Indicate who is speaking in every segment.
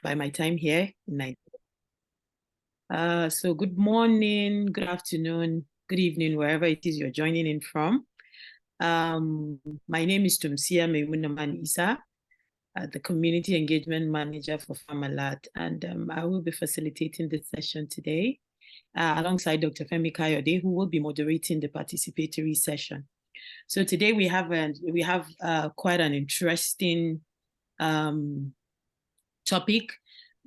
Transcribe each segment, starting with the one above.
Speaker 1: by my time here in Nigeria. So good morning, good afternoon, good evening, wherever it is you're joining in from. My name is Tumsia Meimunaman Isa, the Community Engagement Manager for Farmalat, and I will be facilitating this session today alongside Dr. Femi Kayode, who will be moderating the participatory session. So today we have quite an interesting topic.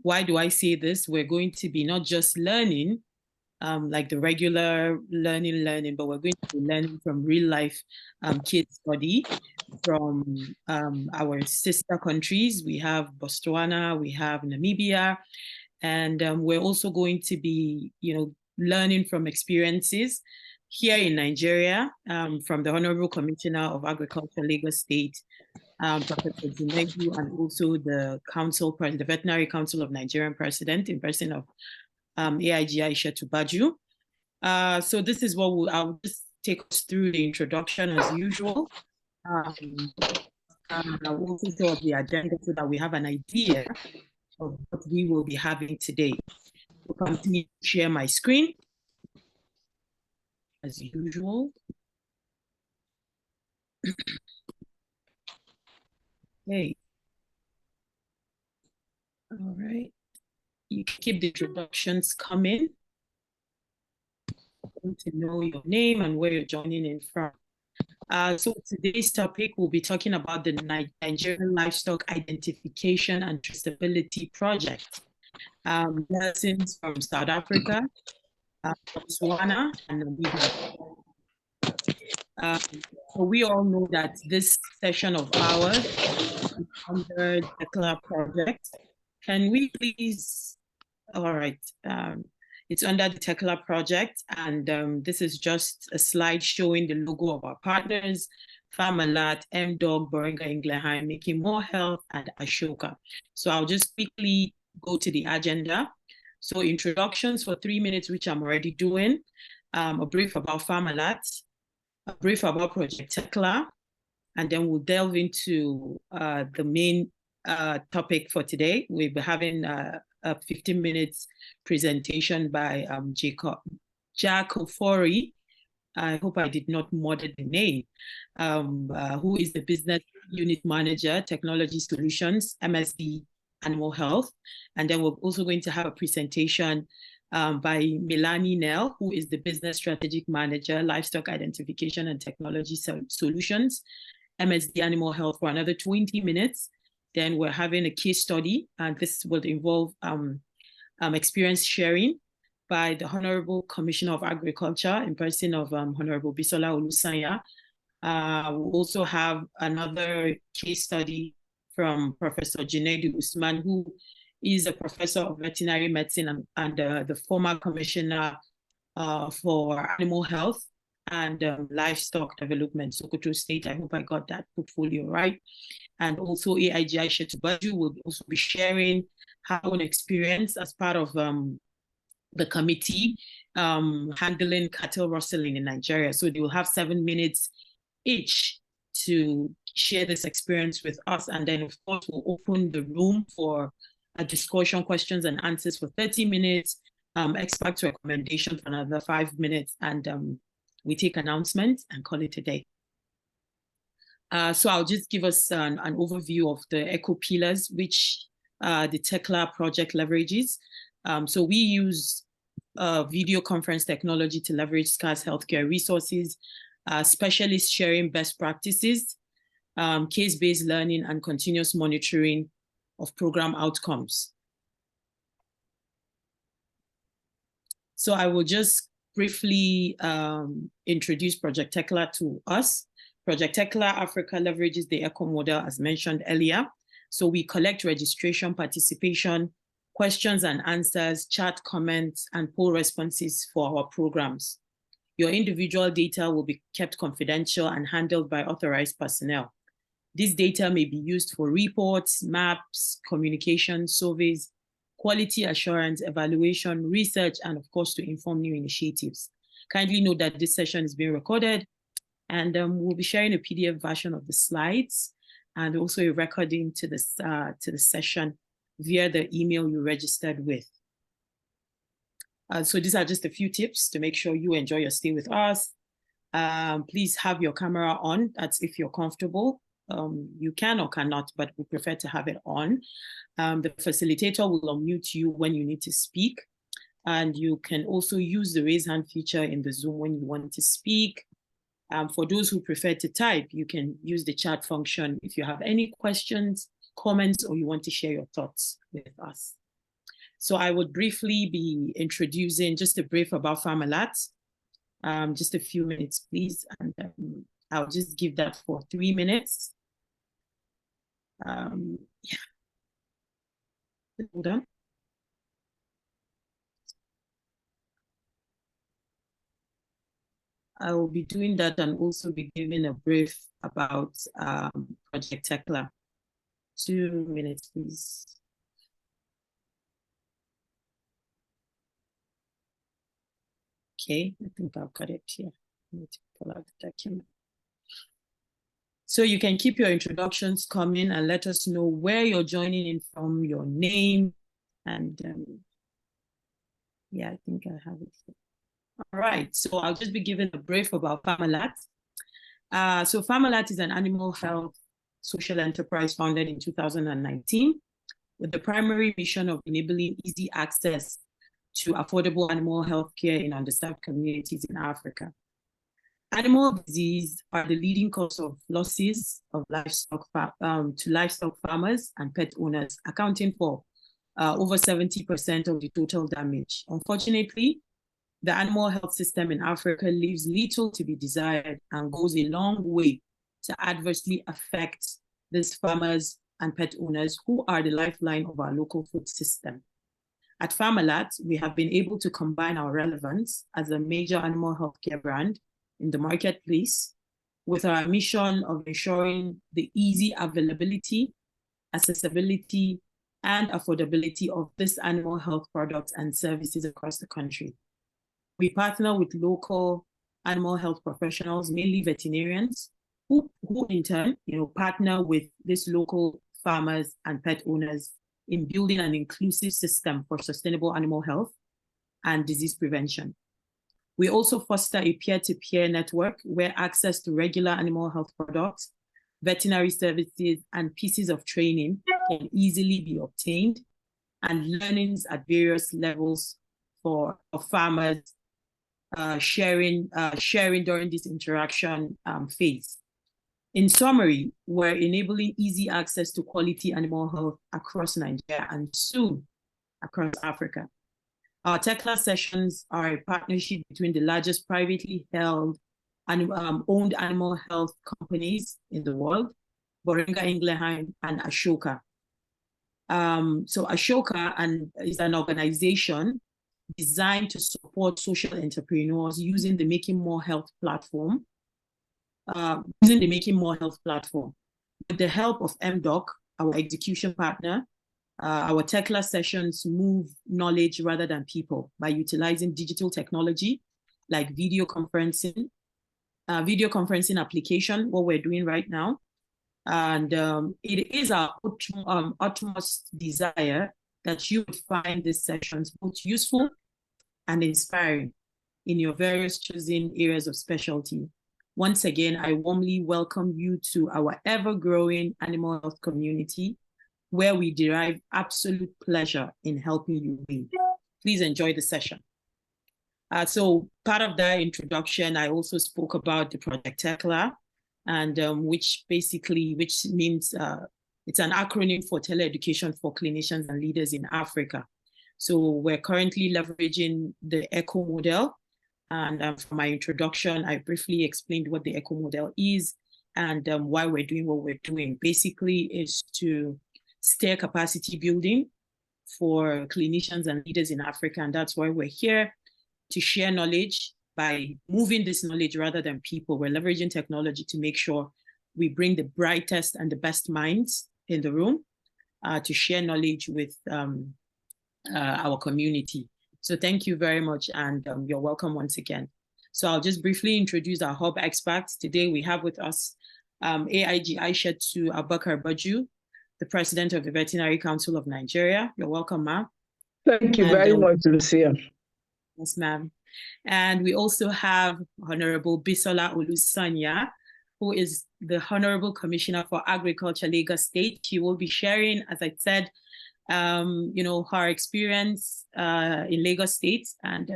Speaker 1: Why do I say this? We're going to be not just learning, like the regular learning, but we're going to be learning from real life case study from our sister countries. We have Botswana, we have Namibia, and we're also going to be, learning from experiences here in Nigeria from the Honorable Commissioner of Agriculture, Lagos State, Professor Junedu, and also the the Veterinary Council of Nigerian President in person of AIG Aisha Tubaju. So this is what I'll just take us through the introduction as usual. I'll also show up the agenda so that we have an idea of what we will be having today. I'll continue to share my screen as usual. Okay. All right. You can keep the introductions coming. I want to know your name and where you're joining in from. So today's topic, we'll be talking about the Nigerian Livestock Identification and Traceability Project. Lessons from South Africa, Botswana, and Namibia. So we all know that this session of ours is under the TECLA project. Can we please, all right, it's under the TECLA project, and this is just a slide showing the logo of our partners, Farmalat, MDog, Boehringer Ingelheim, Making More Health, and Ashoka. So I'll just quickly go to the agenda. So introductions for 3 minutes, which I'm already doing, a brief about Farmalat, a brief about Project TECLA, and then we'll delve into the main topic for today. We'll be having a 15 minutes presentation by Jack Ofori. I hope I did not murder the name, who is the Business Unit Manager, Technology Solutions, MSD Animal Health. And then we're also going to have a presentation by Melanie Nell, who is the Business Strategic Manager, Livestock Identification and Technology Solutions, MSD Animal Health, for another 20 minutes. Then we're having a case study, and this will involve experience sharing by the Honorable Commissioner of Agriculture in person of Honorable Bisola Olusanya. We'll also have another case study from Professor Junedu Usman, who is a professor of veterinary medicine and the former commissioner for animal health and livestock development, Sokoto State. I hope I got that portfolio right. And also AIG Aisha Tubaju will also be sharing her own experience as part of the committee handling cattle rustling in Nigeria. So they will have 7 minutes each to share this experience with us. And then, of course, we'll open the room for a discussion, questions and answers for 30 minutes, expert recommendation for another 5 minutes, and we take announcements and call it a day. So I'll just give us an overview of the eco pillars, which the TECLA project leverages. So we use video conference technology to leverage scarce healthcare resources, specialists sharing best practices, case-based learning, and continuous monitoring of program outcomes. So I will just briefly introduce Project TECLA to us. Project TECLA Africa leverages the ECO model as mentioned earlier. So we collect registration, participation, questions and answers, chat comments, and poll responses for our programs. Your individual data will be kept confidential and handled by authorized personnel. This data may be used for reports, maps, communication, surveys, quality assurance, evaluation, research, and of course, to inform new initiatives. Kindly note that this session is being recorded, and we'll be sharing a PDF version of the slides and also a recording to the session via the email you registered with. So these are just a few tips to make sure you enjoy your stay with us. Please have your camera on. That's if you're comfortable. You can or cannot, but we prefer to have it on. The facilitator will unmute you when you need to speak. And you can also use the raise hand feature in the Zoom when you want to speak. For those who prefer to type, you can use the chat function if you have any questions, comments, or you want to share your thoughts with us. So I would briefly be introducing just a brief about Farmalat. Just a few minutes, please. And I'll just give that for 3 minutes. Yeah. Hold on. I will be doing that and also be giving a brief about Project Tekla. 2 minutes, please. Okay, I think I've got it here. I need to pull out the document. So you can keep your introductions coming and let us know where you're joining in from, your name, and yeah, I think I have it here. All right, so I'll just be giving a brief about Farmalat. So Farmalat is an animal health social enterprise founded in 2019 with the primary mission of enabling easy access to affordable animal health care in underserved communities in Africa. Animal disease are the leading cause of losses of livestock to livestock farmers and pet owners, accounting for over 70% of the total damage. Unfortunately, the animal health system in Africa leaves little to be desired and goes a long way to adversely affect these farmers and pet owners who are the lifeline of our local food system. At Farmalat, we have been able to combine our relevance as a major animal healthcare brand in the marketplace with our mission of ensuring the easy availability, accessibility, and affordability of this animal health products and services across the country. We partner with local animal health professionals, mainly veterinarians, who in turn, partner with these local farmers and pet owners in building an inclusive system for sustainable animal health and disease prevention. We also foster a peer-to-peer network where access to regular animal health products, veterinary services, and pieces of training can easily be obtained, and learnings at various levels for farmers sharing during this interaction phase. In summary, we're enabling easy access to quality animal health across Nigeria and soon across Africa. Our Tekla sessions are a partnership between the largest privately held and owned animal health companies in the world, Boehringer Ingelheim and Ashoka. So Ashoka is an organization designed to support social entrepreneurs using the Making More Health platform. With the help of MDoc, our execution partner, our Tekla sessions move knowledge rather than people by utilizing digital technology like video conferencing application, what we're doing right now. And it is our utmost desire that you would find these sessions both useful and inspiring in your various chosen areas of specialty. Once again, I warmly welcome you to our ever-growing animal health community, where we derive absolute pleasure in helping you win. Please enjoy the session. So part of that introduction, I also spoke about the Project Tekla, and which means it's an acronym for Teleeducation for Clinicians and Leaders in Africa. So we're currently leveraging the ECHO model. And for my introduction, I briefly explained what the ECHO model is and why we're doing what we're doing. Basically is to steer capacity building for clinicians and leaders in Africa. And that's why we're here to share knowledge by moving this knowledge rather than people. We're leveraging technology to make sure we bring the brightest and the best minds in the room to share knowledge with our community. So thank you very much, and you're welcome once again. So I'll just briefly introduce our hub experts. Today we have with us AIG Aishatu Abubakar Baju, the president of the Veterinary Council of Nigeria. You're welcome, ma'am.
Speaker 2: Thank you very much, Lucia.
Speaker 1: Yes, ma'am. And we also have Honorable Bisola Olusanya, who is the Honorable Commissioner for Agriculture, Lagos State. She will be sharing, as I said, her experience in Lagos State, and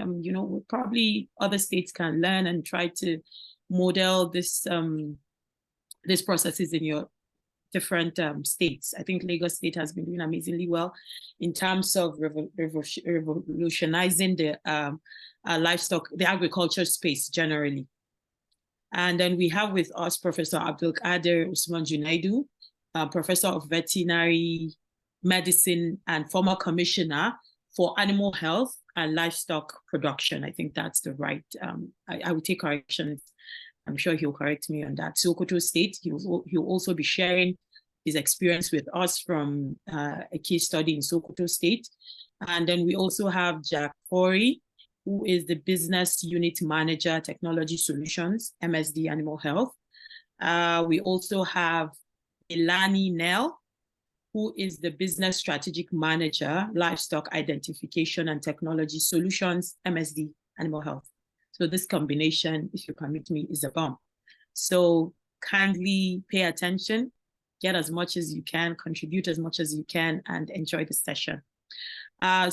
Speaker 1: probably other states can learn and try to model this these processes in your different states. I think Lagos State has been doing amazingly well in terms of revolutionizing the livestock, the agriculture space generally. And then we have with us Professor Abdul Qadir Usman Junaidu, Professor of Veterinary Medicine and former Commissioner for Animal Health and Livestock Production. I think that's the right, I will take corrections. I'm sure he'll correct me on that. Sokoto State, he'll also be sharing his experience with us from a case study in Sokoto State. And then we also have Jack Forey, who is the Business Unit Manager, Technology Solutions, MSD Animal Health. We also have Ilani Nell, who is the Business Strategic Manager, Livestock Identification and Technology Solutions, MSD Animal Health. So this combination, if you permit me, is a bomb. So kindly pay attention, get as much as you can, contribute as much as you can, and enjoy the session. We're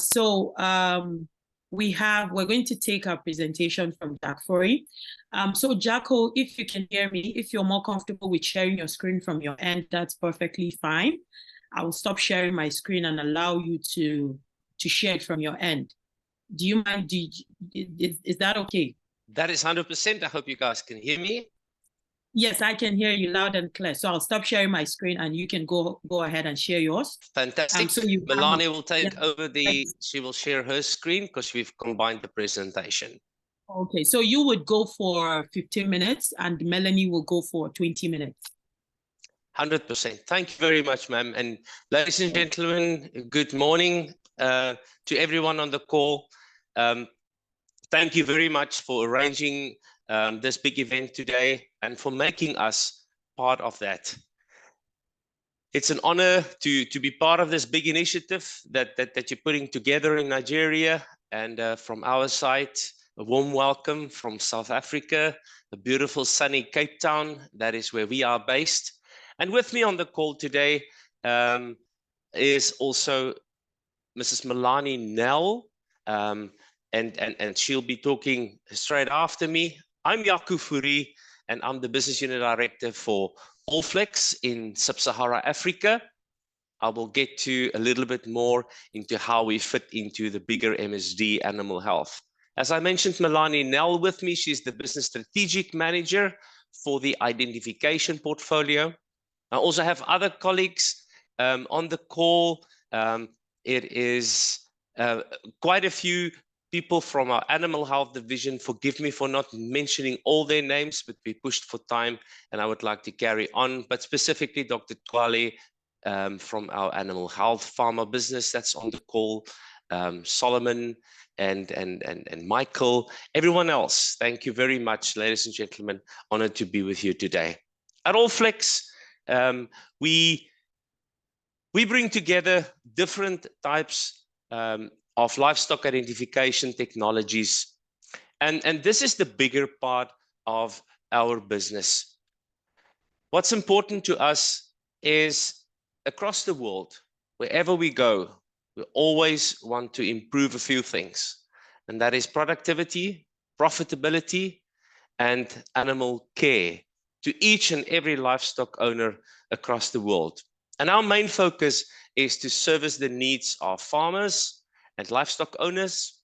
Speaker 1: going to take our presentation from Jack Forey. So Jacko, if you can hear me, if you're more comfortable with sharing your screen from your end, that's perfectly fine. I will stop sharing my screen and allow you to share it from your end. Do you mind? Is that okay?
Speaker 3: That is 100%. I hope you guys can hear me.
Speaker 1: Yes, I can hear you loud and clear. So I'll stop sharing my screen and you can go ahead and share yours.
Speaker 3: Fantastic.
Speaker 1: So
Speaker 3: Melanie will take over she will share her screen because we've combined the presentation.
Speaker 1: Okay, so you would go for 15 minutes and Melanie will go for 20 minutes.
Speaker 3: 100%. Thank you very much, ma'am. And ladies and gentlemen, good morning to everyone on the call. Thank you very much for arranging this big event today and for making us part of that. It's an honor to be part of this big initiative that you're putting together in Nigeria. And from our side, a warm welcome from South Africa, the beautiful sunny Cape Town. That is where we are based. And with me on the call today is also Mrs. Melanie Nell, and she'll be talking straight after me. I'm Jaco Forey, and I'm the Business Unit Director for Allflex in Sub-Sahara Africa. I will get to a little bit more into how we fit into the bigger MSD Animal Health. As I mentioned, Melanie Nell with me. She's the Business Strategic Manager for the Identification Portfolio. I also have other colleagues on the call. It is quite a few people from our Animal Health Division. Forgive me for not mentioning all their names, but we pushed for time and I would like to carry on. But specifically Dr. Twale from our Animal Health Pharma business that's on the call, Solomon and Michael, everyone else. Thank you very much, ladies and gentlemen. Honored to be with you today. At Allflex, we bring together different types of livestock identification technologies. And this is the bigger part of our business. What's important to us is across the world, wherever we go, we always want to improve a few things. And that is productivity, profitability, and animal care to each and every livestock owner across the world. And our main focus is to service the needs of farmers and livestock owners.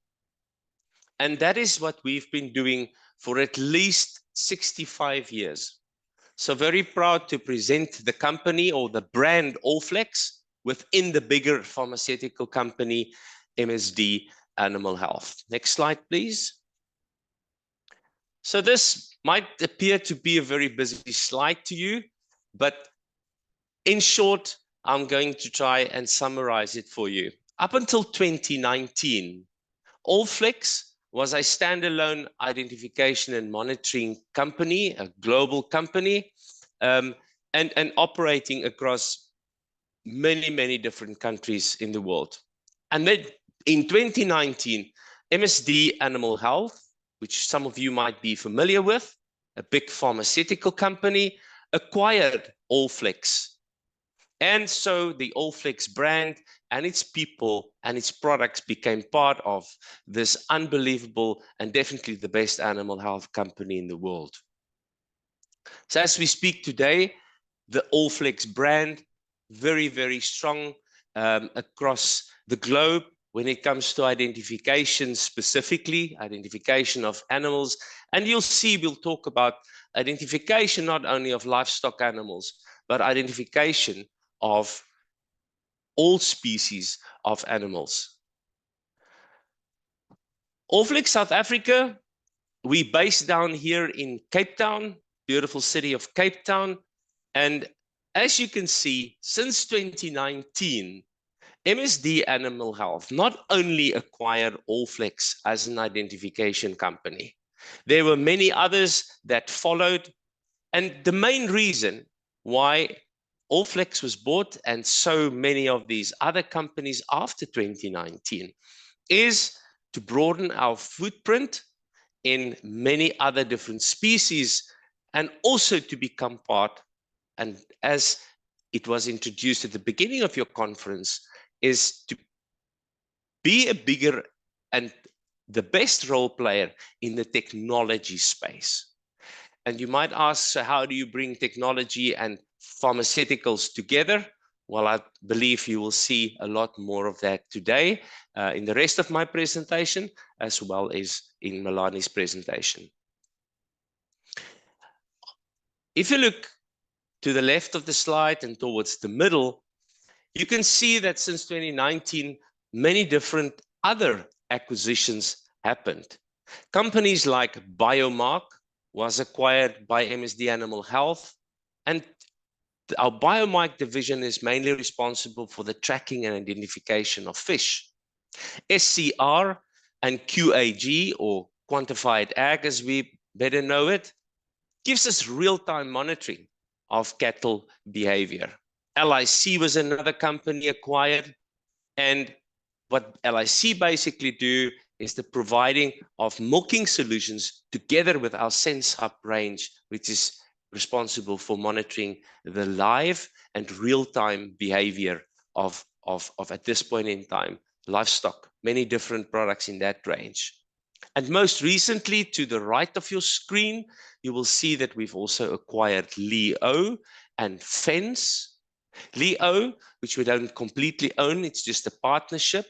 Speaker 3: And that is what we've been doing for at least 65 years. So very proud to present the company or the brand Allflex within the bigger pharmaceutical company, MSD Animal Health. Next slide, please. So this might appear to be a very busy slide to you, but in short, I'm going to try and summarize it for you. Up until 2019, Allflex was a standalone identification and monitoring company, a global company, and operating across many, many different countries in the world. And then in 2019, MSD Animal Health, which some of you might be familiar with, a big pharmaceutical company, acquired Allflex. And so the Allflex brand and its people and its products became part of this unbelievable and definitely the best animal health company in the world. So as we speak today, the Allflex brand, very, very strong across the globe when it comes to identification, specifically identification of animals. And you'll see, we'll talk about identification not only of livestock animals, but identification of all species of animals. Allflex South Africa, we based down here in Cape Town, beautiful city of Cape Town. And as you can see, since 2019, MSD Animal Health not only acquired Allflex as an identification company, there were many others that followed. And the main reason why Allflex was bought and so many of these other companies after 2019 is to broaden our footprint in many other different species and also to become part, and as it was introduced at the beginning of your conference, is to be a bigger and the best role player in the technology space. And you might ask, so how do you bring technology and pharmaceuticals together? Well, I believe you will see a lot more of that today in the rest of my presentation, as well as in Melani's presentation. If you look to the left of the slide and towards the middle, you can see that since 2019, many different other acquisitions happened. Companies like Biomark was acquired by MSD Animal Health, and our Biomark division is mainly responsible for the tracking and identification of fish. SCR and QAG, or Quantified Ag as we better know it, gives us real-time monitoring of cattle behavior. LIC was another company acquired, and what LIC basically do is the providing of milking solutions together with our Sense Hub range, which is responsible for monitoring the live and real-time behavior of at this point in time, livestock, many different products in that range. And most recently, to the right of your screen, you will see that we've also acquired Leo and Fence. Leo, which we don't completely own, it's just a partnership.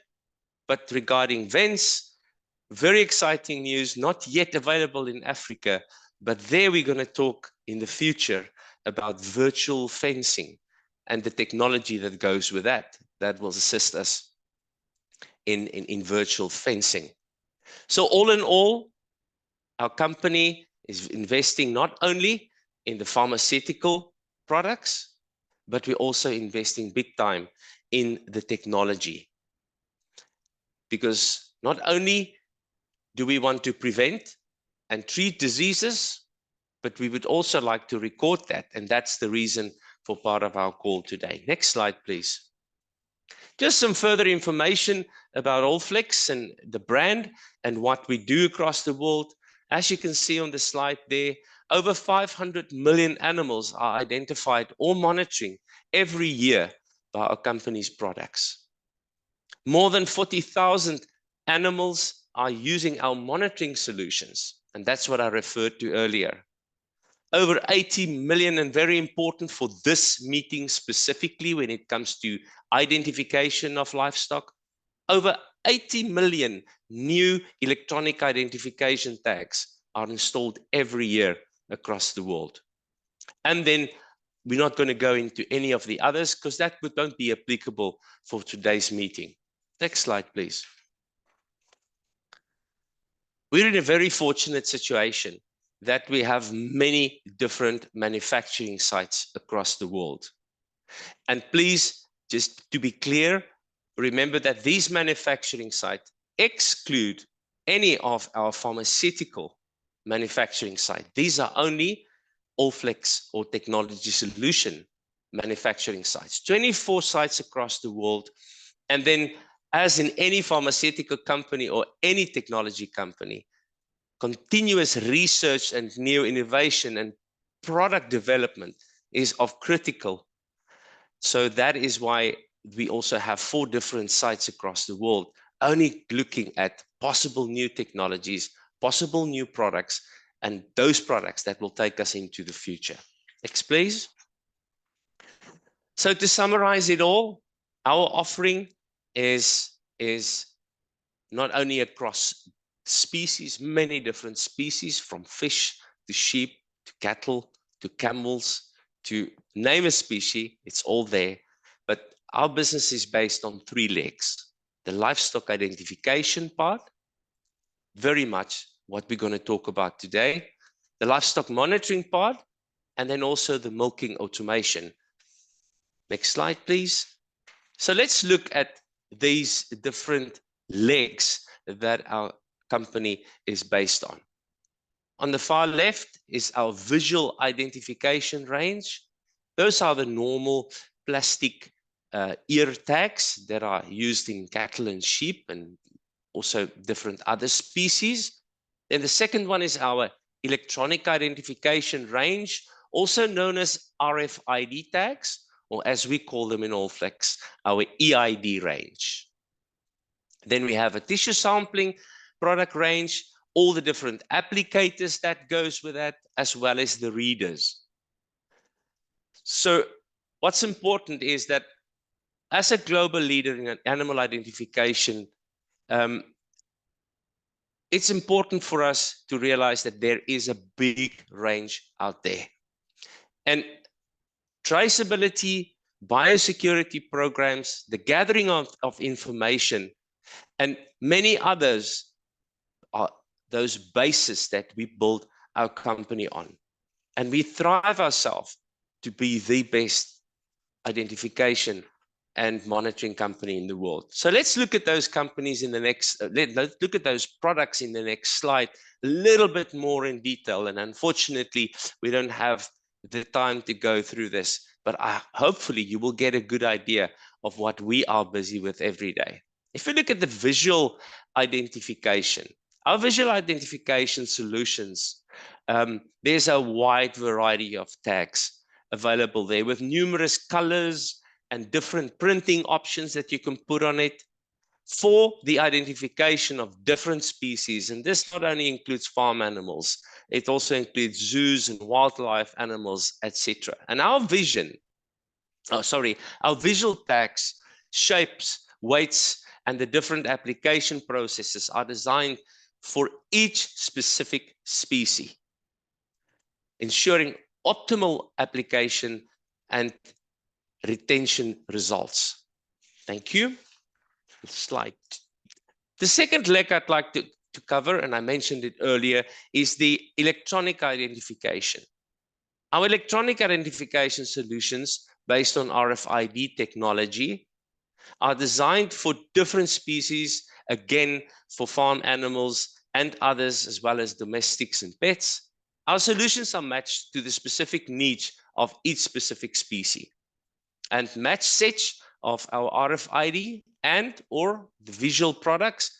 Speaker 3: But regarding Vence, very exciting news, not yet available in Africa, but there we're going to talk in the future about virtual fencing and the technology that goes with that will assist us in virtual fencing. So all in all, our company is investing not only in the pharmaceutical products, but we're also investing big time in the technology. Because not only do we want to prevent and treat diseases, but we would also like to record that. And that's the reason for part of our call today. Next slide, please. Just some further information about Allflex and the brand and what we do across the world. As you can see on the slide there, over 500 million animals are identified or monitoring every year by our company's products. More than 40,000 animals are using our monitoring solutions, and that's what I referred to earlier. Over 80 million, and very important for this meeting specifically when it comes to identification of livestock, over 80 million new electronic identification tags are installed every year across the world. And then we're not going to go into any of the others because that won't be applicable for today's meeting. Next slide, please. We're in a very fortunate situation that we have many different manufacturing sites across the world. And please, just to be clear, remember that these manufacturing sites exclude any of our pharmaceutical manufacturing sites. These are only Allflex or technology solution manufacturing sites, 24 sites across the world. And then, as in any pharmaceutical company or any technology company, continuous research and new innovation and product development is of critical. So that is why we also have 4 different sites across the world, only looking at possible new technologies, possible new products, and those products that will take us into the future. Next, please. So to summarize it all, our offering is not only across species, many different species, from fish to sheep to cattle to camels, to name a species, it's all there. But our business is based on 3 legs. The livestock identification part, very much what we're going to talk about today. The livestock monitoring part, and then also the milking automation. Next slide, please. So let's look at these different legs that our company is based on. On the far left is our visual identification range. Those are the normal plastic ear tags that are used in cattle and sheep and also different other species. Then the second one is our electronic identification range, also known as RFID tags, or as we call them in All Flex, our EID range. Then we have a tissue sampling product range, all the different applicators that goes with that, as well as the readers. So what's important is that as a global leader in animal identification, it's important for us to realize that there is a big range out there. And traceability, biosecurity programs, the gathering of information, and many others are those bases that we build our company on. And we thrive ourselves to be the best identification and monitoring company in the world. So let's look at those companies in the next, let's look at those products in the next slide a little bit more in detail. And unfortunately, we don't have the time to go through this, but hopefully you will get a good idea of what we are busy with every day. If you look at the visual identification, our visual identification solutions, there's a wide variety of tags available there with numerous colors and different printing options that you can put on it for the identification of different species. And this not only includes farm animals, it also includes zoos and wildlife animals, etc. And our visual tags, shapes, weights, and the different application processes are designed for each specific species, ensuring optimal application and retention results. Thank you. Slide. The second leg I'd like to cover, and I mentioned it earlier, is the electronic identification. Our electronic identification solutions based on RFID technology are designed for different species, again, for farm animals and others, as well as domestics and pets. Our solutions are matched to the specific needs of each specific species. And match sets of our RFID and or the visual products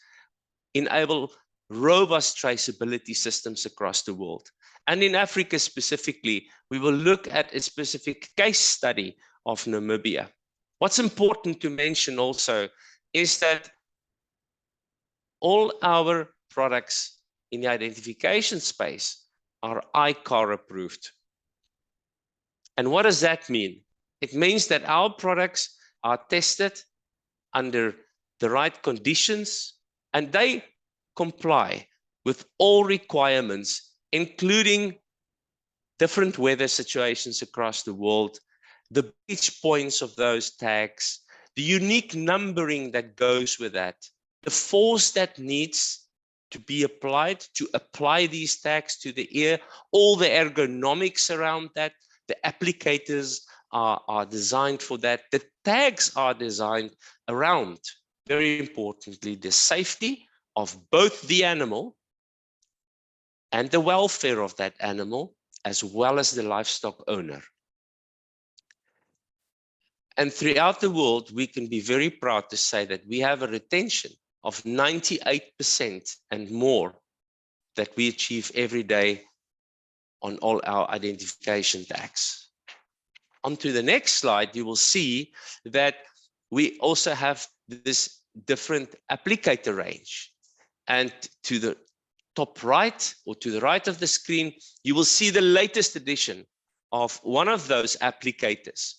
Speaker 3: enable robust traceability systems across the world. And in Africa specifically, we will look at a specific case study of Namibia. What's important to mention also is that all our products in the identification space are ICAR approved. And what does that mean? It means that our products are tested under the right conditions and they comply with all requirements, including different weather situations across the world, the pitch points of those tags, the unique numbering that goes with that, the force that needs to be applied to apply these tags to the ear, all the ergonomics around that, the applicators are designed for that. The tags are designed around, very importantly, the safety of both the animal and the welfare of that animal, as well as the livestock owner. And throughout the world, we can be very proud to say that we have a retention of 98% and more that we achieve every day on all our identification tags. On to the next slide, you will see that we also have this different applicator range. And to the top right, or to the right of the screen, you will see the latest edition of one of those applicators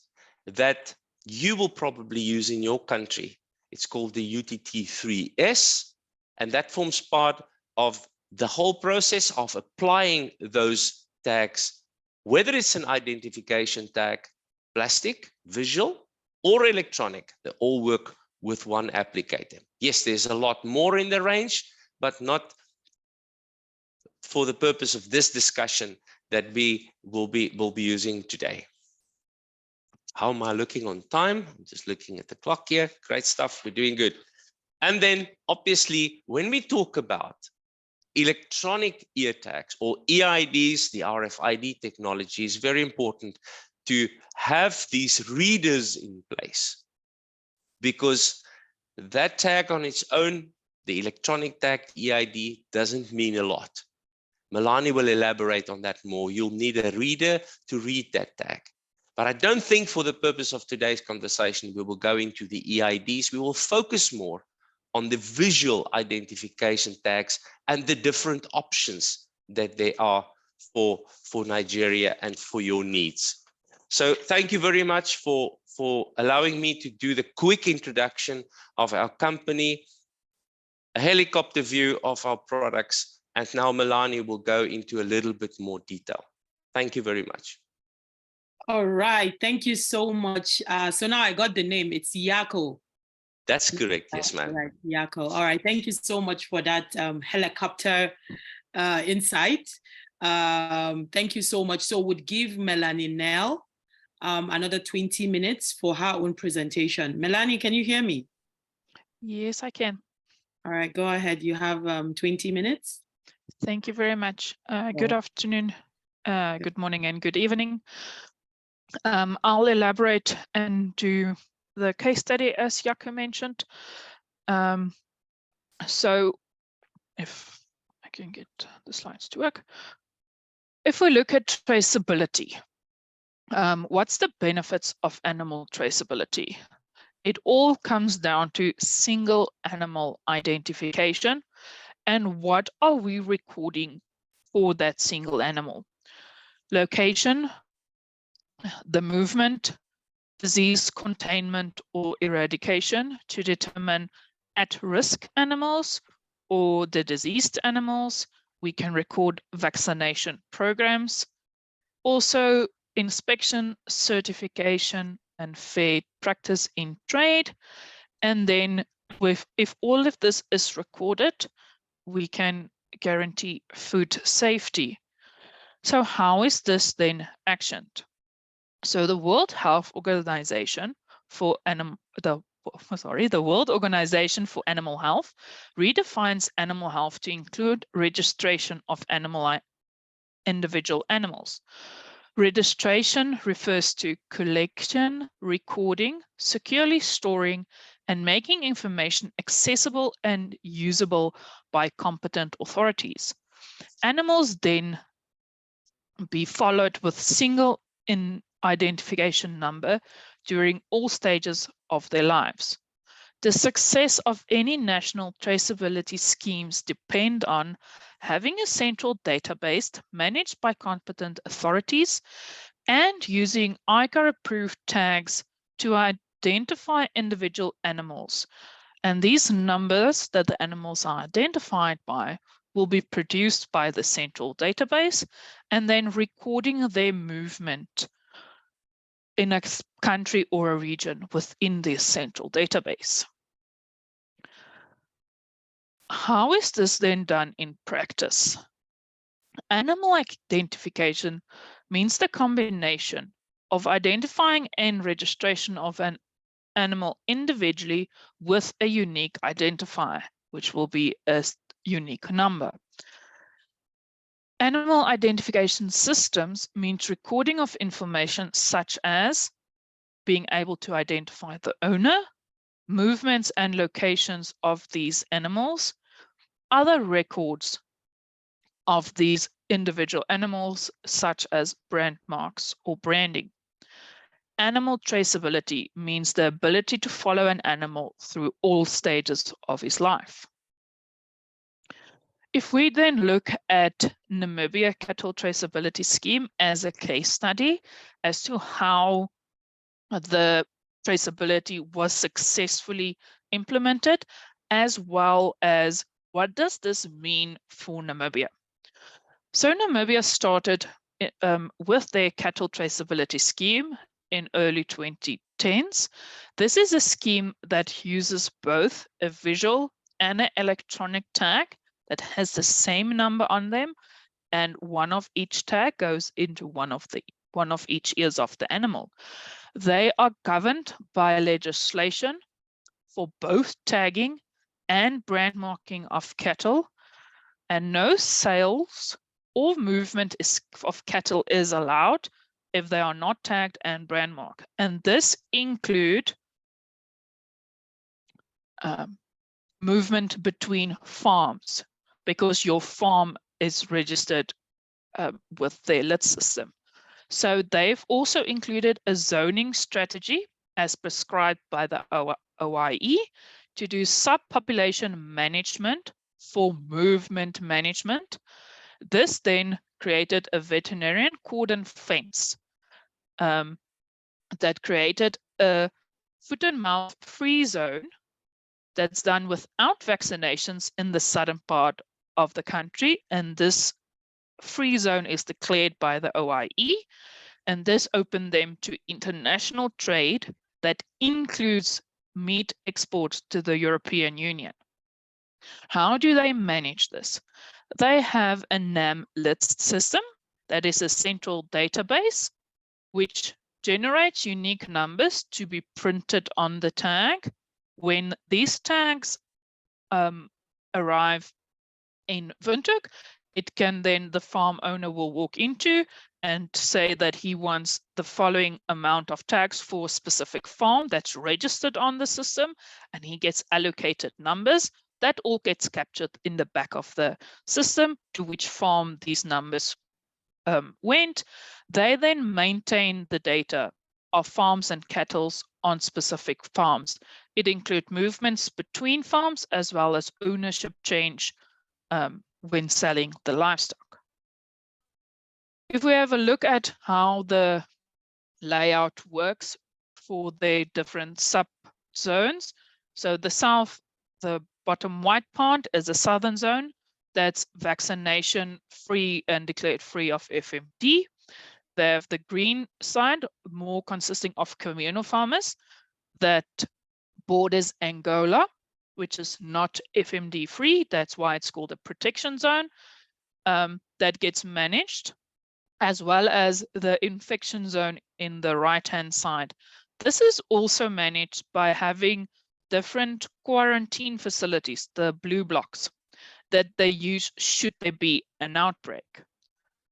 Speaker 3: that you will probably use in your country. It's called the UTT3S, and that forms part of the whole process of applying those tags, whether it's an identification tag, plastic, visual, or electronic. They all work with one applicator. Yes, there's a lot more in the range, but not for the purpose of this discussion that we will be using today. How am I looking on time? I'm just looking at the clock here. Great stuff. We're doing good. And then obviously, when we talk about electronic ear tags or EIDs, the RFID technology is very important to have these readers in place, because that tag on its own, the electronic tag, EID, doesn't mean a lot. Melanie will elaborate on that more. You'll need a reader to read that tag. But I don't think for the purpose of today's conversation, we will go into the EIDs. We will focus more on the visual identification tags and the different options that there are for Nigeria and for your needs. So thank you very much for allowing me to do the quick introduction of our company, a helicopter view of our products, and now Melanie will go into a little bit more detail. Thank you very much.
Speaker 1: All right, thank you so much. So now I got the name, it's Yako.
Speaker 3: That's correct, yes, ma'am.
Speaker 1: Right, Yako. All right, thank you so much for that helicopter insight. Thank you so much. So would give Melanie Nell another 20 minutes for her own presentation. Melanie, can you hear me?
Speaker 4: Yes, I can.
Speaker 1: All right, go ahead. You have 20 minutes.
Speaker 4: Thank you very much. Good afternoon, good morning, and good evening. I'll elaborate and do the case study as Yako mentioned. So if I can get the slides to work. If we look at traceability, what's the benefits of animal traceability? It all comes down to single animal identification and what are we recording for that single animal. Location, the movement, disease containment or eradication to determine at-risk animals or the diseased animals. We can record vaccination programs, also inspection, certification, and fair practice in trade. And then if all of this is recorded, we can guarantee food safety. So how is this then actioned? So the World Health Organization for the World Organization for Animal Health redefines animal health to include registration of individual animals. Registration refers to collection, recording, securely storing, and making information accessible and usable by competent authorities. Animals then be followed with single identification number during all stages of their lives. The success of any national traceability schemes depend on having a central database managed by competent authorities and using ICAR-approved tags to identify individual animals. And these numbers that the animals are identified by will be produced by the central database and then recording their movement in a country or a region within this central database. How is this then done in practice? Animal identification means the combination of identifying and registration of an animal individually with a unique identifier, which will be a unique number. Animal identification systems means recording of information such as being able to identify the owner, movements and locations of these animals, other records of these individual animals, such as brand marks or branding. Animal traceability means the ability to follow an animal through all stages of his life. If we then look at Namibia cattle traceability scheme as a case study as to how the traceability was successfully implemented, as well as what does this mean for Namibia. So Namibia started with their cattle traceability scheme in early 2010s. This is a scheme that uses both a visual and an electronic tag that has the same number on them, and one of each tag goes into one of each ears of the animal. They are governed by legislation for both tagging and brand marking of cattle, and no sales or movement of cattle is allowed if they are not tagged and brand marked. And this include movement between farms, because your farm is registered with their lit system. So they've also included a zoning strategy as prescribed by the OIE to do subpopulation management for movement management. This then created a veterinarian cordon fence that created a foot and mouth free zone that's done without vaccinations in the southern part of the country. And this free zone is declared by the OIE, and this opened them to international trade that includes meat exports to the European Union. How do they manage this? They have a NAM list system that is a central database which generates unique numbers to be printed on the tag. When these tags arrive in Windhoek, it can then, the farm owner will walk into and say that he wants the following amount of tags for a specific farm that's registered on the system, and he gets allocated numbers. That all gets captured in the back of the system to which farm these numbers went. They then maintain the data of farms and cattle on specific farms. It includes movements between farms as well as ownership change when selling the livestock. If we have a look at how the layout works for the different sub-zones, so the south, the bottom white part is a southern zone that's vaccination free and declared free of FMD. They have the green side, more consisting of communal farmers, that borders Angola, which is not FMD free. That's why it's called a protection zone, that gets managed, as well as the infection zone in the right-hand side. This is also managed by having different quarantine facilities, the blue blocks, that they use should there be an outbreak.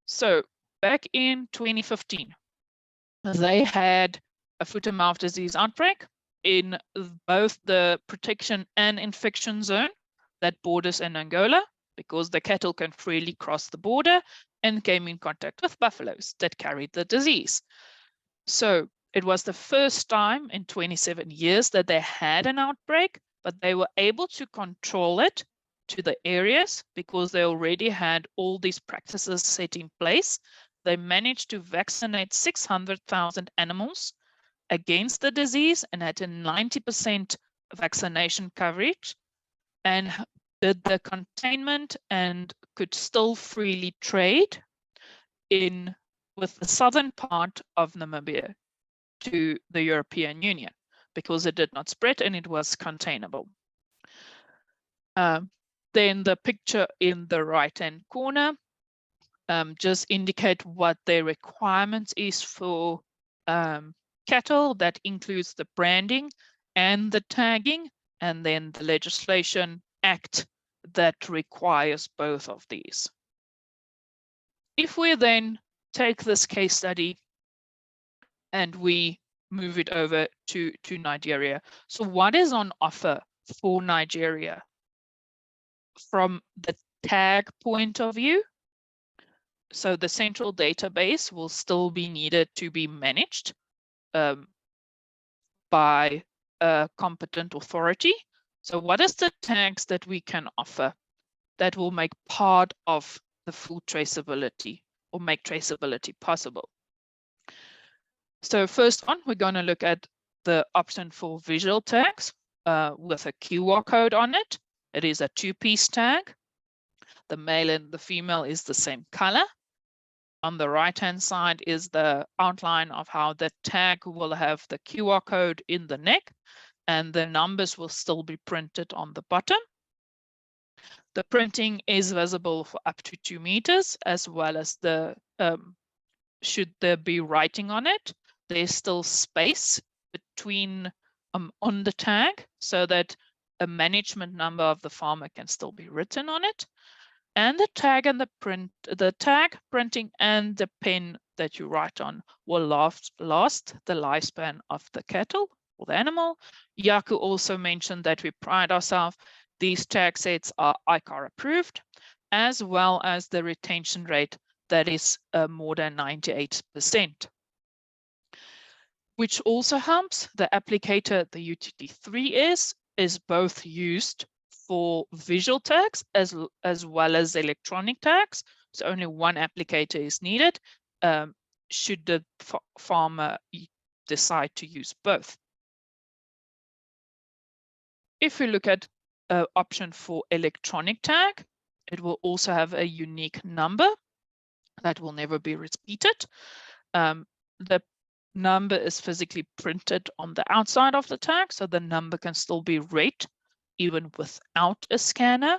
Speaker 4: So back in 2015, they had a foot and mouth disease outbreak in both the protection and infection zone that borders in Angola, because the cattle can freely cross the border and came in contact with buffaloes that carried the disease. So it was the first time in 27 years that they had an outbreak, but they were able to control it to the areas because they already had all these practices set in place. They managed to vaccinate 600,000 animals against the disease and had a 90% vaccination coverage, and did the containment and could still freely trade in with the southern part of Namibia to the European Union because it did not spread and it was containable. Then the picture in the right-hand corner just indicate what their requirements is for cattle. That includes the branding and the tagging, and then the legislation act that requires both of these. If we then take this case study and we move it over to Nigeria. So what is on offer for Nigeria from the tag point of view? So the central database will still be needed to be managed by a competent authority. So what is the tags that we can offer that will make part of the full traceability or make traceability possible? So first on, we're going to look at the option for visual tags with a QR code on it. It is a 2-piece tag. The male and the female is the same color. On the right-hand side is the outline of how the tag will have the QR code in the neck, and the numbers will still be printed on the bottom. The printing is visible for up to 2 meters, as well as the should there be writing on it, there's still space between on the tag so that a management number of the farmer can still be written on it. And the tag and the tag printing and the pen that you write on will last the lifespan of the cattle or the animal. Jaco also mentioned that we pride ourselves. These tag sets are ICAR approved, as well as the retention rate that is more than 98%. Which also helps. The applicator, the UTT3 is both used for visual tags as well as electronic tags. So only one applicator is needed should the farmer decide to use both. If we look at option for electronic tag, it will also have a unique number that will never be repeated. The number is physically printed on the outside of the tag, so the number can still be read even without a scanner.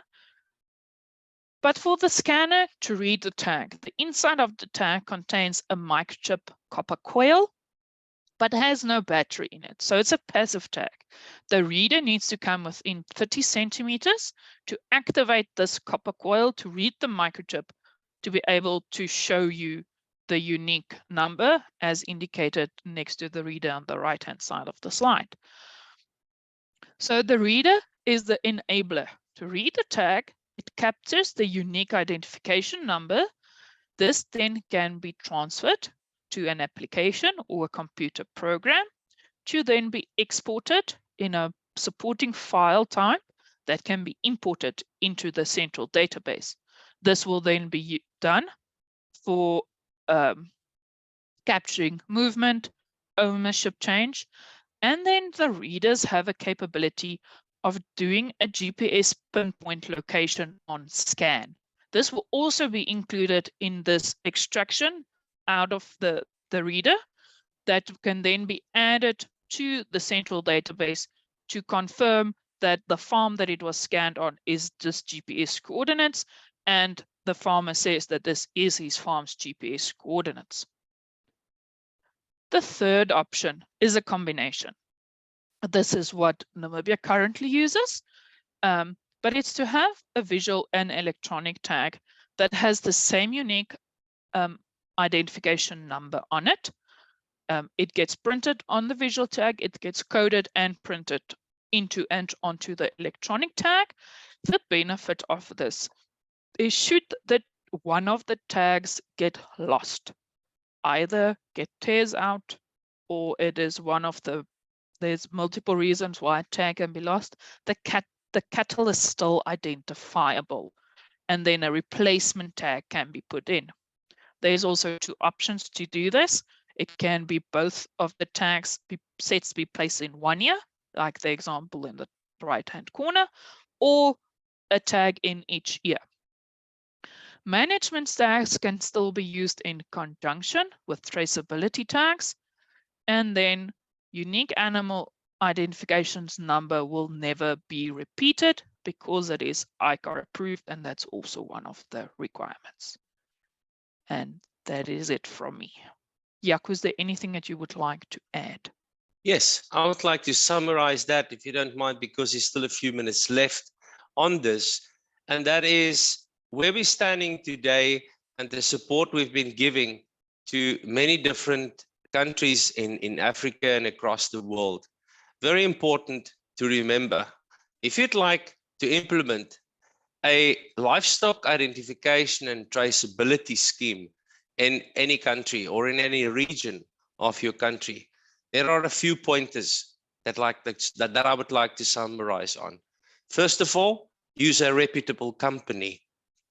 Speaker 4: But for the scanner to read the tag, the inside of the tag contains a microchip copper coil, but has no battery in it. So it's a passive tag. The reader needs to come within 30 centimeters to activate this copper coil to read the microchip to be able to show you the unique number as indicated next to the reader on the right-hand side of the slide. So the reader is the enabler. To read the tag, it captures the unique identification number. This then can be transferred to an application or a computer program to then be exported in a supporting file type that can be imported into the central database. This will then be done for capturing movement, ownership change, and then the readers have a capability of doing a GPS pinpoint location on scan. This will also be included in this extraction out of the reader that can then be added to the central database to confirm that the farm that it was scanned on is this GPS coordinates, and the farmer says that this is his farm's GPS coordinates. The third option is a combination. This is what Namibia currently uses, but it's to have a visual and electronic tag that has the same unique identification number on it. It gets printed on the visual tag, it gets coded and printed into and onto the electronic tag. The benefit of this is should that one of the tags get lost, either get tears out, or it is one of there's multiple reasons why a tag can be lost, the cattle is still identifiable, and then a replacement tag can be put in. There's also 2 options to do this. It can be both of the tags sets be placed in one year, like the example in the right-hand corner, or a tag in each year. Management tags can still be used in conjunction with traceability tags, and then unique animal identifications number will never be repeated because it is ICAR approved, and that's also one of the requirements. And that is it from me. Jaco, is there anything that you would like to add?
Speaker 3: Yes, I would like to summarize that, if you don't mind, because there's still a few minutes left on this. And that is where we're standing today and the support we've been giving to many different countries in Africa and across the world. Very important to remember, if you'd like to implement a livestock identification and traceability scheme in any country or in any region of your country, there are a few pointers that I would like to summarize on. First of all, use a reputable company.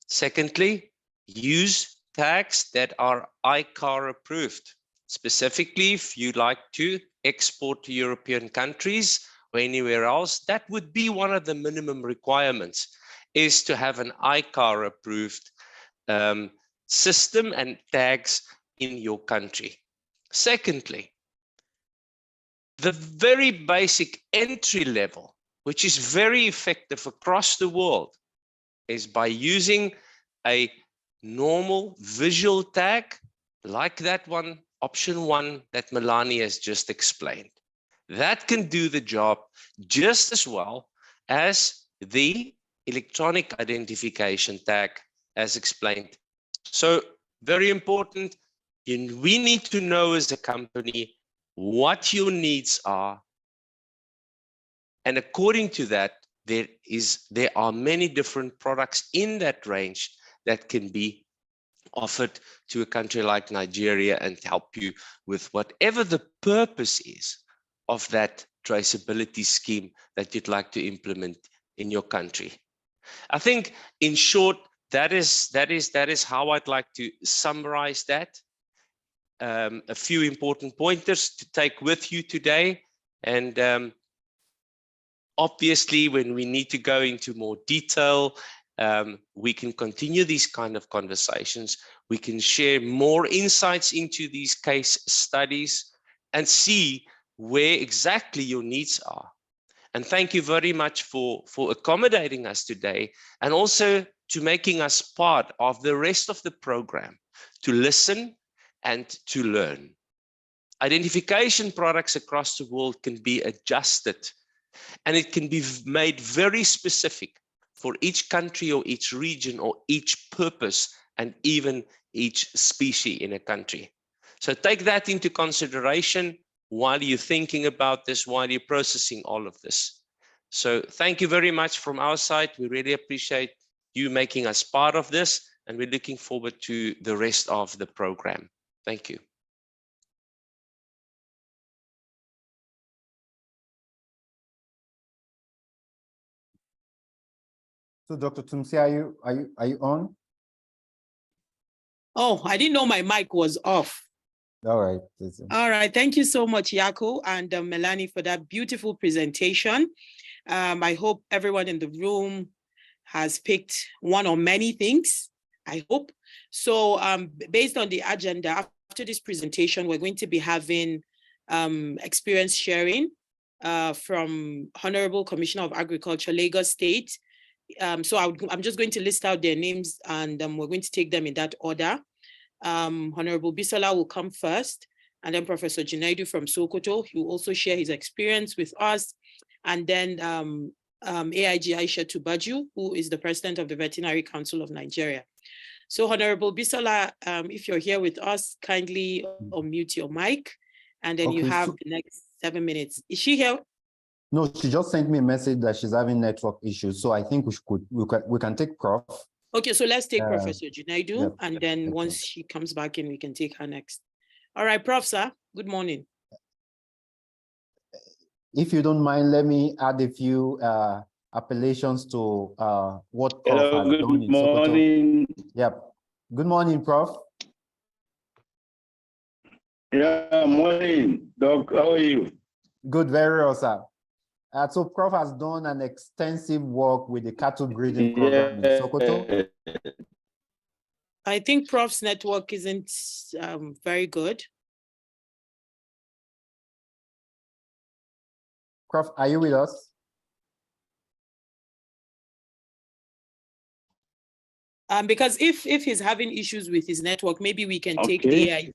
Speaker 3: Secondly, use tags that are ICAR approved. Specifically, if you like to export to European countries or anywhere else, that would be one of the minimum requirements, is to have an ICAR approved system and tags in your country. Secondly, the very basic entry level, which is very effective across the world, is by using a normal visual tag like that one, option 1 that Melanie has just explained. That can do the job just as well as the electronic identification tag as explained. So very important, we need to know as a company what your needs are. And according to that, there are many different products in that range that can be offered to a country like Nigeria and help you with whatever the purpose is of that traceability scheme that you'd like to implement in your country. I think, in short, that is how I'd like to summarize that. A few important pointers to take with you today, and obviously, when we need to go into more detail, we can continue these kind of conversations. We can share more insights into these case studies and see where exactly your needs are. And thank you very much for accommodating us today, and also to making us part of the rest of the program, to listen and to learn. Identification products across the world can be adjusted, and it can be made very specific for each country or each region or each purpose and even each species in a country. So take that into consideration while you're thinking about this, while you're processing all of this. So thank you very much from our side. We really appreciate you making us part of this, and we're looking forward to the rest of the program. Thank you.
Speaker 5: So, Dr. Tumsi, are you on?
Speaker 1: Oh, I didn't know my mic was off.
Speaker 5: All right.
Speaker 1: All right. Thank you so much, Jaco and Melanie, for that beautiful presentation. I hope everyone in the room has picked one or many things, I hope. So based on the agenda, after this presentation, we're going to be having experience sharing from Honorable Commissioner of Agriculture, Lagos State. So I'm just going to list out their names, and we're going to take them in that order. Honorable Bisola will come first, and then Professor Junaidu from Sokoto. He will also share his experience with us. And then AIG Aisha Tubaju, who is the president of the Veterinary Council of Nigeria. So Honorable Bisola, if you're here with us, kindly unmute your mic, and then you have the next 7 minutes. Is she here?
Speaker 5: No, she just sent me a message that she's having network issues. So I think we can take Prof.
Speaker 1: Okay, so let's take Professor Junaidu,
Speaker 5: yep,
Speaker 1: and then once she comes back in, we can take her next. All right, Prof, sir, good morning.
Speaker 5: If you don't mind, let me add a few appellations to what Prof has done in Sokoto.
Speaker 6: Morning.
Speaker 5: Yep. Good morning, Prof.
Speaker 6: Yeah, morning, Doc. How are you?
Speaker 5: Good, very well, sir. So Prof has done an extensive work with the cattle breeding program in Sokoto.
Speaker 1: I think Prof's network isn't very good.
Speaker 5: Prof, are you with us?
Speaker 1: Because if he's having issues with his network, maybe we can take
Speaker 6: Okay.
Speaker 1: the AI.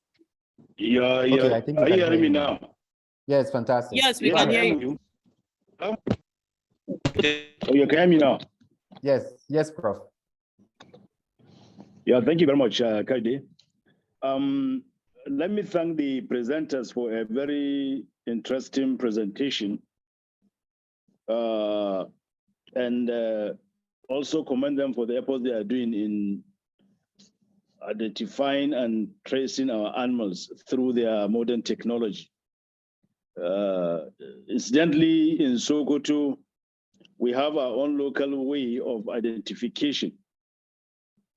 Speaker 6: Yeah.
Speaker 5: Okay, I think
Speaker 6: are you hearing me now?
Speaker 5: Yes, fantastic.
Speaker 1: Yes, we can hear you.
Speaker 6: Oh, you can hear me now?
Speaker 5: Yes, Prof.
Speaker 6: Yeah, thank you very much, Kaide. let me thank the presenters for a very interesting presentation. And also commend them for the efforts they are doing in identifying and tracing our animals through their modern technology. Incidentally, in Sokoto, we have our own local way of identification.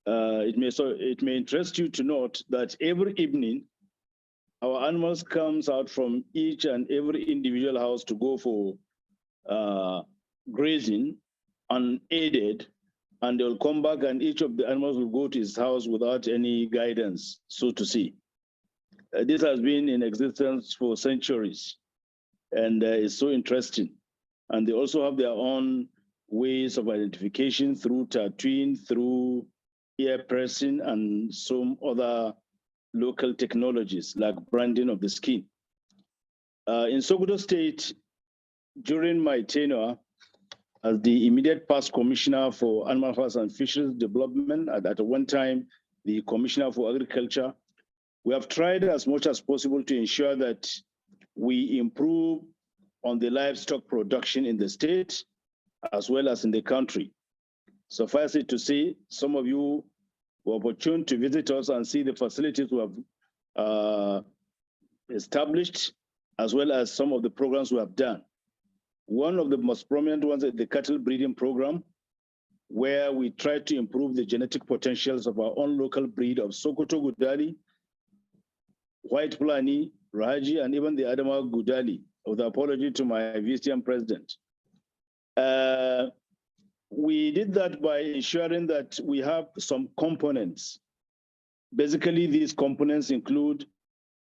Speaker 6: It may interest you to note that every evening, our animals comes out from each and every individual house to go for grazing unaided, and they'll come back and each of the animals will go to his house without any guidance, so to say. This has been in existence for centuries, and it's so interesting. And they also have their own ways of identification through tattooing, through ear pressing, and some other local technologies like branding of the skin. In Sokoto State, during my tenure as the immediate past commissioner for Animal Affairs and Fisheries Development, at one time the commissioner for agriculture, we have tried as much as possible to ensure that we improve on the livestock production in the state as well as in the country. Suffice it to say, some of you were opportune to visit us and see the facilities we have established, as well as some of the programs we have done. One of the most prominent ones is the cattle breeding program, where we try to improve the genetic potentials of our own local breed of Sokoto Gudali, White Fulani, Raji, and even the Adama Gudali, with apology to my VCM president. We did that by ensuring that we have some components. Basically, these components include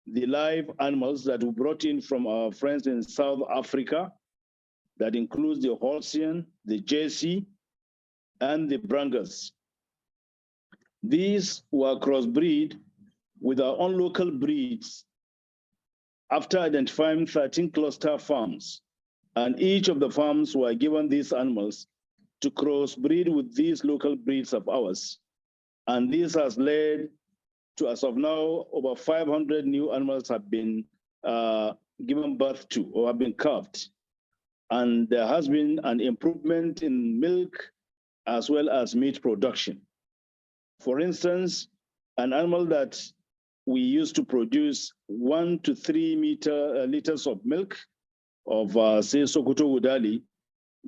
Speaker 6: the live animals that we brought in from our friends in South Africa. That includes the Holstein, the Jersey, and the Brangus. These were crossbreed with our own local breeds after identifying 13 cluster farms. And each of the farms were given these animals to crossbreed with these local breeds of ours. And this has led to, as of now, over 500 new animals have been given birth to or have been calved. And there has been an improvement in milk as well as meat production. For instance, an animal that we used to produce 1 to 3 liters of milk of, say, Sokoto Udali,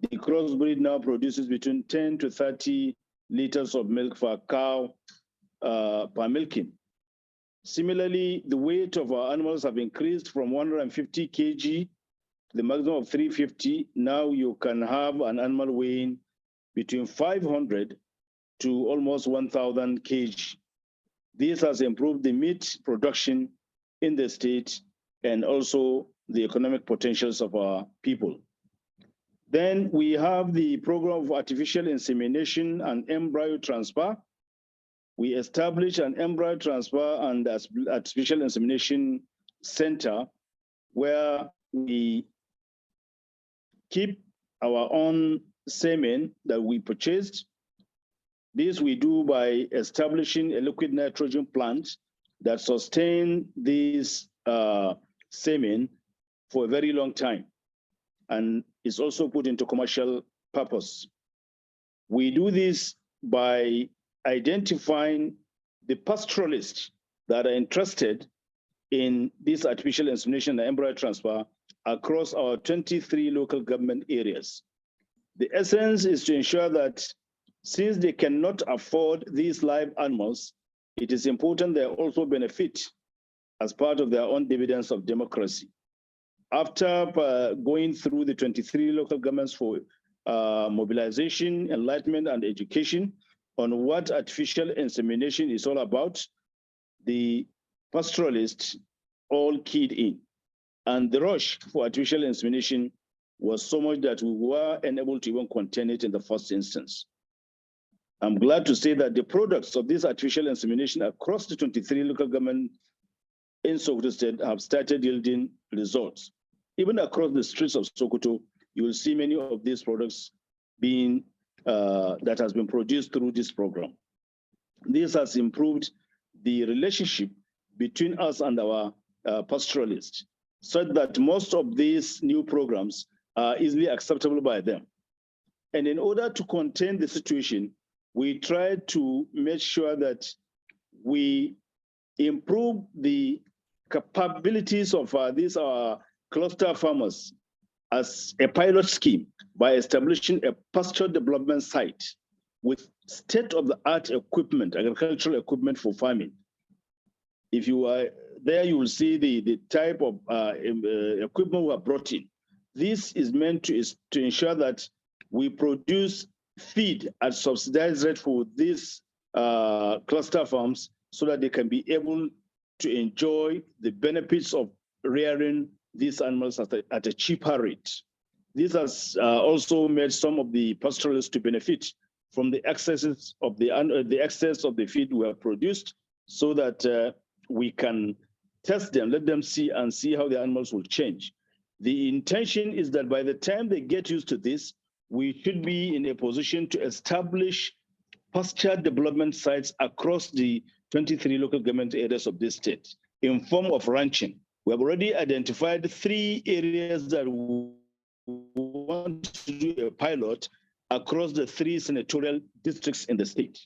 Speaker 6: the crossbreed now produces between 10 to 30 liters of milk for a cow per milking. Similarly, the weight of our animals have increased from 150 kg, the maximum of 350. Now you can have an animal weighing between 500 to almost 1,000 kg. This has improved the meat production in the state and also the economic potentials of our people. Then we have the program of artificial insemination and embryo transfer. We established an embryo transfer and artificial insemination center where we keep our own semen that we purchased. This we do by establishing a liquid nitrogen plant that sustain this semen for a very long time, and is also put into commercial purpose. We do this by identifying the pastoralists that are interested in this artificial insemination and embryo transfer across our 23 local government areas. The essence is to ensure that since they cannot afford these live animals, it is important they also benefit as part of their own dividends of democracy. After going through the 23 local governments for mobilization, enlightenment, and education on what artificial insemination is all about, the pastoralists all keyed in. And the rush for artificial insemination was so much that we were unable to even contain it in the first instance. I'm glad to say that the products of this artificial insemination across the 23 local government in Sokoto State have started yielding results. Even across the streets of Sokoto, you will see many of these products being that has been produced through this program. This has improved the relationship between us and our pastoralists, so that most of these new programs are easily acceptable by them. And in order to contain the situation, we tried to make sure that we improve the capabilities of these cluster farmers as a pilot scheme by establishing a pasture development site with state-of-the-art equipment, agricultural equipment for farming. If you are there, you will see the type of equipment we have brought in. This is meant to ensure that we produce feed at subsidized rate for these cluster farms so that they can be able to enjoy the benefits of rearing these animals at a cheaper rate. This has also made some of the pastoralists to benefit from the excesses of the excess of the feed we have produced, so that we can test them, let them see how the animals will change. The intention is that by the time they get used to this, we should be in a position to establish pasture development sites across the 23 local government areas of this state in form of ranching. We have already identified 3 areas that we want to do a pilot across the 3 senatorial districts in the state.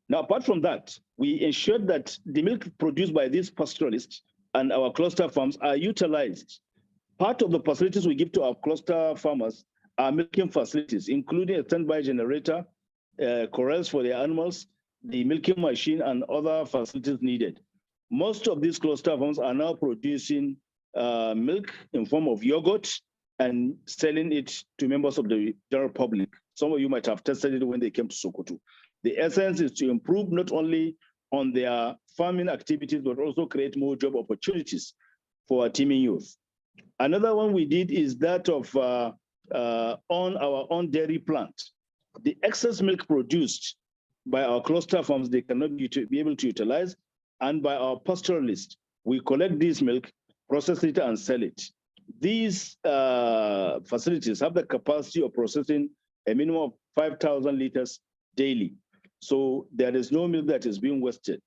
Speaker 6: Now, apart from that, we ensured that the milk produced by these pastoralists and our cluster farms are utilized. Part of the facilities we give to our cluster farmers are milking facilities, including a standby generator, corrals for their animals, the milking machine, and other facilities needed. Most of these cluster farms are now producing milk in form of yogurt and selling it to members of the general public. Some of you might have tested it when they came to Sokoto. The essence is to improve not only on their farming activities, but also create more job opportunities for our teeming youth. Another one we did is that of on our own dairy plant. The excess milk produced by our cluster farms, they cannot be able to utilize, and by our pastoralists, we collect this milk, process it, and sell it. These facilities have the capacity of processing a minimum of 5,000 liters daily. So there is no milk that is being wasted.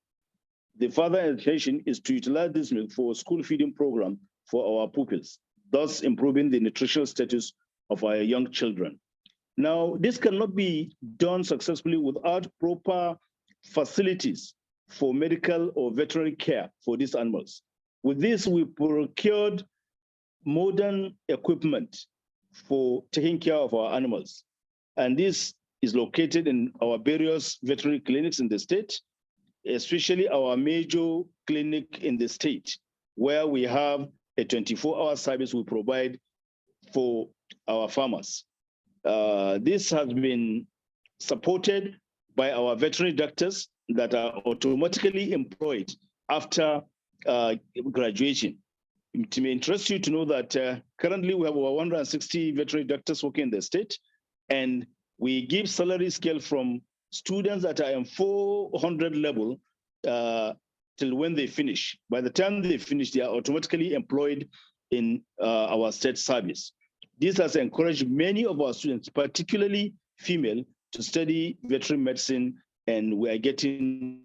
Speaker 6: The further intention is to utilize this milk for a school feeding program for our pupils, thus improving the nutritional status of our young children. Now, this cannot be done successfully without proper facilities for medical or veterinary care for these animals. With this, we procured modern equipment for taking care of our animals. And this is located in our various veterinary clinics in the state, especially our major clinic in the state, where we have a 24-hour service we provide for our farmers. This has been supported by our veterinary doctors that are automatically employed after graduation. It may interest you to know that currently we have over 160 veterinary doctors working in the state, and we give salary scale from students that are in 400 level till when they finish. By the time they finish, they are automatically employed in our state service. This has encouraged many of our students, particularly female, to study veterinary medicine, and we are getting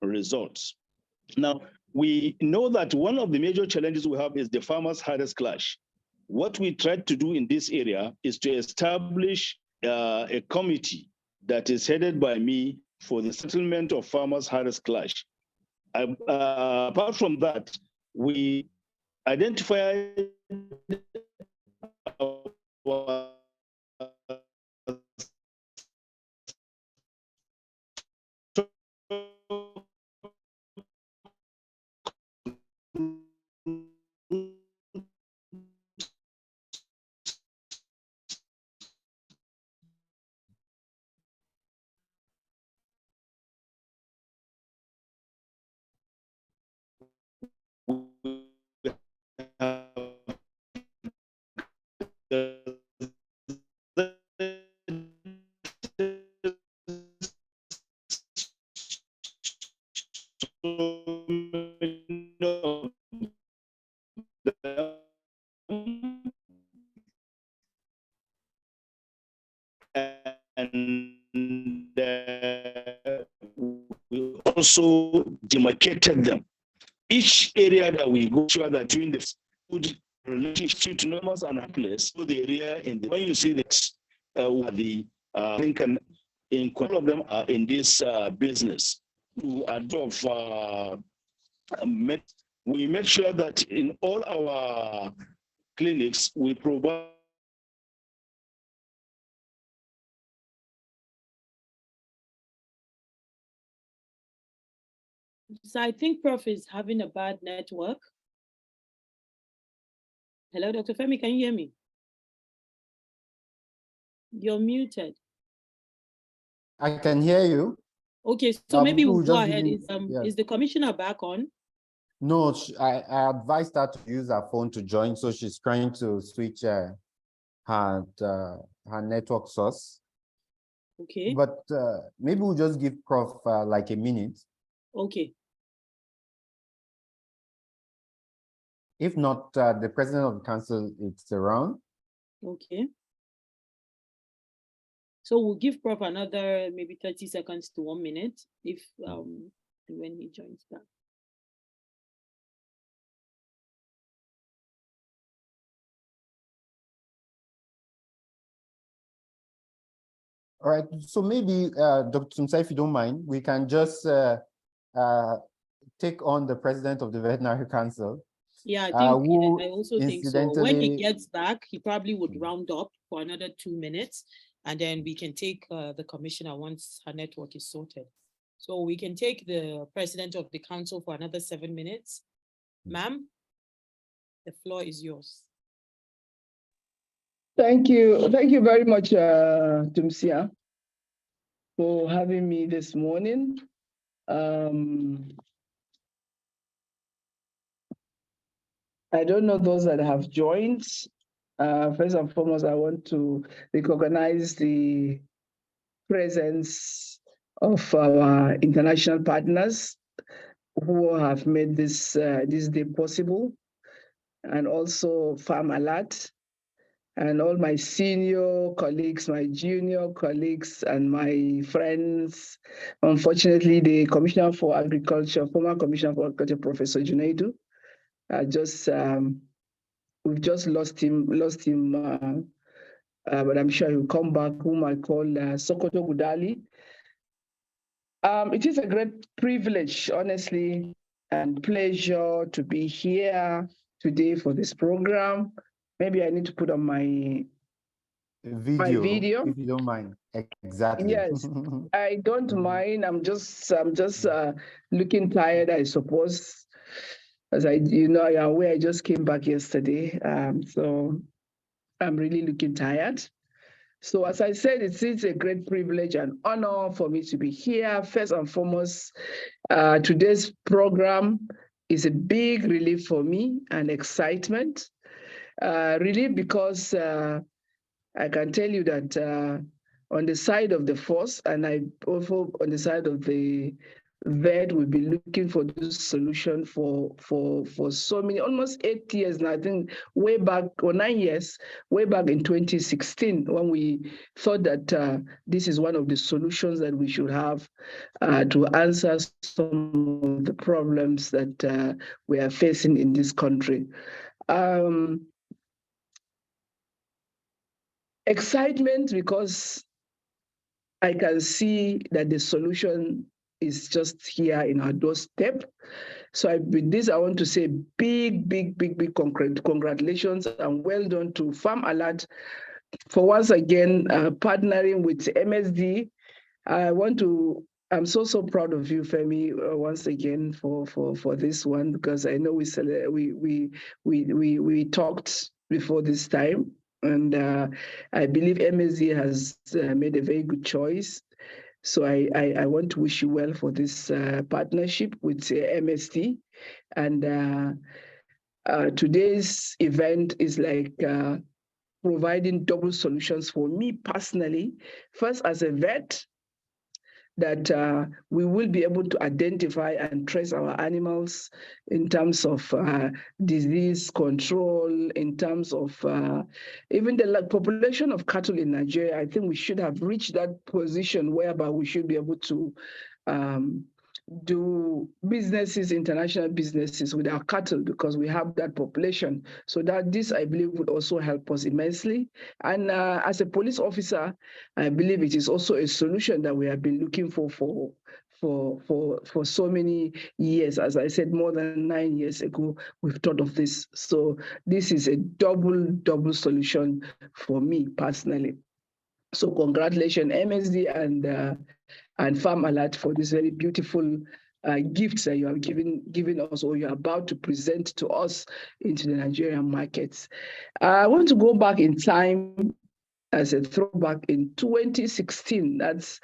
Speaker 6: results. Now, we know that one of the major challenges we have is the farmers' hardest clash. What we tried to do in this area is to establish a committee that is headed by me for the settlement of farmers' hardest clash. Apart from that, we identified our and we also demarcated them each area that we go, sure that during the food relationship to normal and place, so the area in the, when you see this, the Lincoln, in all of them are in this business to adopt. We make sure that in all our clinics we provide.
Speaker 1: So I think Prof is having a bad network. Hello, Dr. Femi, can you hear me? You're muted.
Speaker 5: I can hear you.
Speaker 1: Okay, so maybe we'll go
Speaker 5: just
Speaker 1: ahead.
Speaker 5: yes.
Speaker 1: Is the commissioner back on?
Speaker 5: No, I advised her to use her phone to join, so she's trying to switch her network source.
Speaker 1: Okay.
Speaker 5: But maybe we'll just give Prof like a minute.
Speaker 1: Okay.
Speaker 5: If not, the president of the council is around.
Speaker 1: Okay. So we'll give Prof another maybe 30 seconds to 1 minute if when he joins back.
Speaker 5: All right, so maybe Dr. Tumsa, if you don't mind, we can just take on the president of the Veterinary Council.
Speaker 1: Yeah, I also think so. When he gets back, he probably would round up for another 2 minutes, and then we can take the commissioner once her network is sorted. So we can take the president of the council for another 7 minutes. Ma'am, the floor is yours.
Speaker 2: Thank you. Thank you very much, Tumsia, for having me this morning. I don't know those that have joined. First and foremost, I want to recognize the presence of our international partners who have made this day possible, and also Farm Alert, and all my senior colleagues, my junior colleagues, and my friends. Unfortunately, the Commissioner for Agriculture, former Commissioner for Agriculture, Professor Junaidu, we've just lost him, but I'm sure he'll come back, whom I call Sokoto Gudali. It is a great privilege, honestly, and pleasure to be here today for this program. Maybe I need to put on my video,
Speaker 5: if you don't mind. Exactly.
Speaker 2: Yes, I don't mind. I'm just looking tired, I suppose. As you're aware, I just came back yesterday, so I'm really looking tired. So as I said, it's a great privilege and honor for me to be here. First and foremost, today's program is a big relief for me and excitement. Relief because I can tell you that on the side of the force, and I also on the side of the vet, we'll be looking for this solution for so many, almost 8 years now. I think way back, or 9 years, way back in 2016, when we thought that this is one of the solutions that we should have to answer some of the problems that we are facing in this country. Excitement because I can see that the solution is just here in our doorstep. So with this, I want to say big congratulations and well done to Farm Alert for once again partnering with MSD. I'm so proud of you, Femi, once again for this one, because I know we talked before this time. And I believe MSD has made a very good choice. So I want to wish you well for this partnership with MSD. And today's event is like providing double solutions for me personally. First, as a vet, that we will be able to identify and trace our animals in terms of disease control, in terms of even the population of cattle in Nigeria. I think we should have reached that position whereby we should be able to do businesses, international businesses with our cattle, because we have that population. So that this, I believe, would also help us immensely. And as a police officer, I believe it is also a solution that we have been looking for so many years. As I said, more than 9 years ago, we've thought of this. So this is a double solution for me personally. So congratulations, MSD and Farm Alert, for this very beautiful gifts that you have given us, or you're about to present to us into the Nigerian markets. I want to go back in time as a throwback in 2016. That's,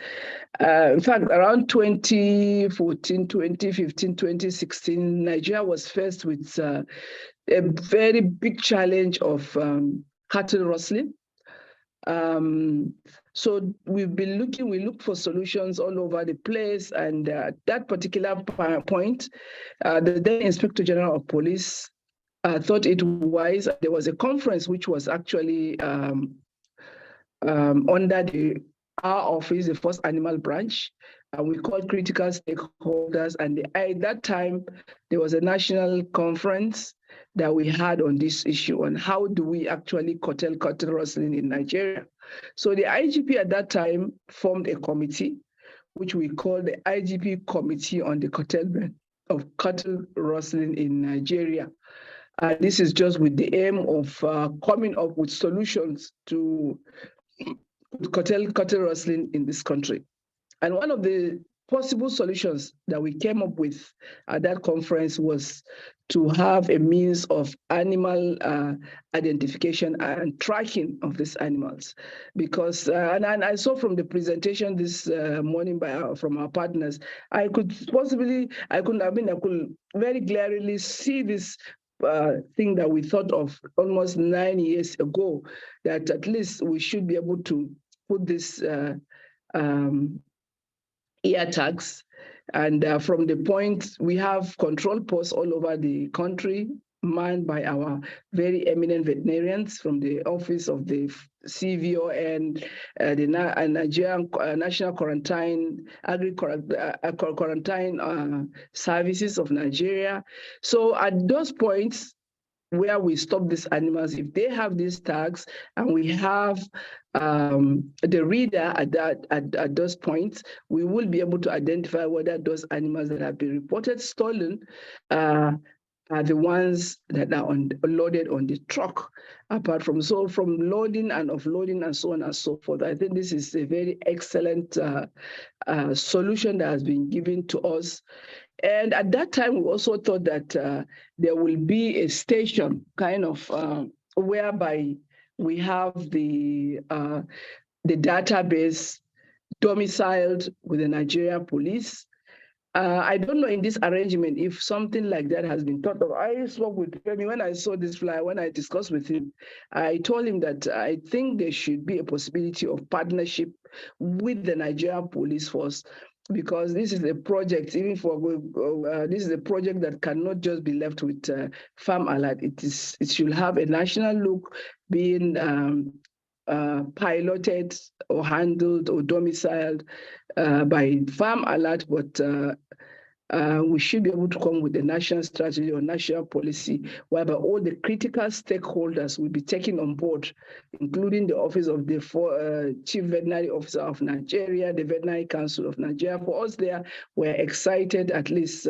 Speaker 2: in fact, around 2014, 2015, 2016, Nigeria was faced with a very big challenge of cattle rustling. So we looked for solutions all over the place. And at that particular point, the then Inspector General of Police thought it wise. There was a conference which was actually under our office, the First Animal Branch. We called critical stakeholders. And at that time, there was a national conference that we had on this issue, on how do we actually curtail cattle rustling in Nigeria. So the IGP at that time formed a committee, which we call the IGP Committee on the Curtailment of Cattle Rustling in Nigeria. This is just with the aim of coming up with solutions to curtail cattle rustling in this country. And one of the possible solutions that we came up with at that conference was to have a means of animal identification and tracking of these animals. Because, and I saw from the presentation this morning from our partners, I could very clearly see this thing that we thought of almost 9 years ago, that at least we should be able to put this ear tags. And from the point, we have control posts all over the country, manned by our very eminent veterinarians from the office of the CVO and the Nigerian National Quarantine Quarantine Services of Nigeria. So at those points where we stop these animals, if they have these tags and we have the reader at those points, we will be able to identify whether those animals that have been reported stolen are the ones that are loaded on the truck. Apart from loading and offloading and so on and so forth, I think this is a very excellent solution that has been given to us. And at that time, we also thought that there will be a station kind of whereby we have the database domiciled with the Nigerian police. I don't know in this arrangement if something like that has been thought of. I spoke with Femi when I saw this flyer, when I discussed with him. I told him that I think there should be a possibility of partnership with the Nigerian police force, because this is a project, even for this is a project that cannot just be left with Farm Alert. It should have a national look, being piloted or handled or domiciled by Farm Alert, but we should be able to come with a national strategy or national policy whereby all the critical stakeholders will be taken on board, including the Office of the Chief Veterinary Officer of Nigeria, the Veterinary Council of Nigeria. For us there, we're excited. At least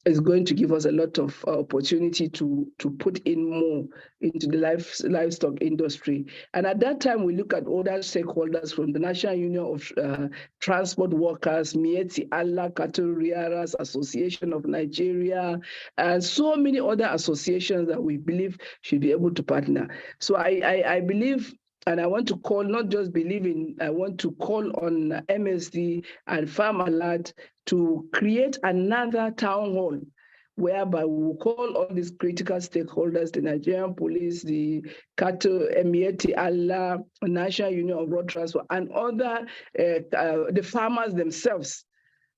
Speaker 2: it's going to give us a lot of opportunity to put in more into the livestock industry. And at that time, we look at other stakeholders from the National Union of Transport Workers, Mieti Allah, Cattle Rearers Association of Nigeria, and so many other associations that we believe should be able to partner. So I believe, and I want to call, not just believing, I want to call on MSD and Farm Alert to create another town hall whereby we will call all these critical stakeholders, the Nigerian police, the cattle, Mieti Allah, National Union of Road Transport, and other, the farmers themselves,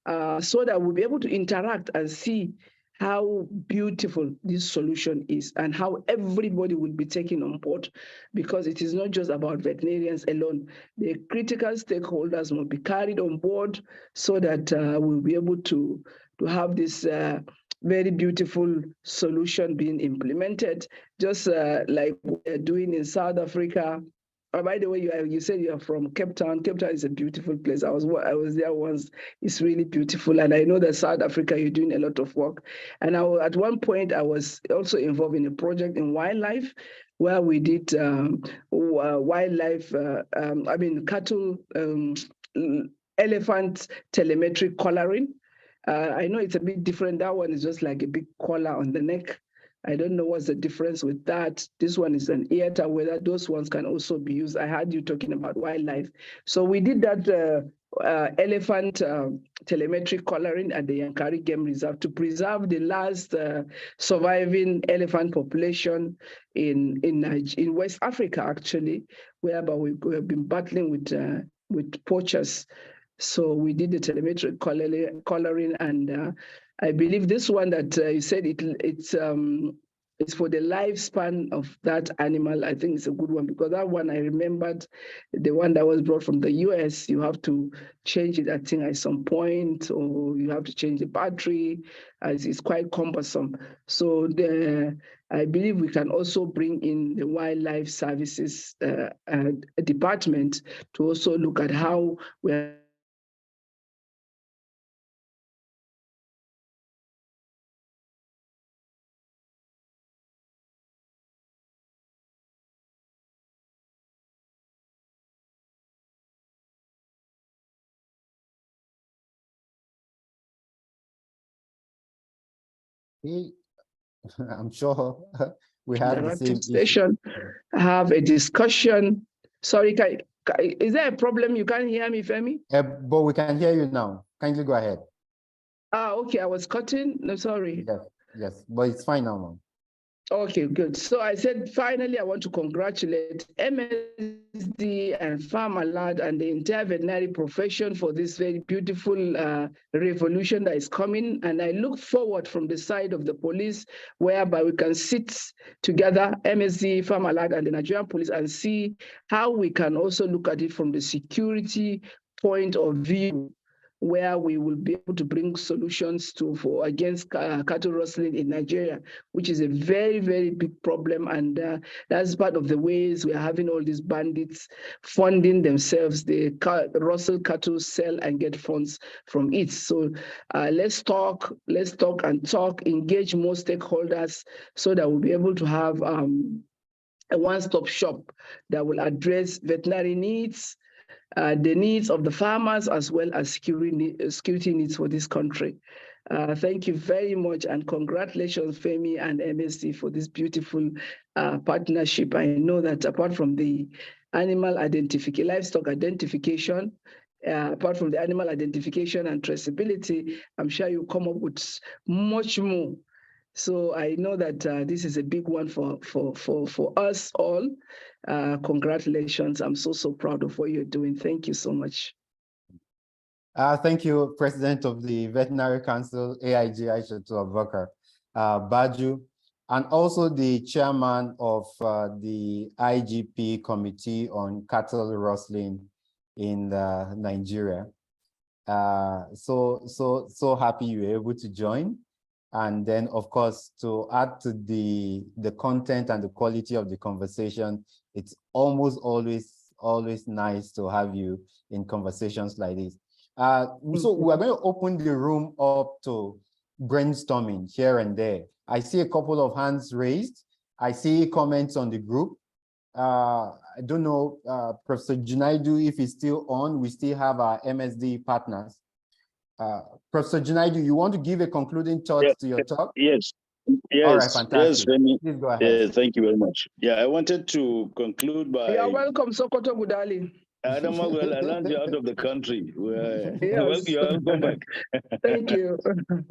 Speaker 2: so that we'll be able to interact and see how beautiful this solution is and how everybody will be taken on board, because it is not just about veterinarians alone. The critical stakeholders will be carried on board so that we'll be able to have this very beautiful solution being implemented, just like we're doing in South Africa. By the way, you said you are from Cape Town. Cape Town is a beautiful place. I was there once. It's really beautiful, and I know that South Africa, you're doing a lot of work. And at one point, I was also involved in a project in wildlife, where we did wildlife. Cattle, elephant telemetry collaring. I know it's a bit different. That one is just like a big collar on the neck. I don't know what's the difference with that. This one is an ear tag, whether those ones can also be used. I heard you talking about wildlife. So we did that elephant telemetry collaring at the Yankari Game Reserve to preserve the last surviving elephant population in West Africa, actually, whereby we have been battling with poachers. So we did the telemetry collaring, and I believe this one that you said it's for the lifespan of that animal. I think it's a good one, because that one I remembered, the one that was brought from the US. You have to change it, I think, at some point, or you have to change the battery, as it's quite cumbersome. So I believe we can also bring in the wildlife services department to also look at how we're
Speaker 5: I'm sure we have the same issue.
Speaker 2: station, have a discussion. Sorry, is there a problem? You can't hear me, Femi?
Speaker 5: But we can hear you now. Kindly go ahead.
Speaker 2: Okay, I was cutting. No, sorry.
Speaker 5: Yes, but it's fine now, ma'am.
Speaker 2: Okay, good. So I said, finally, I want to congratulate MSD and Farmalad and the entire veterinary profession for this very beautiful revolution that is coming. And I look forward from the side of the police, whereby we can sit together, MSD, Farmalad, and the Nigerian police, and see how we can also look at it from the security point of view, where we will be able to bring solutions against cattle rustling in Nigeria, which is a very, very big problem. And that's part of the ways we are having all these bandits funding themselves. They rustle cattle, sell, and get funds from it. So let's talk, engage more stakeholders, so that we'll be able to have a one-stop shop that will address veterinary needs, the needs of the farmers, as well as security needs for this country. Thank you very much, and congratulations, Femi and MSC, for this beautiful partnership. I know that apart from the animal identification, livestock identification, apart from the animal identification and traceability, I'm sure you come up with much more. So I know that this is a big one for us all. Congratulations. I'm so proud of what you're doing. Thank you so much.
Speaker 5: Thank you, President of the Veterinary Council, AIG Aishatu Abubakar Baju, and also the chairman of the IGP Committee on Cattle Rustling in Nigeria. So happy you were able to join. And then, of course, to add to the content and the quality of the conversation, it's almost always nice to have you in conversations like this. So we're going to open the room up to brainstorming here and there. I see a couple of hands raised. I see comments on the group. I don't know, Professor Junaidu, if he's still on. We still have our MSD partners. Professor Junaidu, you want to give a concluding thought to your talk?
Speaker 6: Yes.
Speaker 5: All right, fantastic.
Speaker 6: Yes,
Speaker 5: please go ahead.
Speaker 6: Thank you very much. Yeah, I wanted to conclude by...
Speaker 2: You're welcome, Sokoto Budali.
Speaker 6: Adam, I learned you out of the country.
Speaker 2: Yes.
Speaker 6: You're welcome back.
Speaker 2: Thank you.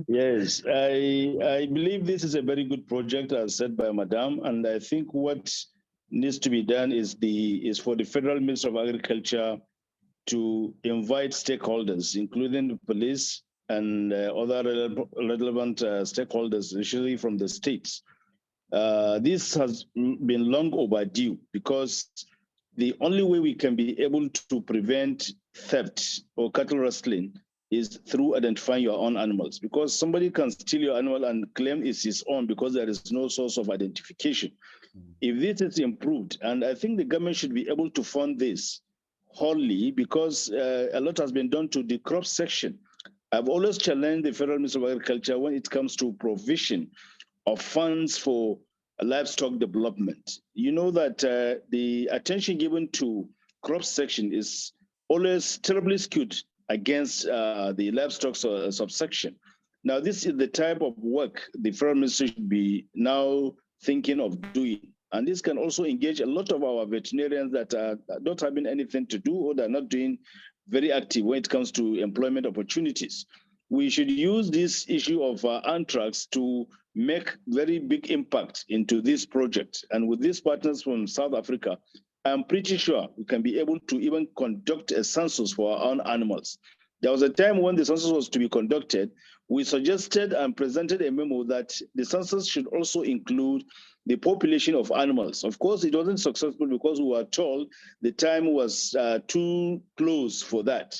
Speaker 6: Yes, I believe this is a very good project, as said by Madam, and I think what needs to be done is for the Federal Ministry of Agriculture to invite stakeholders, including the police, and other relevant stakeholders, especially from the states. This has been long overdue because the only way we can be able to prevent theft or cattle rustling is through identifying your own animals, because somebody can steal your animal and claim it's his own because there is no source of identification. If this is improved, and I think the government should be able to fund this wholly, because a lot has been done to the crop section. I've always challenged the Federal Ministry of Agriculture when it comes to provision of funds for livestock development. You know that the attention given to crop section is always terribly skewed against the livestock subsection. Now, this is the type of work the Federal Ministry should be now thinking of doing. And this can also engage a lot of our veterinarians that are not having anything to do, or they're not doing very active when it comes to employment opportunities. We should use this issue of anthrax to make very big impact into this project. And with these partners from South Africa, I'm pretty sure we can be able to even conduct a census for our own animals. There was a time when the census was to be conducted, we suggested and presented a memo that the census should also include the population of animals. Of course, it wasn't successful because we were told the time was too close for that.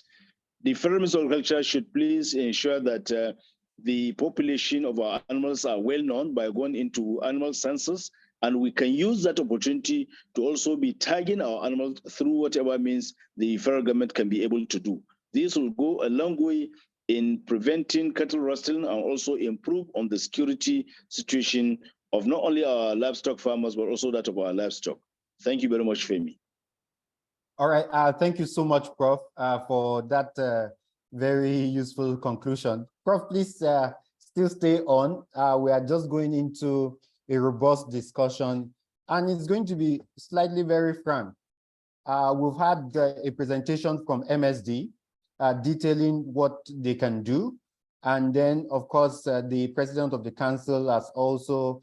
Speaker 6: The Federal Ministry of Agriculture should please ensure that the population of our animals are well known by going into animal census, and we can use that opportunity to also be tagging our animals through whatever means the federal government can be able to do. This will go a long way in preventing cattle rustling and also improve on the security situation of not only our livestock farmers, but also that of our livestock. Thank you very much, Femi.
Speaker 5: All right, thank you so much, Prof, for that very useful conclusion. Prof, please still stay on. We are just going into a robust discussion, and it's going to be slightly very frank. We've had a presentation from MSD detailing what they can do. And then, of course, the president of the council has also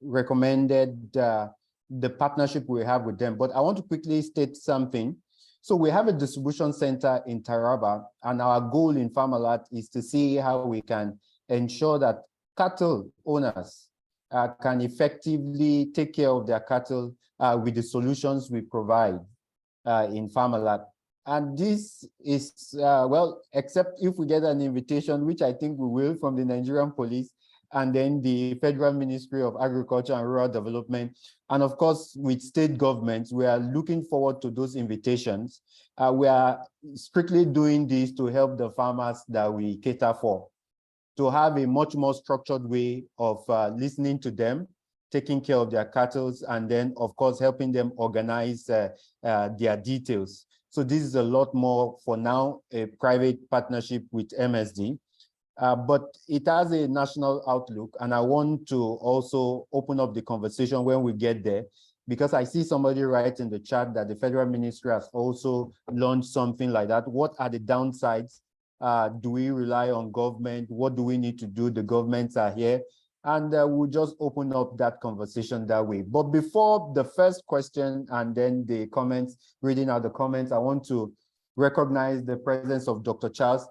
Speaker 5: recommended the partnership we have with them. But I want to quickly state something. So we have a distribution center in Taraba, and our goal in Farm-Alert is to see how we can ensure that cattle owners can effectively take care of their cattle with the solutions we provide in Farm-Alert. And this is, well, except if we get an invitation, which I think we will, from the Nigerian police, and then the Federal Ministry of Agriculture and Rural Development. And of course, with state governments, we are looking forward to those invitations. We are strictly doing this to help the farmers that we cater for, to have a much more structured way of listening to them, taking care of their cattle, and then, of course, helping them organize their details. So this is a lot more, for now, a private partnership with MSD, but it has a national outlook. And I want to also open up the conversation when we get there, because I see somebody write in the chat that the Federal Ministry has also launched something like that. What are the downsides? Do we rely on government? What do we need to do? The governments are here. And we'll just open up that conversation that way. But before the first question and then the comments, reading out the comments, I want to recognize the presence of Dr. Charles,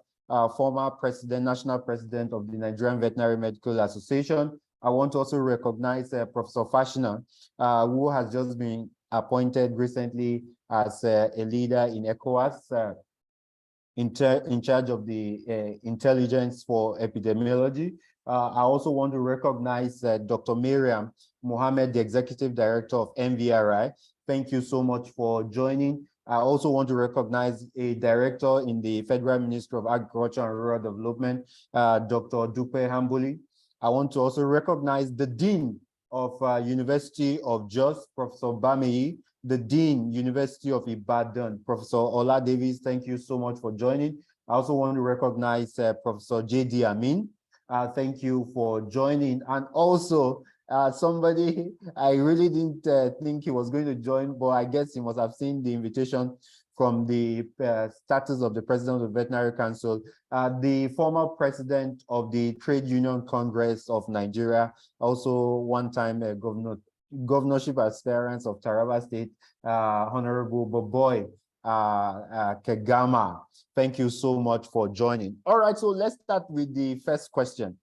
Speaker 5: former president, national president of the Nigerian Veterinary Medical Association. I want to also recognize Professor Fashina, who has just been appointed recently as a leader in ECOWAS, in charge of the intelligence for epidemiology. I also want to recognize Dr. Miriam Mohammed, the Executive Director of NVRI. Thank you so much for joining. I also want to recognize a director in the Federal Ministry of Agriculture and Rural Development, Dr. Dupe Hambuli. I want to also recognize the Dean of University of Jos, Professor Bameyi, the Dean, University of Ibadan, Professor Ola Davis. Thank you so much for joining. I also want to recognize Professor J.D. Amin. Thank you for joining. And also somebody, I really didn't think he was going to join, but I guess he must have seen the invitation from the status of the president of the Veterinary Council, the former president of the Trade Union Congress of Nigeria, also one-time governorship aspirant of Taraba State, Honorable Boboy. Kegama. Thank you so much for joining. All right, so let's start with the first question.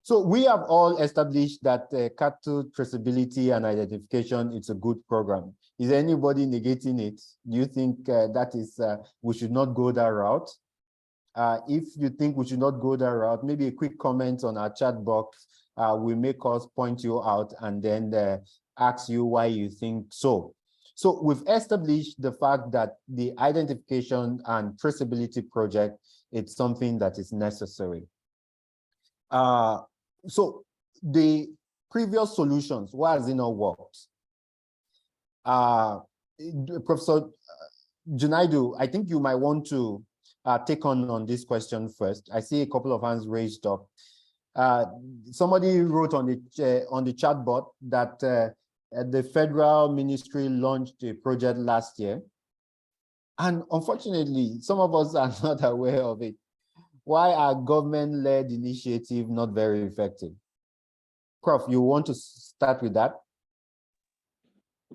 Speaker 5: So we have all established that cattle traceability and identification is a good program. Is anybody negating it? Do you think that is we should not go that route? If you think we should not go that route, maybe a quick comment on our chat box will make us point you out and then ask you why you think so. So we've established the fact that the identification and traceability project, it's something that is necessary. So the previous solutions, why has it not worked? Professor Junaidu, I think you might want to take on this question first. I see a couple of hands raised up. Somebody wrote on the chat board that the federal ministry launched a project last year. And unfortunately, some of us are not aware of it. Why are government-led initiatives not very effective? Prof, you want to start with that?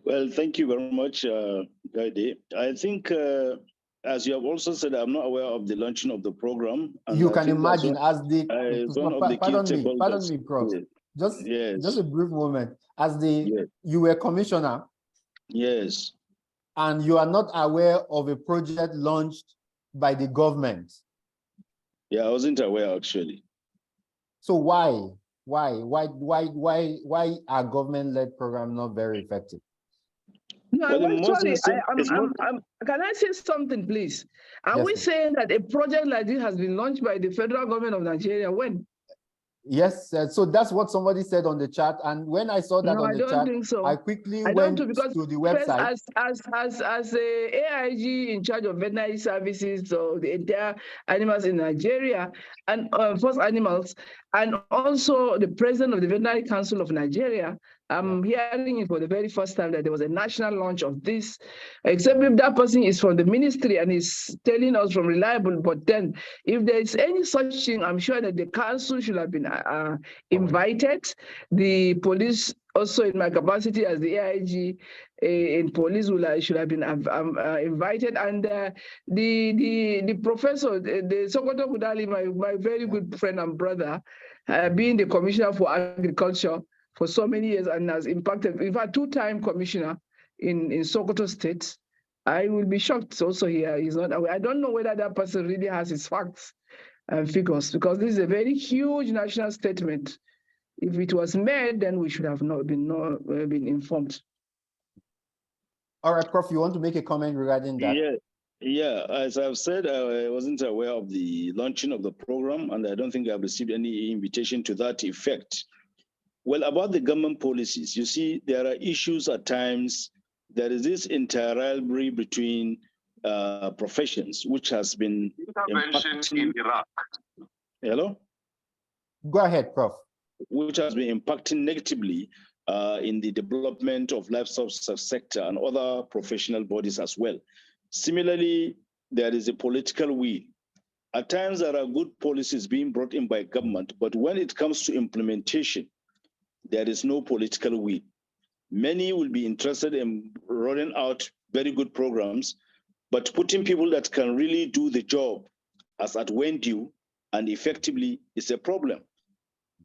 Speaker 6: Well, thank you very much, Gaide. I think, as you have also said, I'm not aware of the launching of the program. And
Speaker 5: you can imagine as the, pardon me, Prof.
Speaker 6: Yes.
Speaker 5: Just a brief moment. As the, you were commissioner.
Speaker 6: Yes.
Speaker 5: And you are not aware of a project launched by the government.
Speaker 6: Yeah, I wasn't aware actually.
Speaker 5: So why are government-led programs not very effective?
Speaker 2: No, sorry, can I say something, please? Are we saying that a project like this has been launched by the federal government of Nigeria? When?
Speaker 5: Yes, so that's what somebody said on the chat, and when I saw that on the chat,
Speaker 2: so.
Speaker 5: I quickly went to the website.
Speaker 2: As a AIG in charge of veterinary services, so the entire animals in Nigeria, and first animals, and also the president of the Veterinary Council of Nigeria, I'm hearing it for the very first time that there was a national launch of this, except if that person is from the ministry and is telling us from reliable. But then, if there is any such thing, I'm sure that the council should have been invited. The police, also in my capacity as the AIG in police, should have been invited. And the professor, the Sokoto Kudali, my very good friend and brother, being the commissioner for agriculture for so many years and has impacted, in fact, two-time commissioner in Sokoto State. I will be shocked also here. He's not aware. I don't know whether that person really has his facts and figures, because this is a very huge national statement. If it was made, then we should have not been informed.
Speaker 5: All right, Prof, you want to make a comment regarding that?
Speaker 6: Yeah, as I've said, I wasn't aware of the launching of the program, and I don't think I've received any invitation to that effect. Well, about the government policies, you see, there are issues at times. There is this interrivalry between professions, which has been impacting in Iraq. Hello?
Speaker 5: Go ahead, Prof.
Speaker 6: Which has been impacting negatively in the development of livestock sector and other professional bodies as well. Similarly, there is a political will. At times, there are good policies being brought in by government, but when it comes to implementation, there is no political will. Many will be interested in rolling out very good programs, but putting people that can really do the job as at when due and effectively is a problem.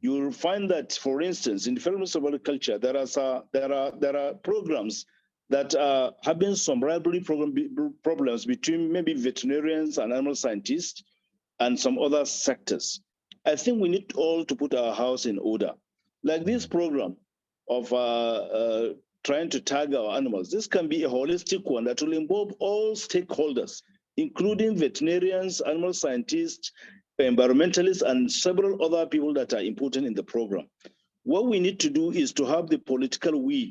Speaker 6: You will find that, for instance, in the Federal Ministry of Agriculture, there are programs that are having some rivalry problems between maybe veterinarians and animal scientists and some other sectors. I think we need all to put our house in order. Like this program of trying to tag our animals, this can be a holistic one that will involve all stakeholders, including veterinarians, animal scientists, environmentalists, and several other people that are important in the program. What we need to do is to have the political will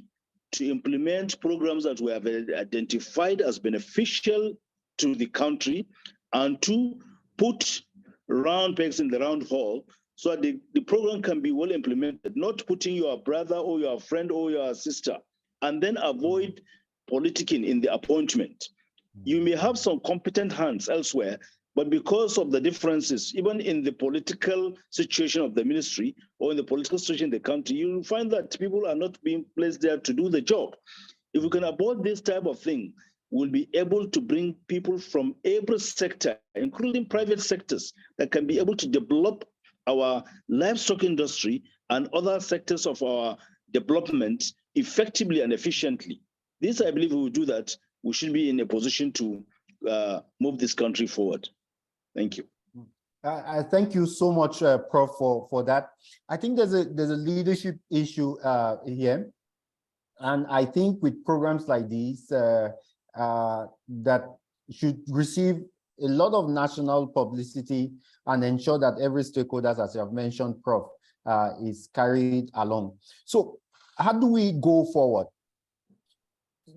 Speaker 6: to implement programs that we have identified as beneficial to the country, and to put round pegs in the round hole so that the program can be well implemented, not putting your brother or your friend or your sister, and then avoid politicking in the appointment. You may have some competent hands elsewhere, but because of the differences, even in the political situation of the ministry or in the political situation in the country, you'll find that people are not being placed there to do the job. If we can avoid this type of thing, will be able to bring people from every sector, including private sectors, that can be able to develop our livestock industry and other sectors of our development effectively and efficiently. This, I believe, we will do that. We should be in a position to move this country forward. Thank you.
Speaker 5: I thank you so much, Prof, for that. I think there's a leadership issue here, and I think with programs like these that should receive a lot of national publicity and ensure that every stakeholder, as you have mentioned, Prof, is carried along. So how do we go forward?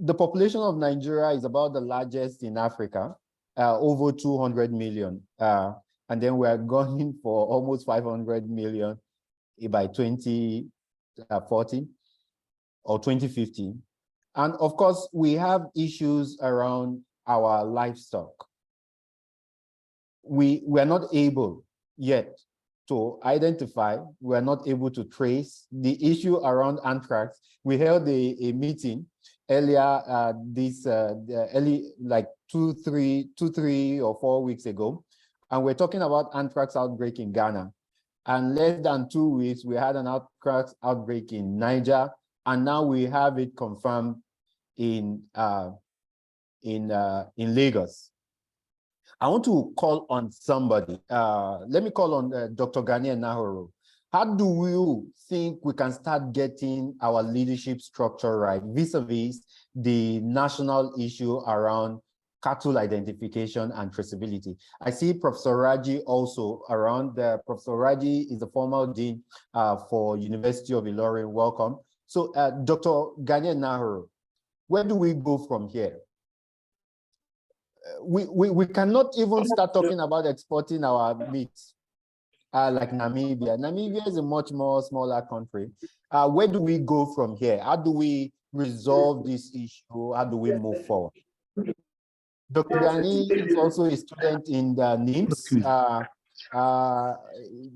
Speaker 5: The population of Nigeria is about the largest in Africa, over 200 million. And then we're going for almost 500 million by 2040 or 2050. And of course, we have issues around our livestock. We are not able yet to identify, we are not able to trace the issue around anthrax. We held a meeting earlier early, like two, three or 4 weeks ago, and we're talking about anthrax outbreak in Ghana. And less than 2 weeks, we had an anthrax outbreak in Niger, and now we have it confirmed in Lagos. I want to call on somebody. Let me call on Dr. Ghanaian Nahoro. How do you think we can start getting our leadership structure right vis-a-vis the national issue around cattle identification and traceability? I see Professor Raji also around there. Professor Raji is the former dean for University of Ilorin. Welcome. So Dr. Ghanaian Nahoro, where do we go from here? We cannot even start talking about exporting our meat like Namibia. Namibia is a much more smaller country. Where do we go from here? How do we resolve this issue? How do we move forward? Dr. Gani is also a student in the NIMS,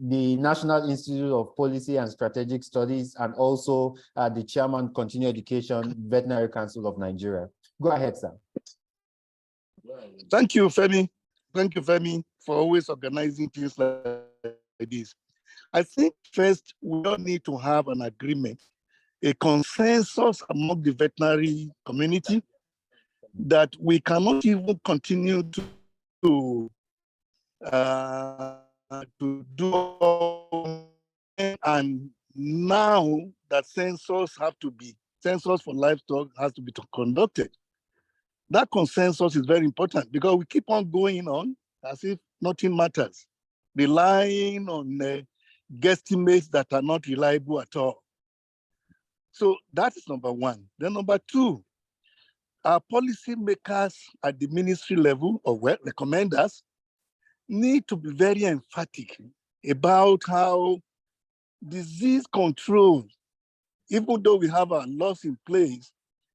Speaker 5: the National Institute of Policy and Strategic Studies, and also the chairman, Continuing Education, Veterinary Council of Nigeria. Go ahead, sir.
Speaker 7: Thank you, Femi. Thank you, Femi, for always organizing things like this. I think first we all need to have an agreement, a consensus among the veterinary community that we cannot even continue to do, and now that census for livestock has to be conducted. That consensus is very important because we keep on going on as if nothing matters, relying on guesstimates that are not reliable at all. So that is number one. Then number two, our policy makers at the ministry level or recommenders need to be very emphatic about how disease control, even though we have our laws in place,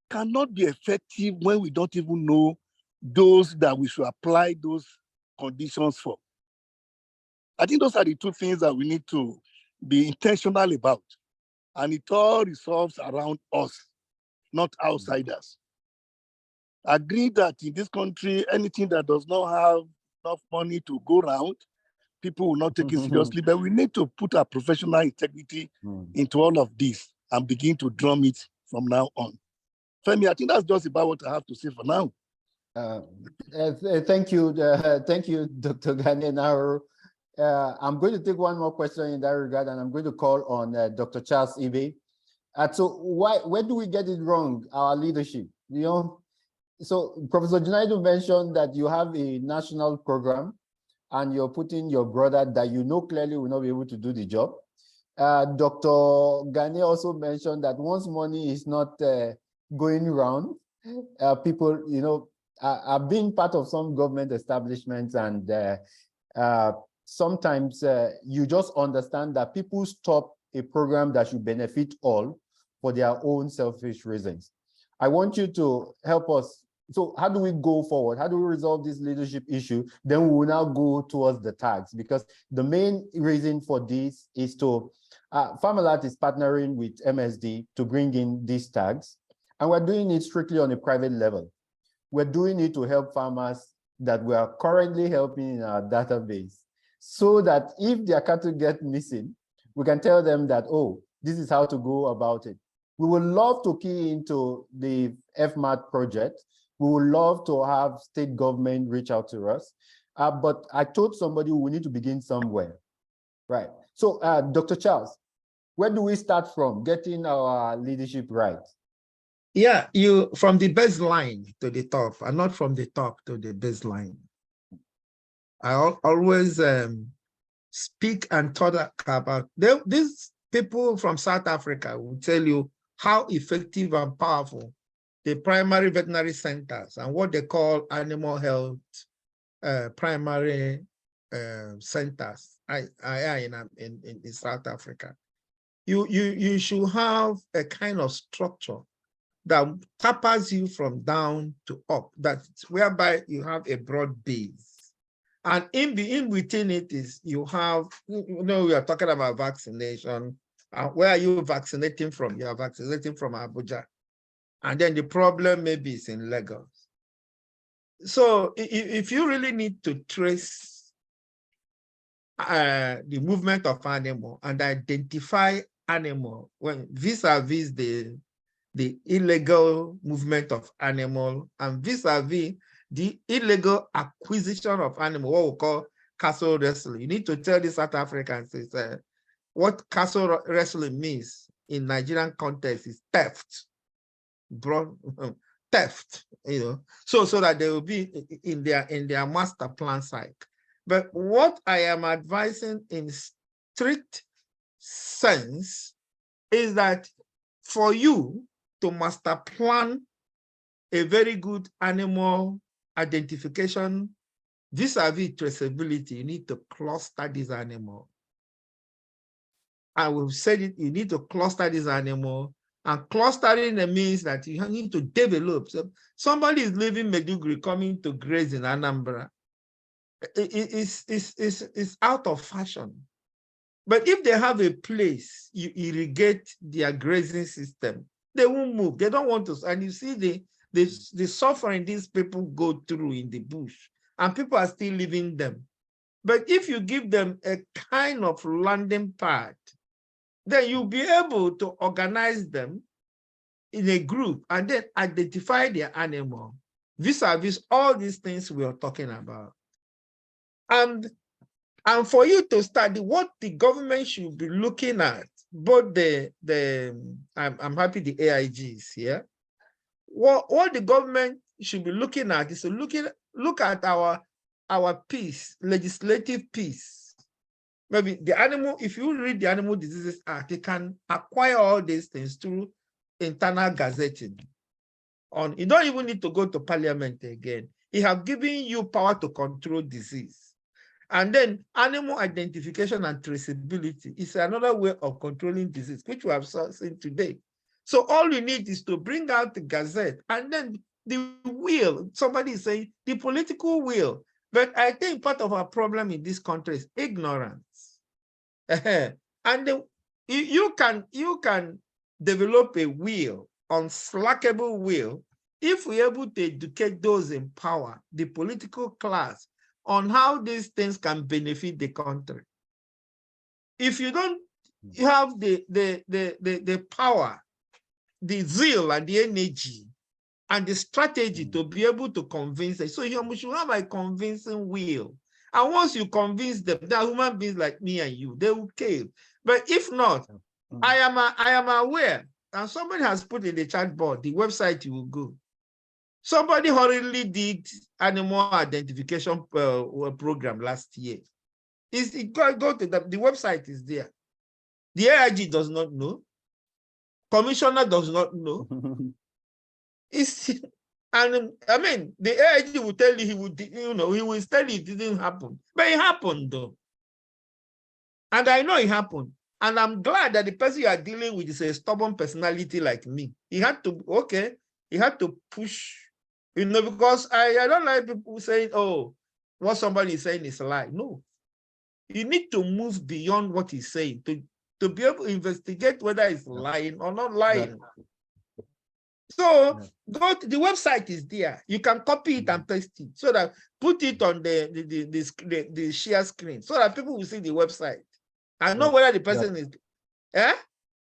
Speaker 7: cannot be effective when we don't even know those that we should apply those conditions for. I think those are the two things that we need to be intentional about. And it all resolves around us, not outsiders. I agree that in this country, anything that does not have enough money to go around, people will not take it seriously, but we need to put our professional integrity into all of this and begin to drum it from now on. Femi, I think that's just about what I have to say for now.
Speaker 5: Thank you, Dr. Ghanaian. I'm going to take one more question in that regard, and I'm going to call on Dr. Charles Ibe. So where do we get it wrong, our leadership? You know, so Professor Junaidu mentioned that you have a national program and you're putting your brother that you know clearly will not be able to do the job. Dr. Ghanaian also mentioned that once money is not going around, people, you know, are being part of some government establishments, and sometimes you just understand that people stop a program that should benefit all for their own selfish reasons. I want you to help us. So how do we go forward? How do we resolve this leadership issue? Then we will now go towards the tags, because the main reason for this is to, Farmalat is partnering with MSD to bring in these tags, and we're doing it strictly on a private level. we're doing it to help farmers that we are currently helping in our database, so that if their cattle get missing, we can tell them that, oh, this is how to go about it. We would love to key into the FMAT project. We would love to have state government reach out to us. But I told somebody we need to begin somewhere, right? So Dr. Charles, where do we start from getting our leadership right?
Speaker 8: Yeah, you from the baseline to the top, and not from the top to the baseline. I always speak and talk about these people from South Africa will tell you how effective and powerful the primary veterinary centers and what they call animal health primary centers are in South Africa. You should have a kind of structure that tapers you from down to up, whereby you have a broad base. And in between it is you have, we are talking about vaccination. Where are you vaccinating from? You are vaccinating from Abuja. And then the problem maybe is in Lagos. So if you really need to trace the movement of animal and identify animal when vis-a-vis the illegal movement of animal and vis-a-vis the illegal acquisition of animal, what we call castle wrestling. You need to tell the South Africans what castle wrestling means in Nigerian context is theft. Theft, so that they will be in their master plan cycle. But what I am advising in strict sense is that for you to master plan a very good animal identification vis-a-vis traceability, you need to cluster this animal. I will say it, you need to cluster this animal, and clustering means that you need to develop. So somebody is leaving Maiduguri coming to graze in Anambra. It's out of fashion. But if they have a place, you irrigate their grazing system, they won't move. They don't want to. And you see the suffering these people go through in the bush, and people are still leaving them. But if you give them a kind of landing pad, then you'll be able to organize them in a group and then identify their animal vis-a-vis all these things we are talking about. And for you to study what the government should be looking at, both I'm happy the AIG is here. What the government should be looking at is to look at our piece, legislative piece. Maybe the animal, if you read the Animal Diseases Act, you can acquire all these things through internal gazetting. You don't even need to go to parliament again. It has given you power to control disease. And then animal identification and traceability is another way of controlling disease, which we have seen today. So all you need is to bring out the gazette, and then the will, somebody is saying the political will. But I think part of our problem in this country is ignorance. And you can develop a will, unslackable will, if we're able to educate those in power, the political class, on how these things can benefit the country. If you don't have the power, the zeal and the energy and the strategy to be able to convince them, so you should have a convincing will. And once you convince them, they're human beings like me and you, they will cave. But if not, I am aware, and somebody has put in the chat board, the website you will go. Somebody hurriedly did animal identification program last year. Go to the website is there. The AIG does not know. Commissioner does not know. And I mean, the AIG will tell you he will tell you it didn't happen. But it happened though. And I know it happened. And I'm glad that the person you are dealing with is a stubborn personality like me. He had to push, because I don't like people saying, oh, what somebody is saying is a lie. No. You need to move beyond what he's saying to be able to investigate whether it's lying or not lying. So go to the website is there. You can copy it and paste it so that put it on the share screen so that people will see the website and know whether the person is.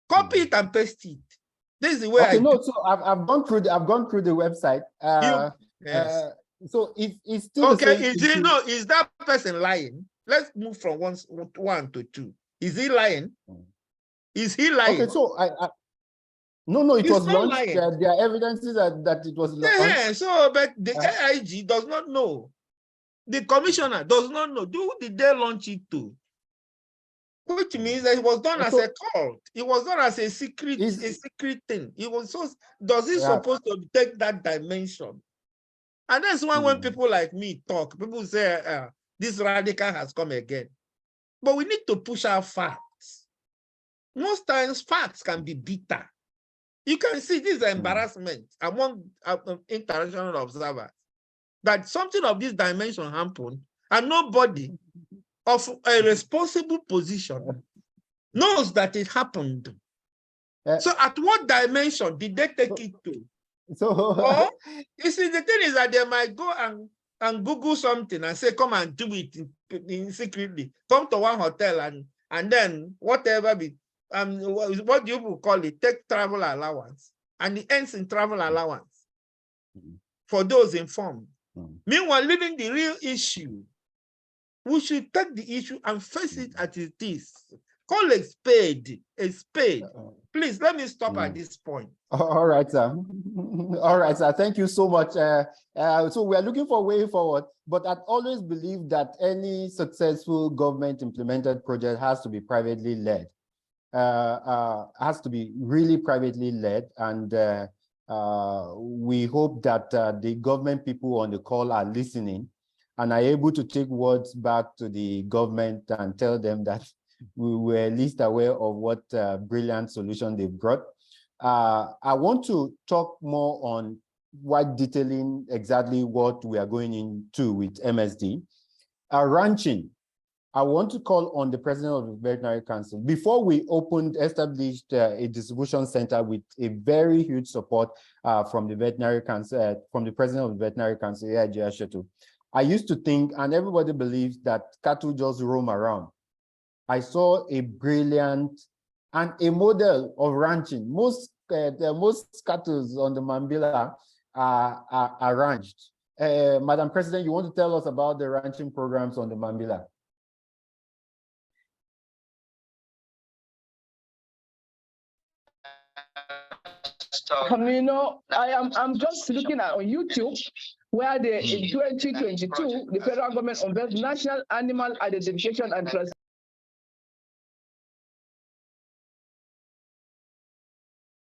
Speaker 8: Copy it and paste it. This is the way.
Speaker 5: Okay, no. So I've gone through the website.
Speaker 8: Yes.
Speaker 5: So if it's still
Speaker 8: okay,
Speaker 5: the same
Speaker 8: is that person lying? Let's move from one to two. Is he lying? Is he lying?
Speaker 5: Okay, so no, it
Speaker 8: He's
Speaker 5: was
Speaker 8: not
Speaker 5: launched.
Speaker 8: lying.
Speaker 5: There are evidences that it was launched.
Speaker 8: Yeah, so but the AIG does not know. The commissioner does not know. Who did they launch it to? Which means that it was done as a cult. It was done as a secret thing. It was so. Does he supposed to take that dimension? And that's why when people like me talk, people say this radical has come again. But we need to push our facts. Most times facts can be bitter. You can see this embarrassment among international observers that something of this dimension happened and nobody of a responsible position knows that it happened. So at what dimension did they take it to? Or you see, the thing is that they might go and Google something and say, come and do it in secretly. Come to one hotel and then whatever what do you call it? Take travel allowance. And it ends in travel allowance for those informed. Meanwhile, leaving the real issue, we should take the issue and face it as it is. Call a spade a spade. Please, let me stop at this point.
Speaker 5: All right, sir. All right, sir. Thank you so much. So we are looking for a way forward, but I always believe that any successful government implemented project has to be privately led. Has to be really privately led, and we hope that the government people on the call are listening and are able to take words back to the government and tell them that we were at least aware of what brilliant solution they brought. I want to talk more on detailing exactly what we are going into with MSD. Ranching. I want to call on the president of the Veterinary Council. Before we established a distribution center with a very huge support from the Veterinary Council, from the president of the Veterinary Council, Shetu. I used to think, and everybody believes, that cattle just roam around. I saw a brilliant and a model of ranching. Most cattle on the Mambila are ranched. Madam President, you want to tell us about the ranching programs on the Mambila?
Speaker 2: You know, I'm just looking at on YouTube where in 2022 the federal government unveiled national animal identification and trust.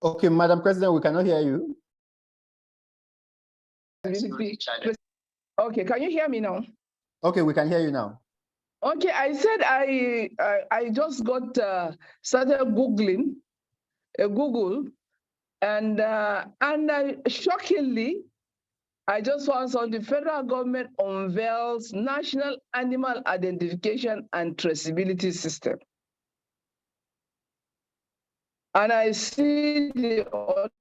Speaker 5: Okay, Madam President, we cannot hear you.
Speaker 2: Okay, can you hear me now?
Speaker 5: Okay, we can hear you now.
Speaker 2: Okay, I said I just got started Googling, Google, and shockingly, I just found out the federal government unveils national animal identification and traceability system. And I see the honorable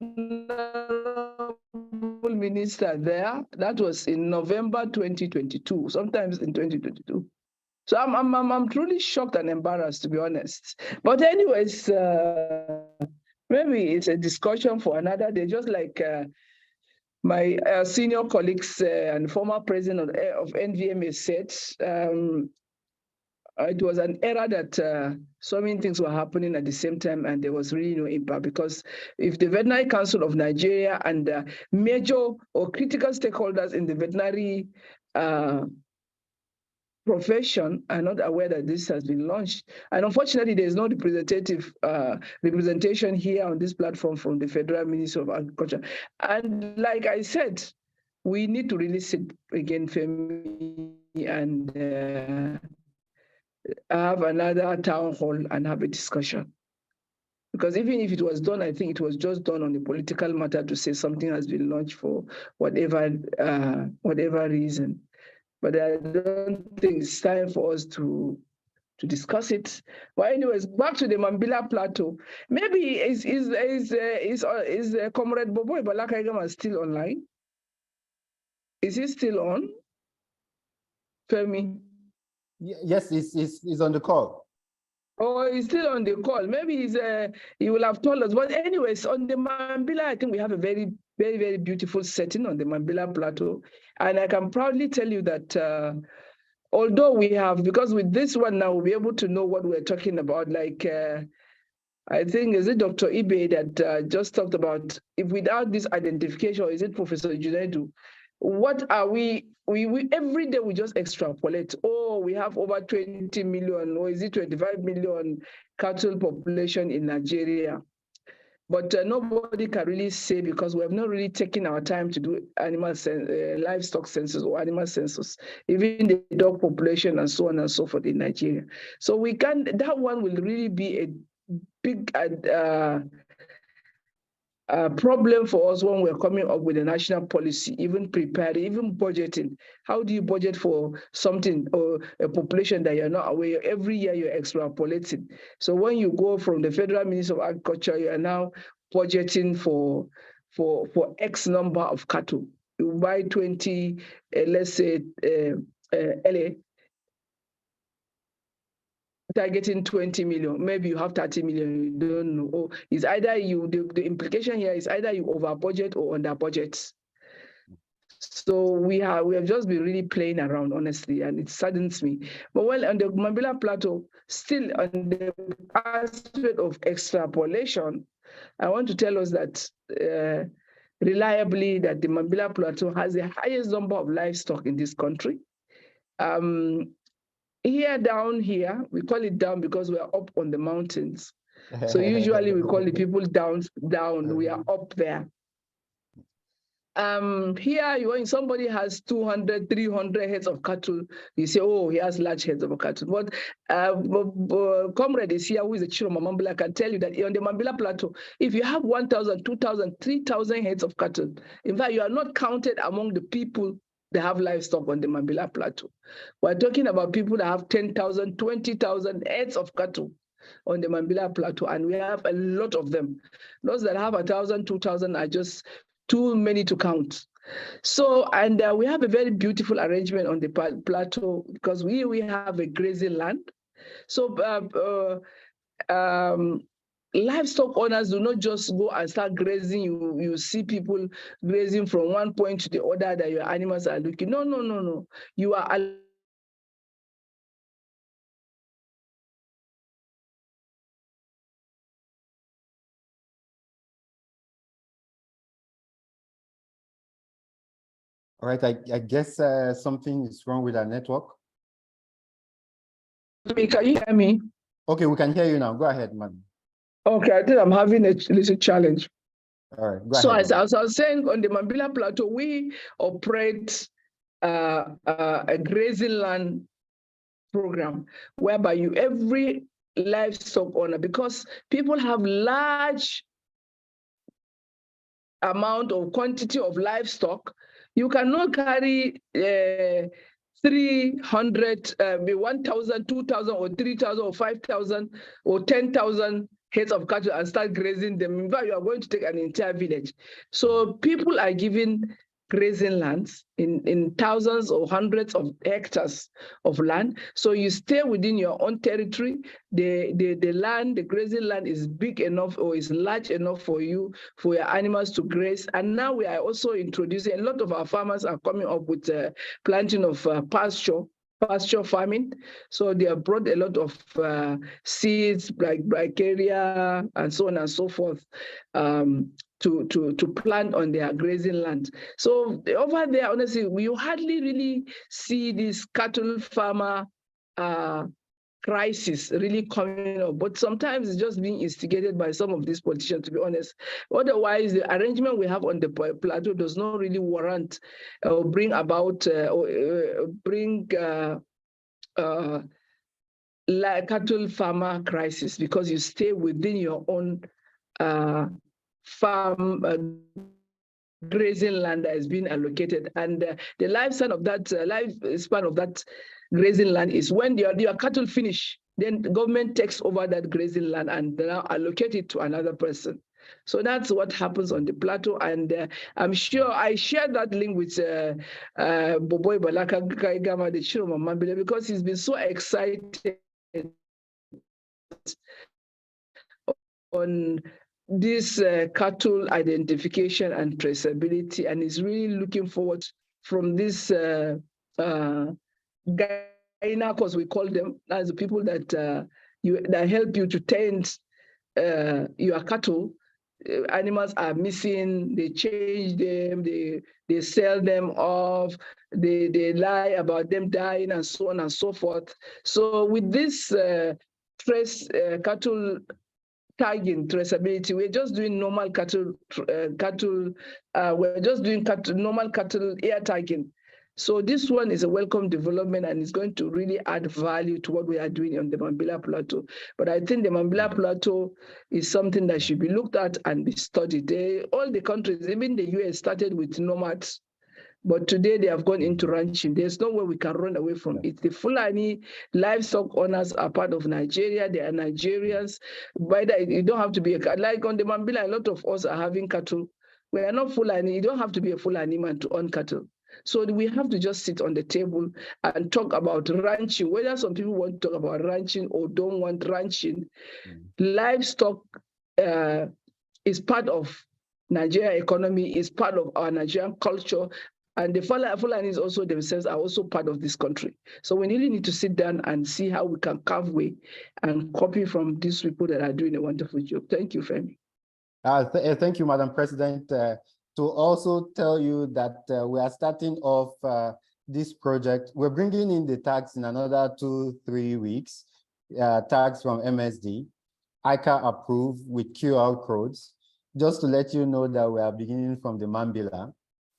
Speaker 2: minister there. That was in November 2022, sometimes in 2022. So I'm truly shocked and embarrassed, to be honest. But anyways, maybe it's a discussion for another day, just like my senior colleagues and former president of NVMA said. It was an era that so many things were happening at the same time, and there was really no impact, because if the Veterinary Council of Nigeria and major or critical stakeholders in the veterinary profession are not aware that this has been launched, and unfortunately there is no representation here on this platform from the Federal Ministry of Agriculture. And like I said, we need to really sit again, Femi, and have another town hall and have a discussion. Because even if it was done, I think it was just done on a political matter to say something has been launched for whatever reason. But I don't think it's time for us to discuss it. But anyways, back to the Mambila Plateau. Maybe is Comrade Bobo Balakaigama still online? Is he still on? Femi?
Speaker 5: Yes, he's on the call.
Speaker 2: Oh, he's still on the call. Maybe he will have told us. But anyways, on the Mambila, I think we have a very, very, very beautiful setting on the Mambila Plateau. And I can proudly tell you that although we have, because with this one now, we'll be able to know what we're talking about. Like, I think, is it Dr. Ibe that just talked about, if without this identification, or is it Professor Junedu, what are we every day we just extrapolate. Oh, we have over 20 million, or is it 25 million cattle population in Nigeria? But nobody can really say, because we have not really taken our time to do livestock census or animal census, even the dog population and so on and so forth in Nigeria. So we can, that one will really be a big problem for us when we're coming up with a national policy, even preparing, even budgeting. How do you budget for something or a population that you're not aware? Every year you're extrapolating. So when you go from the Federal Ministry of Agriculture, you are now budgeting for X number of cattle. You buy 20, let's say, LA, targeting 20 million, maybe you have 30 million, you don't know. Or it's either the implication here is either you over budget or under budget. So we have just been really playing around, honestly, and it saddens me. But when on the Mambila Plateau, still on the aspect of extrapolation, I want to tell us that reliably that the Mambila Plateau has the highest number of livestock in this country. Here, down here, we call it down because we are up on the mountains. So usually we call the people down, we are up there. Here, somebody has 200, 300 heads of cattle, you say, oh, he has large heads of cattle. But Comrade is here, who is a Chiro Mambila, can tell you that on the Mambila Plateau, if you have 1,000, 2,000, 3,000 heads of cattle, in fact, you are not counted among the people that have livestock on the Mambila Plateau. We're talking about people that have 10,000, 20,000 heads of cattle on the Mambila Plateau, and we have a lot of them. Those that have 1,000, 2,000 are just too many to count. So, and we have a very beautiful arrangement on the plateau because we have a grazing land. So livestock owners do not just go and start grazing. You see people grazing from one point to the other that your animals are looking. No. You are
Speaker 5: All right, I guess something is wrong with our network.
Speaker 2: Can you hear me?
Speaker 5: Okay, we can hear you now. Go ahead, man.
Speaker 2: Okay, I think I'm having a little challenge.
Speaker 5: All right, go
Speaker 2: so
Speaker 5: ahead.
Speaker 2: As I was saying, on the Mambila Plateau, we operate a grazing land program whereby every livestock owner, because people have large amount of quantity of livestock, you cannot carry 300, 1,000, 2,000, or 3,000, or 5,000, or 10,000 heads of cattle and start grazing them. In fact, you are going to take an entire village. So people are given grazing lands in thousands or hundreds of hectares of land. So you stay within your own territory. The land, the grazing land is big enough or is large enough for your animals to graze. And now we are also introducing, a lot of our farmers are coming up with planting of pasture farming. So they have brought a lot of seeds like bracharia and so on and so forth to plant on their grazing land. So over there, honestly, we hardly really see this cattle farmer crisis really coming up, but sometimes it's just being instigated by some of these politicians, to be honest. Otherwise, the arrangement we have on the plateau does not really warrant or bring about cattle farmer crisis, because you stay within your own farm grazing land that is being allocated, and the lifespan of that grazing land is when your cattle finish, then the government takes over that grazing land and now allocate it to another person. So that's what happens on the plateau. And I'm sure I shared that link with Boboy Balaka Gaigama, the Chiroma Mambile, because he's been so excited on this cattle identification and traceability, and is really looking forward from this Gainacos, we call them, as the people that that help you to tend your cattle. Animals are missing, they change them, they sell them off, they lie about them dying, and so on and so forth. So with this cattle tagging traceability, we're just doing normal cattle, we're just doing normal cattle ear tagging. So this one is a welcome development, and it's going to really add value to what we are doing on the Mambila Plateau. But I think the Mambila Plateau is something that should be looked at and be studied. All the countries, even the US, started with nomads, but today they have gone into ranching. There's no way we can run away from it. The Fulani livestock owners are part of Nigeria. They are Nigerians. You don't have to be like on the Mambila, a lot of us are having cattle. We are not Fulani. You don't have to be a Fulani man to own cattle. So we have to just sit on the table and talk about ranching, whether some people want to talk about ranching or don't want ranching. Livestock is part of Nigerian economy, is part of our Nigerian culture, and the Fulanis also themselves are also part of this country. So we really need to sit down and see how we can carve way and copy from these people that are doing a wonderful job. Thank you, Femi.
Speaker 5: Thank you, Madam President. To also tell you that we are starting off this project. We're bringing in the tags in another 2-3 weeks, tags from MSD, ICA approved with QR codes. Just to let you know that we are beginning from the Mambila.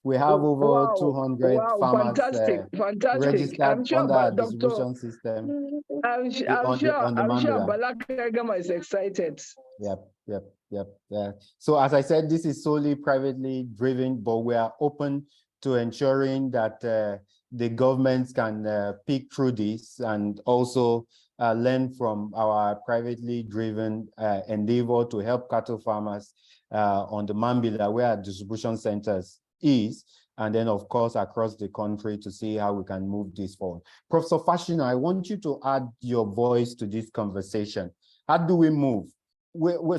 Speaker 5: We have over 200 farmers registered under our distribution system.
Speaker 2: I'm sure Balaka is excited.
Speaker 5: Yep. So as I said, this is solely privately driven, but we are open to ensuring that the governments can peek through this and also learn from our privately driven endeavor to help cattle farmers on the Mambila, where our distribution centers is, and then of course across the country to see how we can move this forward. Professor Fashina, I want you to add your voice to this conversation. How do we move?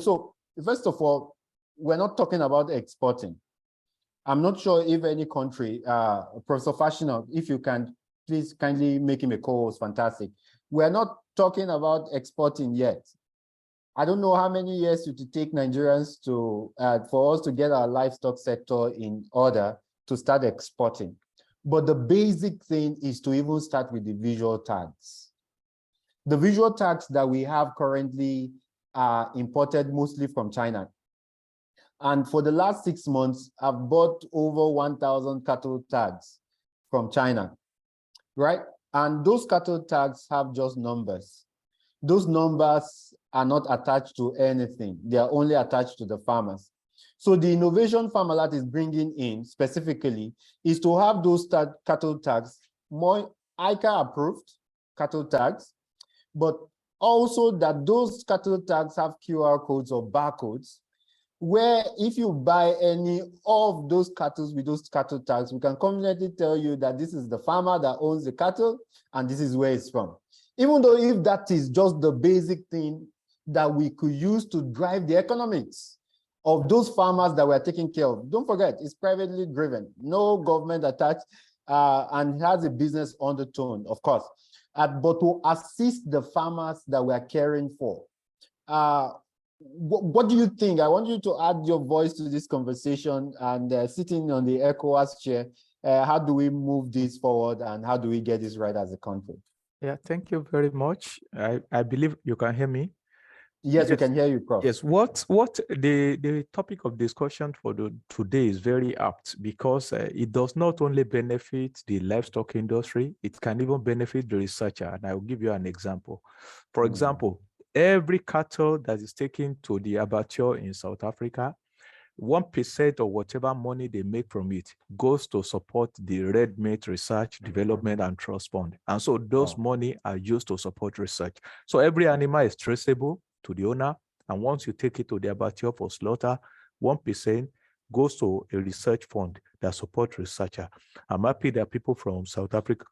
Speaker 5: So first of all, we're not talking about exporting. I'm not sure if any country, Professor Fashina, if you can please kindly make him a co-host, fantastic. We're not talking about exporting yet. I don't know how many years it will take Nigerians to for us to get our livestock sector in order to start exporting. But the basic thing is to even start with the visual tags. The visual tags that we have currently are imported mostly from China. And for the last 6 months, I've bought over 1,000 cattle tags from China, right? And those cattle tags have just numbers. Those numbers are not attached to anything. They are only attached to the farmers. So the innovation Farmalat is bringing in specifically is to have those cattle tags, more ICA approved cattle tags, but also that those cattle tags have QR codes or barcodes, where if you buy any of those cattle with those cattle tags, we can confidently tell you that this is the farmer that owns the cattle and this is where it's from. Even though if that is just the basic thing that we could use to drive the economics of those farmers that we're taking care of. Don't forget, it's privately driven, no government attached, and has a business undertone, of course. But to assist the farmers that we're caring for. What do you think? I want you to add your voice to this conversation, and sitting on the ECOWAS chair, how do we move this forward and how do we get this right as a country?
Speaker 9: Yeah, thank you very much. I believe you can hear me.
Speaker 5: Yes, we can hear you, Prof.
Speaker 9: Yes, what the topic of discussion for today is very apt because it does not only benefit the livestock industry, it can even benefit the researcher. And I will give you an example. For example, every cattle that is taken to the abattoir in South Africa 1% of whatever money they make from it goes to support the red meat research, development, and trust fund. And so those money are used to support research. So every animal is traceable to the owner. And once you take it to the abattoir for slaughter, 1% goes to a research fund that supports researcher. I'm happy that people from South Africa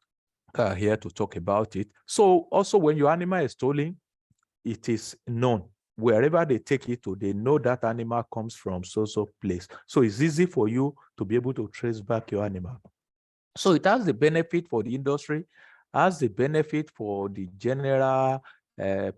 Speaker 9: are here to talk about it. So also when your animal is stolen, it is known. Wherever they take it to, they know that animal comes from so place. So it's easy for you to be able to trace back your animal. So it has the benefit for the industry, has the benefit for the general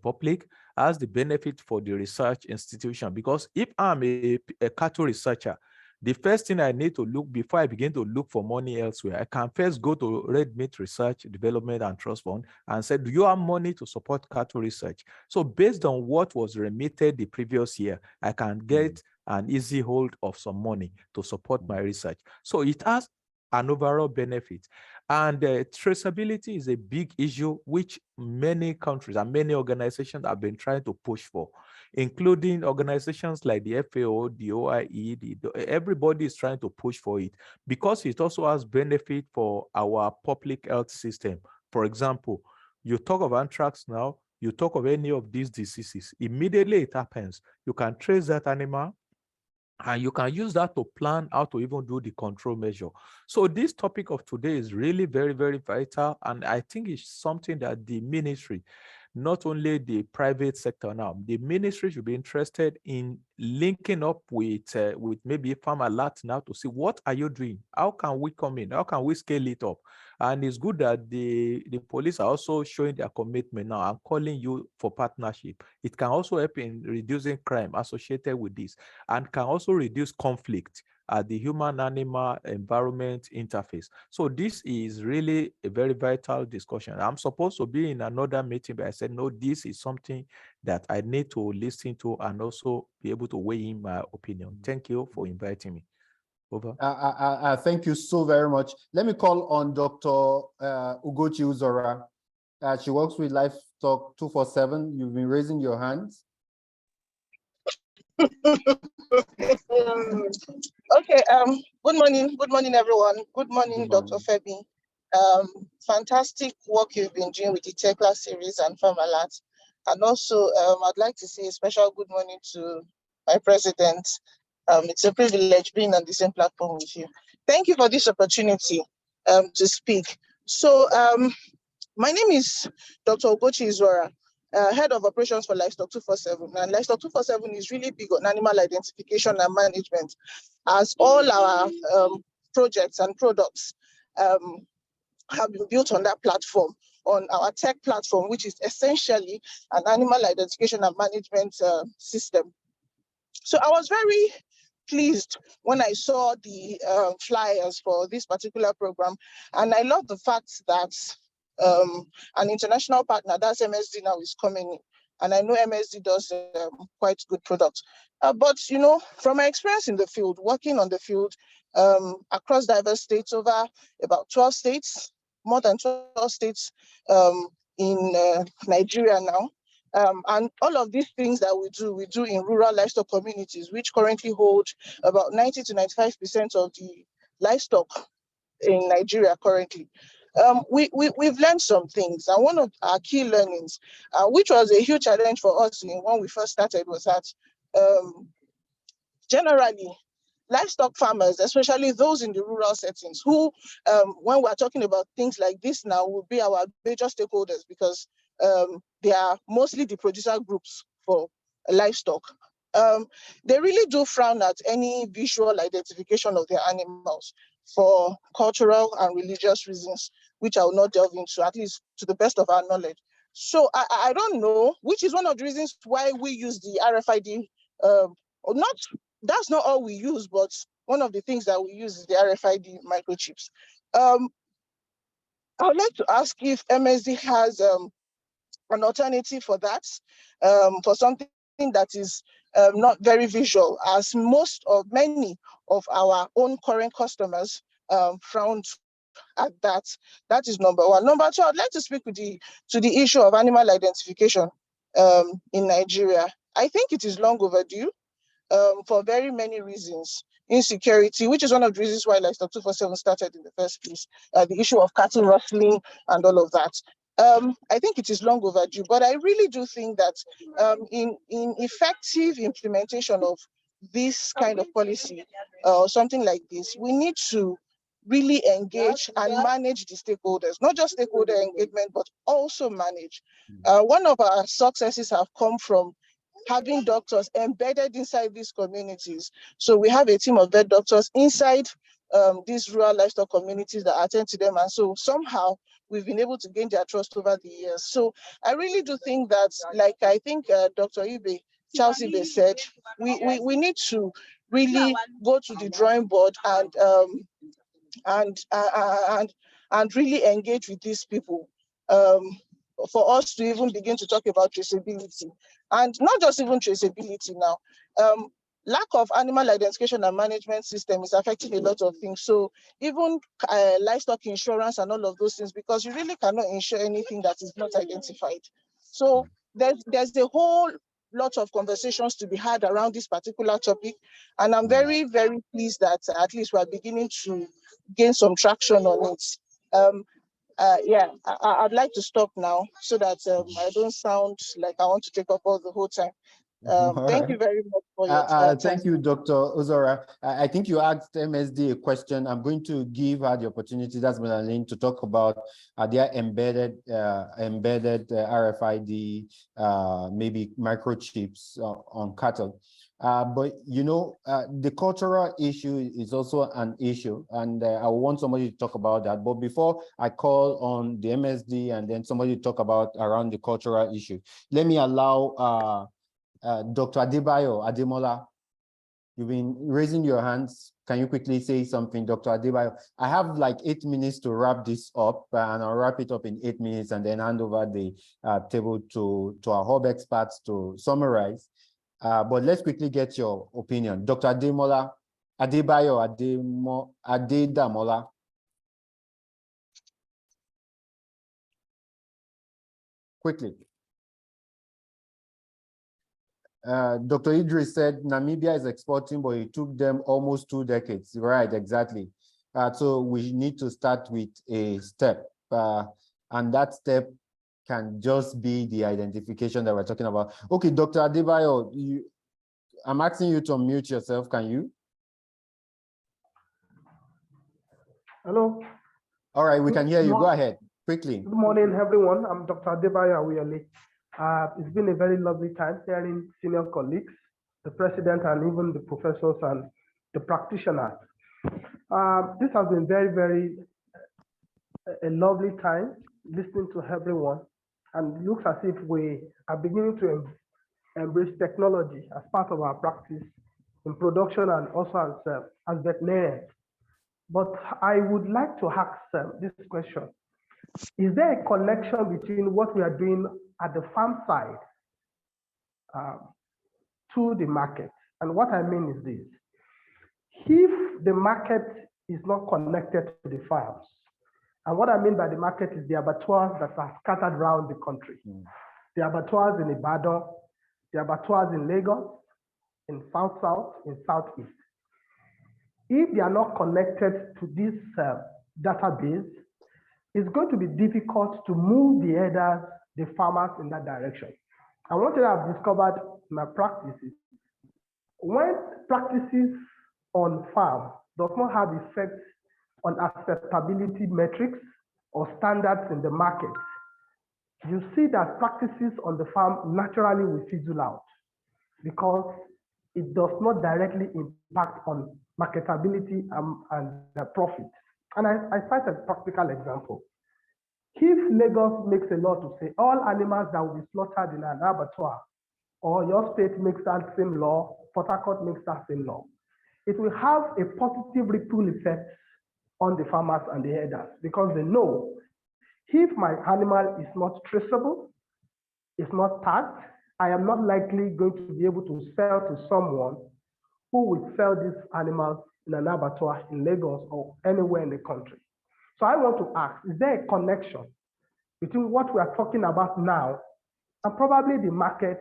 Speaker 9: public, has the benefit for the research institution. Because if I'm a cattle researcher, the first thing I need to look before I begin to look for money elsewhere, I can first go to Red Meat Research, Development, and Trust Fund and say, do you have money to support cattle research? So based on what was remitted the previous year, I can get an easy hold of some money to support my research. So it has an overall benefit. And traceability is a big issue which many countries and many organizations have been trying to push for, including organizations like the FAO, the OIE, everybody is trying to push for it because it also has benefit for our public health system. For example, you talk of anthrax now, you talk of any of these diseases, immediately it happens. You can trace that animal, and you can use that to plan how to even do the control measure. So this topic of today is really very, very vital. And I think it's something that the ministry, not only the private sector now, the ministry should be interested in linking up with maybe Farm Alert now to see what are you doing? How can we come in? How can we scale it up? And it's good that the police are also showing their commitment now and calling you for partnership. It can also help in reducing crime associated with this and can also reduce conflict at the human-animal environment interface. So this is really a very vital discussion. I'm supposed to be in another meeting, but I said, no, this is something that I need to listen to and also be able to weigh in my opinion. Thank you for inviting me. Over.
Speaker 5: Thank you so very much. Let me call on Dr. Ugochi Uzora. She works with Livestock 247. You've been raising your hands.
Speaker 10: Okay, good morning, everyone. Good morning, Dr. Femi. Fantastic work you've been doing with the TECLA series and Farm Alert. And also, I'd like to say a special good morning to my president. It's a privilege being on the same platform with you. Thank you for this opportunity to speak. So, my name is Dr. Ugochi Uzora, Head of Operations for Livestock 247. And Livestock 247 is really big on animal identification and management, as all our projects and products have been built on that platform, on our tech platform, which is essentially an animal identification and management system. So I was very pleased when I saw the flyers for this particular program, and I love the fact that an international partner, that's MSD now, is coming in. And I know MSD does quite good products. But, you know, from my experience in the field, working on the field across diverse states, over about 12 states, more than 12 states in Nigeria now. And all of these things that we do in rural livestock communities, which currently hold about 90 to 95% of the livestock in Nigeria currently. We've learned some things, and one of our key learnings, which was a huge challenge for us when we first started, was that generally livestock farmers, especially those in the rural settings, who when we're talking about things like this now, will be our major stakeholders, because they are mostly the producer groups for livestock. They really do frown at any visual identification of their animals for cultural and religious reasons, which I will not delve into, at least to the best of our knowledge. So I don't know, which is one of the reasons why we use the RFID. That's not all we use, but one of the things that we use is the RFID microchips. I would like to ask if MSD has an alternative for that, for something that is not very visual, as many of our own current customers frown at that. That is number one. Number two, I'd like to speak to the issue of animal identification in Nigeria. I think it is long overdue. for very many reasons. Insecurity, which is one of the reasons why Livestock 247 started in the first place, the issue of cattle rustling and all of that. I think it is long overdue, but I really do think that in effective implementation of this kind of policy or something like this, we need to really engage and manage the stakeholders, not just stakeholder engagement, but also manage. One of our successes have come from having doctors embedded inside these communities. So we have a team of vet doctors inside these rural livestock communities that attend to them. And so somehow we've been able to gain their trust over the years. So I really do think that, like I think Dr. Charles Ibe said, we need to really go to the drawing board and really engage with these people for us to even begin to talk about traceability, and not just even traceability now. Lack of animal identification and management system is affecting a lot of things. So even livestock insurance and all of those things, because you really cannot insure anything that is not identified. So there's a whole lot of conversations to be had around this particular topic. And I'm very, very pleased that at least we're beginning to gain some traction on it. Yeah, I'd like to stop now so that I don't sound like I want to take up all the whole time. Thank you very much for your time.
Speaker 5: Thank you, Dr. Uzora. I think you asked MSD a question. I'm going to give her the opportunity, that's Melanie, to talk about their embedded RFID, maybe microchips on cattle. But you know, the cultural issue is also an issue, and I want somebody to talk about that. But before I call on the MSD and then somebody to talk about around the cultural issue, let me allow Dr. Ademola, you've been raising your hands. Can you quickly say something, Dr. Adebayo? I have like 8 minutes to wrap this up, and I'll wrap it up in 8 minutes and then hand over the table to our hub experts to summarize. But let's quickly get your opinion. Dr. Ademola, Adedamola. Quickly. Dr. Idris said Namibia is exporting, but it took them almost 2 decades. Right, exactly. So we need to start with a step, and that step can just be the identification that we're talking about. Okay, Dr. Adebayo, I'm asking you to unmute yourself. Can you?
Speaker 11: Hello.
Speaker 5: All right, we can hear you. Go ahead, quickly.
Speaker 11: Good morning, everyone. I'm Dr. Adebayo Awuyele. It's been a very lovely time hearing senior colleagues, the president, and even the professors and the practitioners. This has been very a lovely time listening to everyone, and it looks as if we are beginning to embrace technology as part of our practice in production and also as veterinarians. But I would like to ask this question. Is there a connection between what we are doing at the farm side to the market? And what I mean is this: if the market is not connected to the farms, and what I mean by the market is the abattoirs that are scattered around the country, the abattoirs in Ibadan, the abattoirs in Lagos, in South-South, in Southeast. If they are not connected to this database, it's going to be difficult to move the herders, the farmers in that direction. And one thing I've discovered in my practices, when practices on farm does not have effects on acceptability metrics or standards in the market, you see that practices on the farm naturally will fizzle out because it does not directly impact on marketability and the profit. And I cite a practical example. If Lagos makes a law to say all animals that will be slaughtered in an abattoir, or your state makes that same law, Port Harcourt makes that same law, it will have a positive ripple effect on the farmers and the herders, because they know if my animal is not traceable, it's not tagged, I am not likely going to be able to sell to someone who will sell these animals in an abattoir in Lagos or anywhere in the country. So I want to ask, is there a connection between what we are talking about now and probably the market,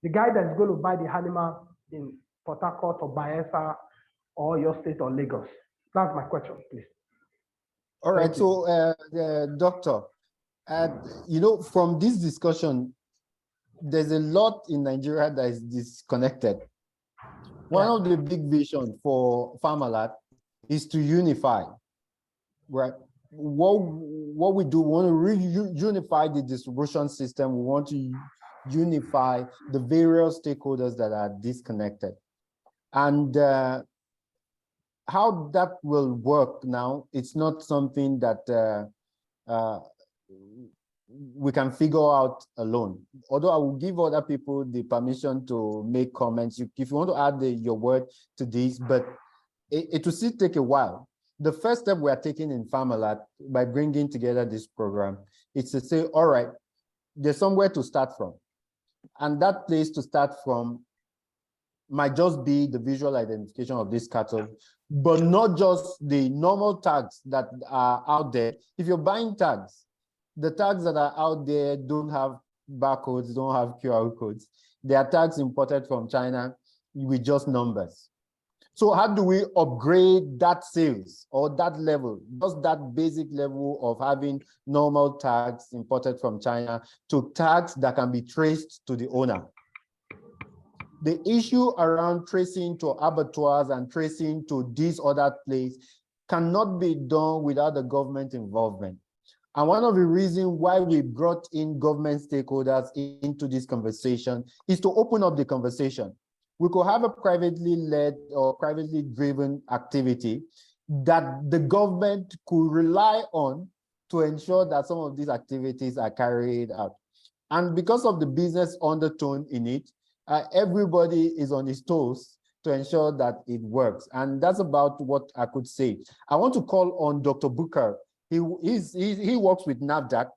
Speaker 11: the guy that is going to buy the animal in Port Harcourt or Bayelsa or your state or Lagos? That's my question, please.
Speaker 5: All right, so Doctor, you know, from this discussion, there's a lot in Nigeria that is disconnected. One of the big visions for Farmalot is to unify, right? What we do, we want to unify the distribution system. We want to unify the various stakeholders that are disconnected. And how that will work now, it's not something that we can figure out alone. Although I will give other people the permission to make comments. If you want to add your word to this, but it will still take a while. The first step we are taking in Farmalot by bringing together this program is to say, all right, there's somewhere to start from. And that place to start from might just be the visual identification of this cattle, but not just the normal tags that are out there. If you're buying tags, the tags that are out there don't have barcodes, don't have QR codes. They are tags imported from China with just numbers. So how do we upgrade that sales or that level, just that basic level of having normal tags imported from China to tags that can be traced to the owner? The issue around tracing to abattoirs and tracing to these other places cannot be done without the government involvement. And one of the reasons why we brought in government stakeholders into this conversation is to open up the conversation. We could have a privately led or privately driven activity that the government could rely on to ensure that some of these activities are carried out. And because of the business undertone in it, everybody is on his toes to ensure that it works. And that's about what I could say. I want to call on Dr. Booker. He works with NAFDAC.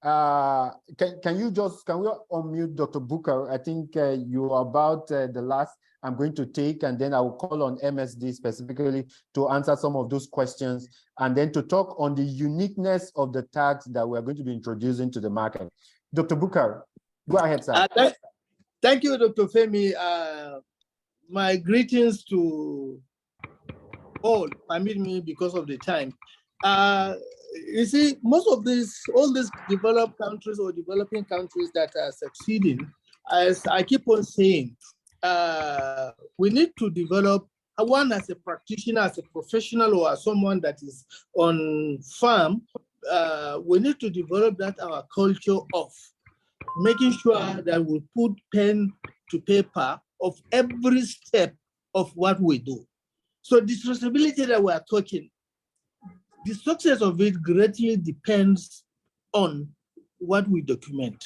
Speaker 5: Can we unmute Dr. Booker? I think you are about the last I'm going to take, and then I will call on MSD specifically to answer some of those questions, and then to talk on the uniqueness of the tags that we're going to be introducing to the market. Dr. Booker, go ahead, sir.
Speaker 12: Thank you, Dr. Femi. My greetings to all. Permit me because of the time. You see, most of all these developed countries or developing countries that are succeeding, as I keep on saying, we need to develop, one as a practitioner, as a professional, or as someone that is on farm, we need to develop that our culture of making sure that we put pen to paper of every step of what we do. So the traceability that we are talking, the success of it greatly depends on what we document.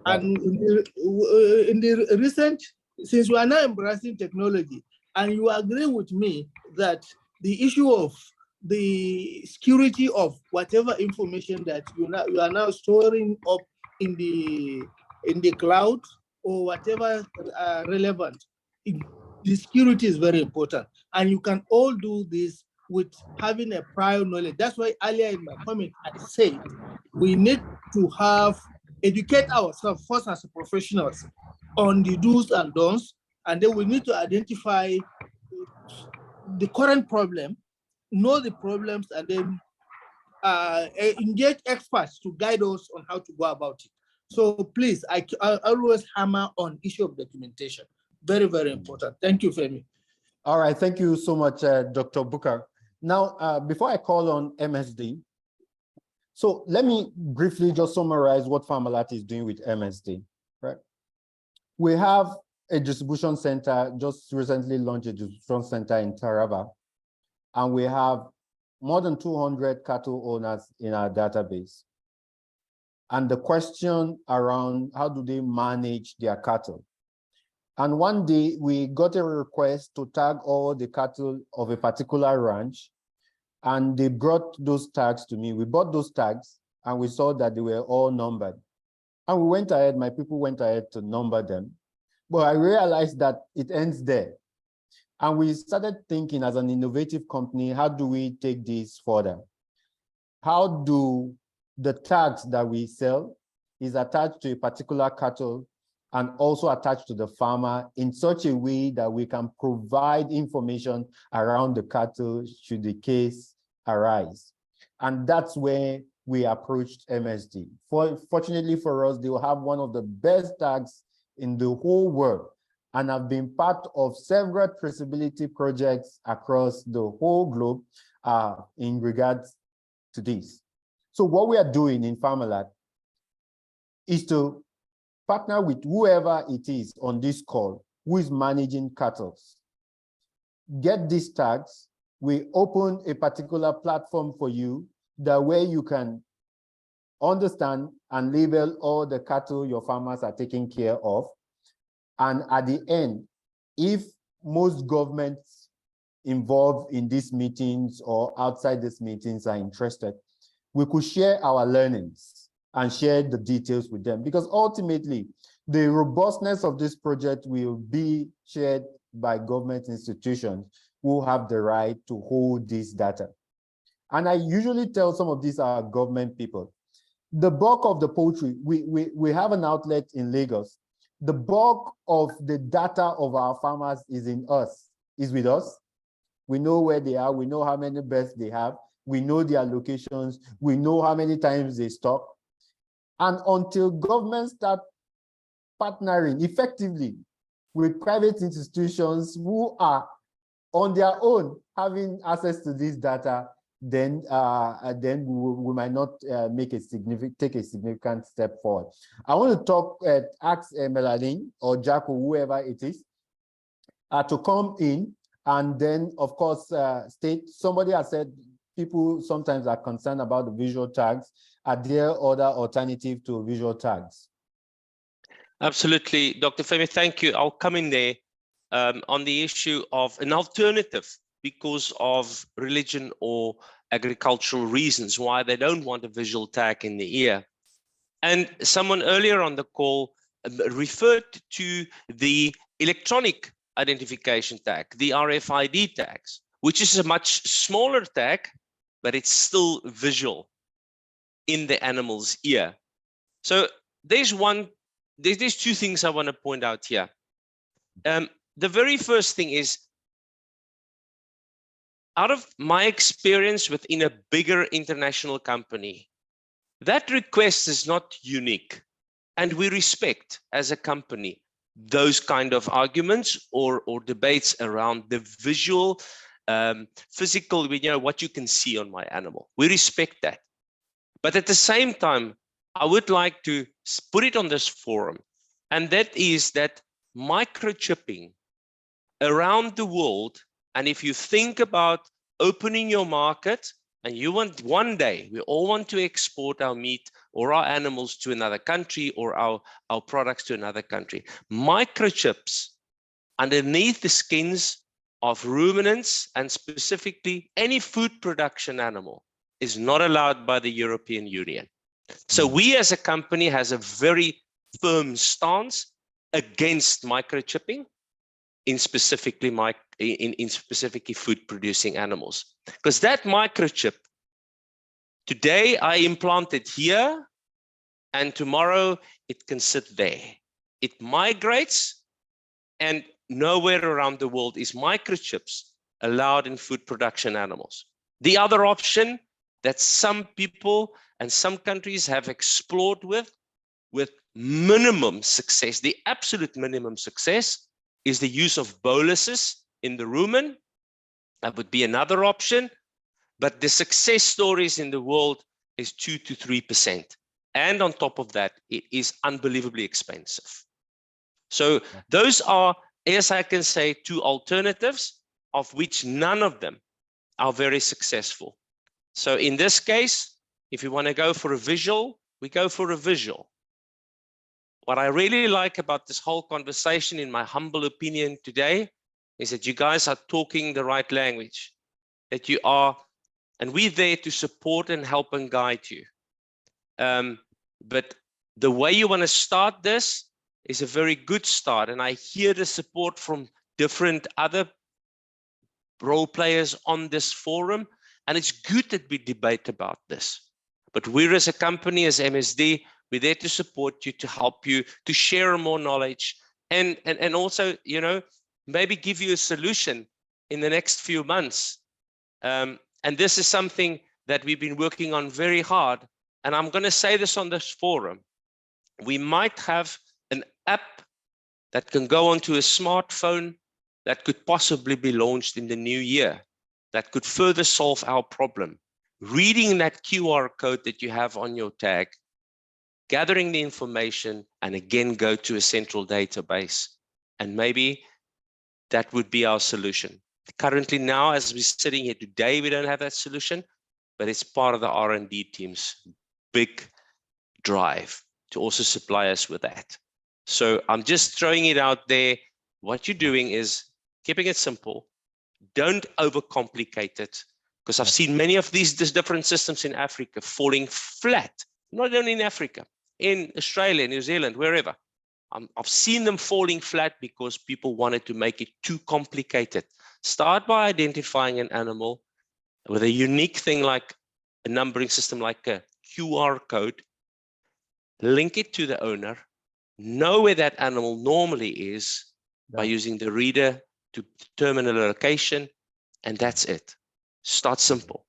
Speaker 12: And in the recent, since we are now embracing technology, and you agree with me that the issue of the security of whatever information that you are now storing up in the cloud or whatever relevant, the security is very important. And you can all do this with having a prior knowledge. That's why earlier in my comment, I said we need to educate ourselves first as professionals on the do's and don'ts, and then we need to identify the current problem, know the problems, and then engage experts to guide us on how to go about it. So please, I always hammer on issue of documentation. Very, very important. Thank you, Femi.
Speaker 5: All right, thank you so much, Dr. Booker. Now, before I call on MSD, so let me briefly just summarize what Farmalot is doing with MSD, right? We have a distribution center, just recently launched a distribution center in Taraba, and we have more than 200 cattle owners in our database. And the question around how do they manage their cattle? And one day we got a request to tag all the cattle of a particular ranch, and they brought those tags to me. We bought those tags and we saw that they were all numbered. And we went ahead, my people went ahead to number them. But I realized that it ends there. And we started thinking as an innovative company, how do we take this further? How do the tags that we sell is attached to a particular cattle and also attached to the farmer in such a way that we can provide information around the cattle should the case arise. And that's where we approached MSD. Fortunately for us, they will have one of the best tags in the whole world, and have been part of several traceability projects across the whole globe in regards to this. So what we are doing in Farmerlat is to partner with whoever it is on this call who is managing cattle. Get these tags. We open a particular platform for you that way you can understand and label all the cattle your farmers are taking care of. And at the end, if most governments involved in these meetings or outside these meetings are interested, we could share our learnings and share the details with them, because ultimately the robustness of this project will be shared by government institutions who have the right to hold this data. And I usually tell some of these are government people. The bulk of the poultry, we have an outlet in Lagos. The bulk of the data of our farmers is with us. We know where they are, we know how many birds they have, we know their locations, we know how many times they stock. And until governments start partnering effectively with private institutions who are on their own having access to this data, then we might not take a significant step forward. I want to ask Melanie or Jack or whoever it is to come in, and then of course state. Somebody has said people sometimes are concerned about the visual tags. Are there other alternative to visual tags?
Speaker 3: Absolutely, Dr. Femi, thank you. I'll come in there on the issue of an alternative because of religion or agricultural reasons why they don't want a visual tag in the ear. And someone earlier on the call referred to the electronic identification tag, the RFID tags, which is a much smaller tag, but it's still visual in the animal's ear. So there's two things I want to point out here. The very first thing is, out of my experience within a bigger international company, that request is not unique. And we respect, as a company, those kind of arguments or debates around the visual, physical, what you can see on my animal. We respect that. But at the same time, I would like to put it on this forum, and that is that microchipping around the world. And if you think about opening your market and you want one day, we all want to export our meat or our animals to another country or our products to another country. Microchips underneath the skins of ruminants and specifically any food production animal is not allowed by the European Union. So we as a company has a very firm stance against microchipping in specifically food producing animals, because that microchip today I implant it here and tomorrow it can sit there. It migrates, and nowhere around the world is microchips allowed in food production animals. The other option that some people and some countries have explored with minimum success, the absolute minimum success, is the use of boluses in the rumen. That would be another option, but the success stories in the world is 2 to 3%. And on top of that, it is unbelievably expensive. So those are, as I can say, two alternatives, of which none of them are very successful. So in this case, if you want to go for a visual, we go for a visual. What I really like about this whole conversation, in my humble opinion today, is that you guys are talking the right language, that you are, and we're there to support and help and guide you. But the way you want to start this is a very good start. And I hear the support from different other role players on this forum. And it's good that we debate about this. But we're, as a company, as MSD, We're there to support you, to help you, to share more knowledge, and also, you know, maybe give you a solution in the next few months. And this is something that we've been working on very hard. And I'm going to say this on this forum. We might have an app that can go onto a smartphone that could possibly be launched in the new year, that could further solve our problem. Reading that QR code that you have on your tag, gathering the information, and again, go to a central database. And maybe that would be our solution. Currently now, as we're sitting here today, we don't have that solution, but it's part of the R&D team's big drive to also supply us with that. So I'm just throwing it out there. What you're doing is keeping it simple. Don't overcomplicate it, because I've seen many of these different systems in Africa falling flat, not only in Africa, in Australia, New Zealand, wherever. I've seen them falling flat because people wanted to make it too complicated. Start by identifying an animal with a unique thing like a numbering system, like a QR code, link it to the owner, know where that animal normally is by using the reader to determine a location, and that's it. Start simple.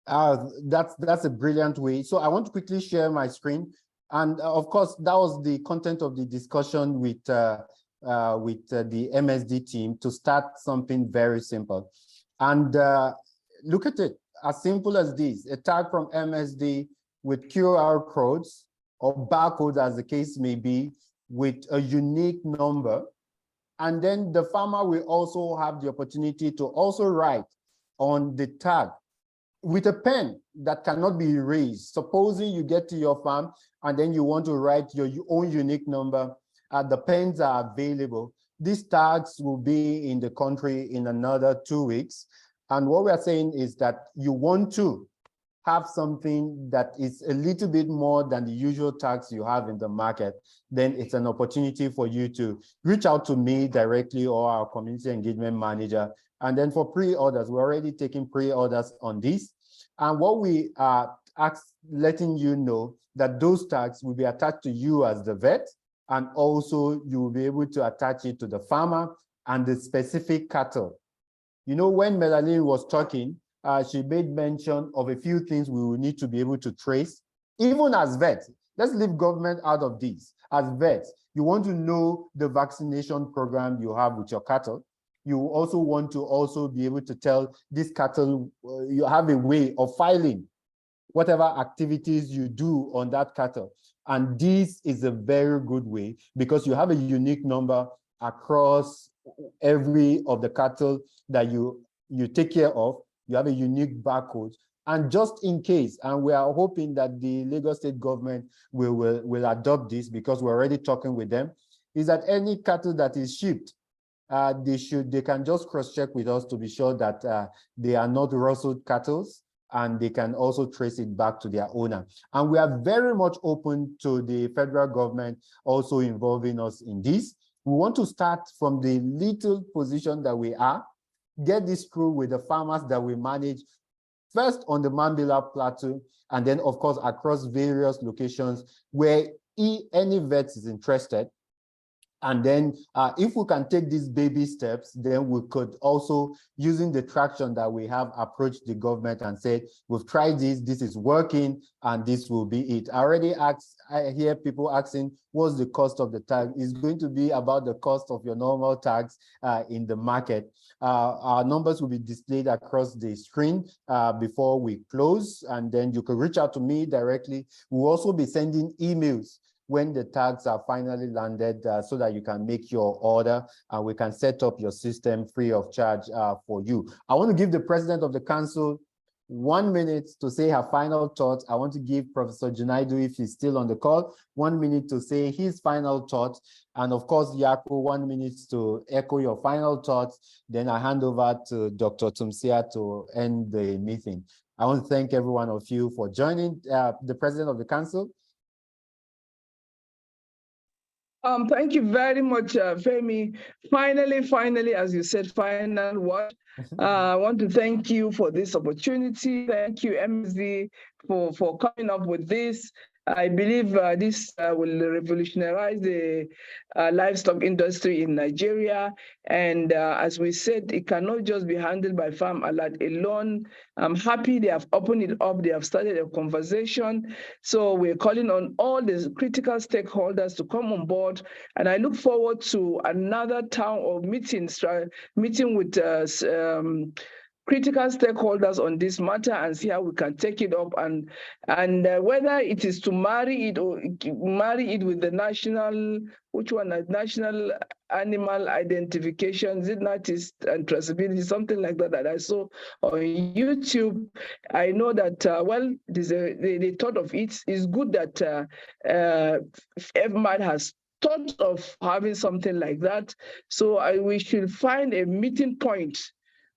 Speaker 5: That's a brilliant way. So I want to quickly share my screen. And of course, that was the content of the discussion with the MSD team to start something very simple. And look at it, as simple as this, a tag from MSD with QR codes or barcodes, as the case may be, with a unique number. And then the farmer will also have the opportunity to also write on the tag with a pen that cannot be erased. Supposing you get to your farm and then you want to write your own unique number, the pens are available. These tags will be in the country in another 2 weeks. And what we are saying is that you want to have something that is a little bit more than the usual tags you have in the market, then it's an opportunity for you to reach out to me directly or our community engagement manager. And then for pre-orders, we're already taking pre-orders on this. And what we are letting you know that those tags will be attached to you as the vet, and also you will be able to attach it to the farmer and the specific cattle. You know, when Melanie was talking, she made mention of a few things we will need to be able to trace, even as vets. Let's leave government out of this. As vets, you want to know the vaccination program you have with your cattle. You also want to also be able to tell this cattle, you have a way of filing whatever activities you do on that cattle. And this is a very good way because you have a unique number across every of the cattle that you take care of. You have a unique barcode. And just in case, and we are hoping that the Lagos State government will adopt this because we're already talking with them, is that any cattle that is shipped, they can just cross-check with us to be sure that they are not rustled cattle, and they can also trace it back to their owner. And we are very much open to the federal government also involving us in this. We want to start from the little position that we are, get this through with the farmers that we manage, first on the Mambila Plateau, and then of course across various locations where any vet is interested. And then if we can take these baby steps, then we could also, using the traction that we have, approach the government and say, we've tried this is working, and this will be it. I hear people asking, what's the cost of the tag? It's going to be about the cost of your normal tags in the market. Our numbers will be displayed across the screen before we close, and then you can reach out to me directly. We'll also be sending emails when the tags are finally landed so that you can make your order and we can set up your system free of charge for you. I want to give the president of the council 1 minute to say her final thoughts. I want to give Professor Junaidu, if he's still on the call, 1 minute to say his final thoughts. And of course, Yaku, 1 minute to echo your final thoughts. Then I hand over to Dr. Tumsia to end the meeting. I want to thank every one of you for joining the president of the council.
Speaker 2: Thank you very much, Femi. Finally, as you said, final word. I want to thank you for this opportunity. Thank you, MSD, for coming up with this. I believe this will revolutionize the livestock industry in Nigeria. And as we said, it cannot just be handled by Farm Alert alone. I'm happy they have opened it up. They have started a conversation. So we're calling on all the critical stakeholders to come on board. And I look forward to another town or meeting with critical stakeholders on this matter and see how we can take it up, and whether it is to marry it or marry it with the national, which one, national animal identification, is it NATIS and traceability, something like that, that I saw on YouTube. I know that, well, the thought of it is good that FMAD has thought of having something like that. So we should find a meeting point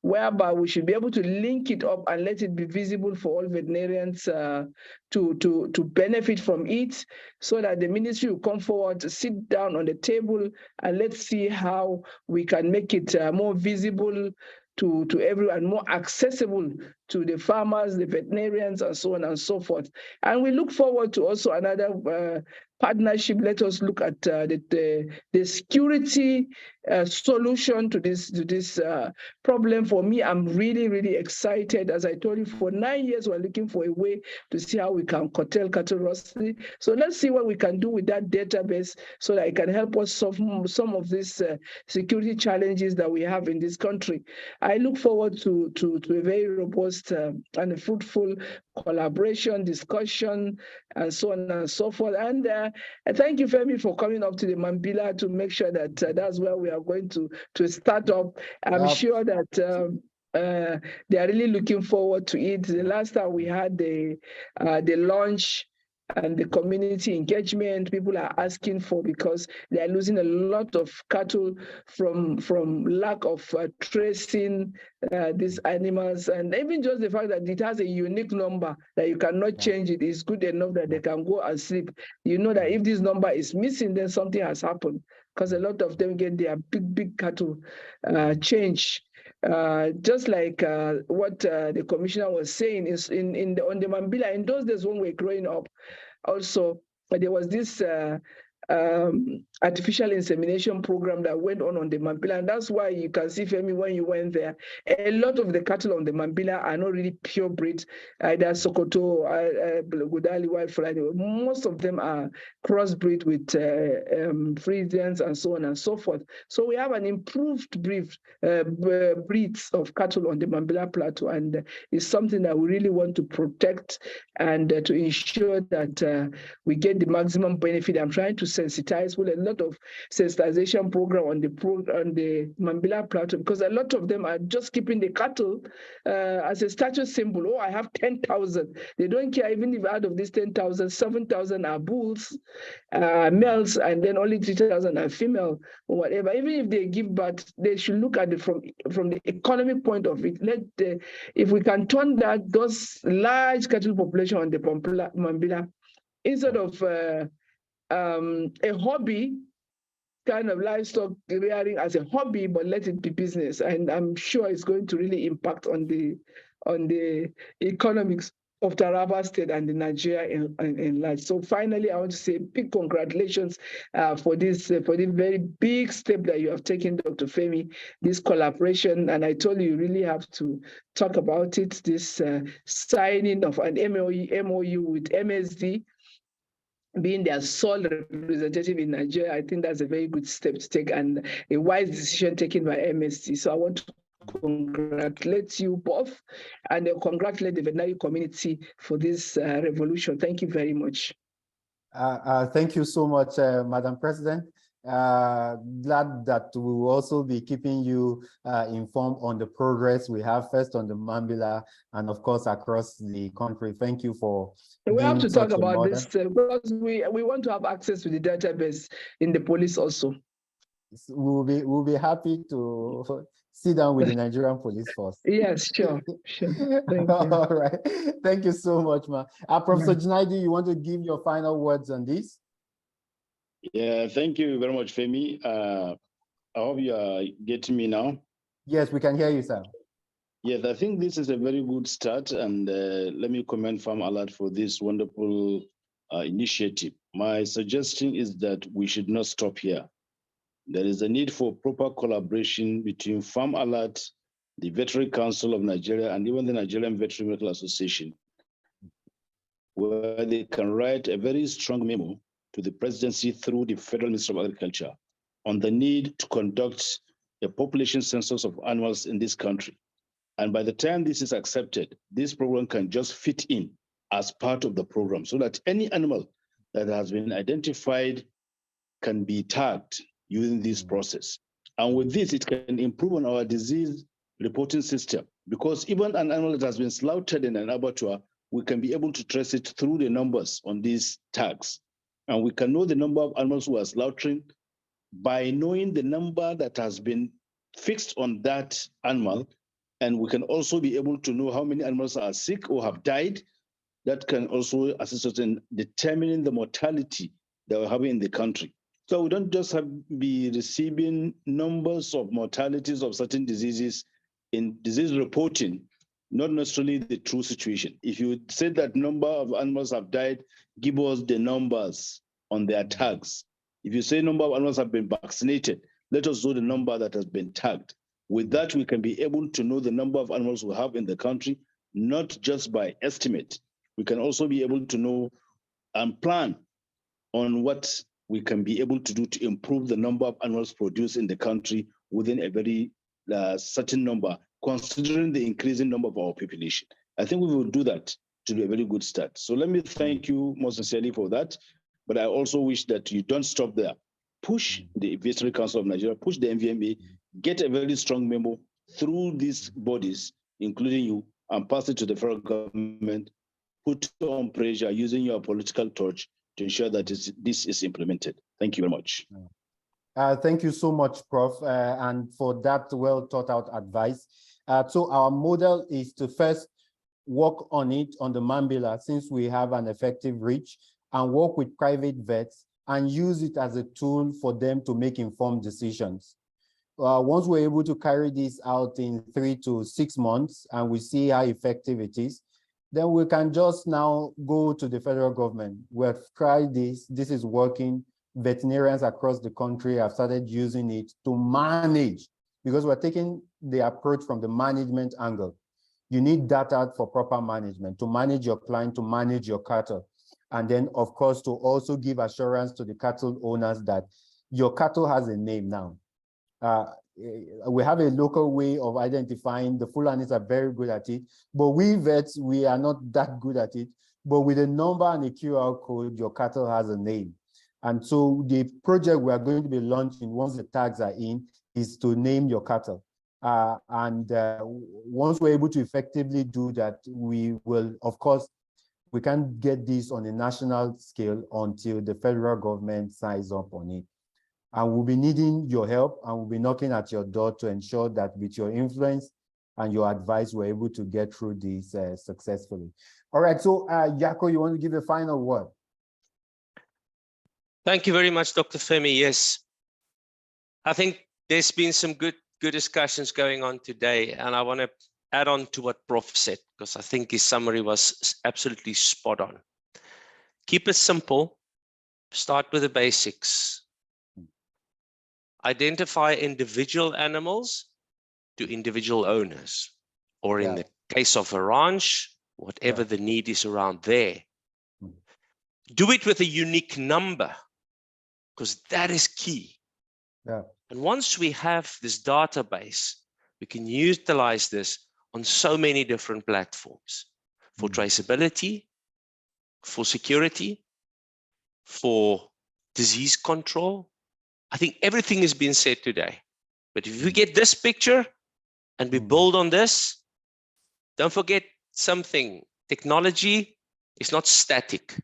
Speaker 2: whereby we should be able to link it up and let it be visible for all veterinarians to benefit from it, so that the ministry will come forward to sit down on the table and let's see how we can make it more visible to everyone, more accessible to the farmers, the veterinarians, and so on and so forth. And we look forward to also another partnership. Let us look at the security solution to this problem. For me, I'm really, really excited. As I told you, for 9 years, we're looking for a way to see how we can curtail cattle rustling. So let's see what we can do with that database so that it can help us solve some of these security challenges that we have in this country. I look forward to a very robust and a fruitful collaboration, discussion, and so on and so forth. And thank you, Femi, for coming up to the Mambila to make sure that that's where we are going to start up. I'm sure that they are really looking forward to it. The last time we had the launch and the community engagement, people are asking for, because they are losing a lot of cattle from lack of tracing these animals, and even just the fact that it has a unique number that you cannot change it is good enough that they can go and sleep. You know that if this number is missing, then something has happened, because a lot of them get their big cattle changed. Just like what the commissioner was saying is on the Mambila, in those days when we were growing up, also there was this artificial insemination program that went on the Mambila, and that's why you can see, Femi, when you went there, a lot of the cattle on the Mambila are not really pure breed, either Sokoto, Gudali, White Fulani. Most of them are crossbreed with Friesians and so on and so forth. So we have an improved breeds of cattle on the Mambila Plateau, and it's something that we really want to protect and to ensure that we get the maximum benefit. I'm trying to sensitize with a lot of sensitization program on the Mambila Plateau, because a lot of them are just keeping the cattle as a status symbol. Oh, I have 10,000. They don't care even if out of these 10,000, 7,000 are bulls, males, and then only 3,000 are female or whatever. Even if they give birth, they should look at it from the economic point of it. If we can turn those large cattle population on the Mambila instead of a hobby, kind of livestock rearing as a hobby, but let it be business. And I'm sure it's going to really impact on the economics of Taraba State and the Nigeria in large. So finally, I want to say big congratulations for this very big step that you have taken, Dr. Femi, this collaboration. And I told you really have to talk about it, this signing of an MOU with MSD, being their sole representative in Nigeria. I think that's a very good step to take and a wise decision taken by MSD. So I want to congratulate you both and congratulate the veterinary community for this revolution. Thank you very much.
Speaker 5: Thank you so much, Madam President. Glad that we will also be keeping you informed on the progress we have, first on the Mambila and of course across the country. Thank you for
Speaker 2: we have to talk about this because we want to have access to the database in the police also.
Speaker 5: We'll be happy to sit down with the Nigerian police force.
Speaker 2: Yes, sure. Thank you.
Speaker 5: All right. Thank you so much, ma. Professor Junaidi, you want to give your final words on this?
Speaker 6: Yeah, thank you very much, Femi. I hope you are getting me now.
Speaker 5: Yes, we can hear you, sir.
Speaker 6: Yes, I think this is a very good start, and let me commend Farm Alert for this wonderful initiative. My suggestion is that we should not stop here. There is a need for proper collaboration between Farm Alert, the Veterinary Council of Nigeria, and even the Nigerian Veterinary Medical Association, where they can write a very strong memo to the presidency through the Federal Ministry of Agriculture on the need to conduct a population census of animals in this country. And by the time this is accepted, this program can just fit in as part of the program so that any animal that has been identified can be tagged using this process. And with this, it can improve on our disease reporting system, because even an animal that has been slaughtered in an abattoir, we can be able to trace it through the numbers on these tags. And we can know the number of animals who are slaughtering by knowing the number that has been fixed on that animal. And we can also be able to know how many animals are sick or have died. That can also assist us in determining the mortality that we're having in the country. So we don't just be receiving numbers of mortalities of certain diseases in disease reporting, not necessarily the true situation. If you say that number of animals have died, give us the numbers on their tags. If you say number of animals have been vaccinated, let us know the number that has been tagged. With that, we can be able to know the number of animals we have in the country, not just by estimate. We can also be able to know and plan on what we can be able to do to improve the number of animals produced in the country within a very certain number, considering the increasing number of our population. I think we will do that to do a very good start. So let me thank you most sincerely for that. But I also wish that you don't stop there. Push the Veterinary Council of Nigeria, push the NVMA, get a very strong memo through these bodies, including you, and pass it to the federal government, put on pressure using your political torch to ensure that this is implemented. Thank you very much.
Speaker 5: Thank you so much, Prof, and for that well thought out advice. So our model is to first work on it on the Mambila, since we have an effective reach, and work with private vets and use it as a tool for them to make informed decisions. Once we're able to carry this out in 3 to 6 months and we see how effective it is, then we can just now go to the federal government. We've tried this, this is working. Veterinarians across the country have started using it to manage, because we're taking the approach from the management angle. You need data for proper management, to manage your client, to manage your cattle. And then, of course, to also give assurance to the cattle owners that your cattle has a name now. We have a local way of identifying. The Fulanis are very good at it, but we vets, we are not that good at it. But with a number and a QR code, your cattle has a name. And so the project we are going to be launching once the tags are in is to name your cattle. Once we're able to effectively do that, we will, of course, we can't get this on a national scale until the federal government signs up on it. And we'll be needing your help, and we'll be knocking at your door to ensure that with your influence and your advice, we're able to get through this successfully. All right, so Yako, you want to give a final word?
Speaker 3: Thank you very much, Dr. Femi. Yes, I think there's been some good discussions going on today, and I want to add on to what Prof said, because I think his summary was absolutely spot on. Keep it simple, start with the basics. Identify individual animals to individual owners, or in the case of a ranch, whatever the need is around there. Do it with a unique number, because that is key. And once we have this database, we can utilize this on so many different platforms for traceability, for security, for disease control. I think everything has been said today. But if we get this picture and we build on this, don't forget something. Technology is not static.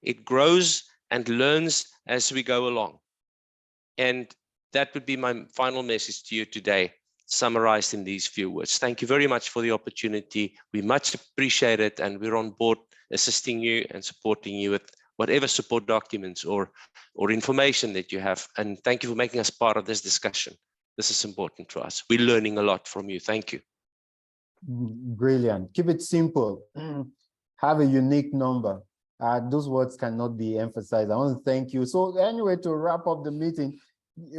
Speaker 3: It grows and learns as we go along. And that would be my final message to you today, summarized in these few words. Thank you very much for the opportunity. We much appreciate it, and we're on board assisting you and supporting you with whatever support documents or information that you have. And thank you for making us part of this discussion. This is important to us. We're learning a lot from you. Thank you.
Speaker 5: Brilliant. Keep it simple. Have a unique number. Those words cannot be emphasized. I want to thank you. So anyway, to wrap up the meeting,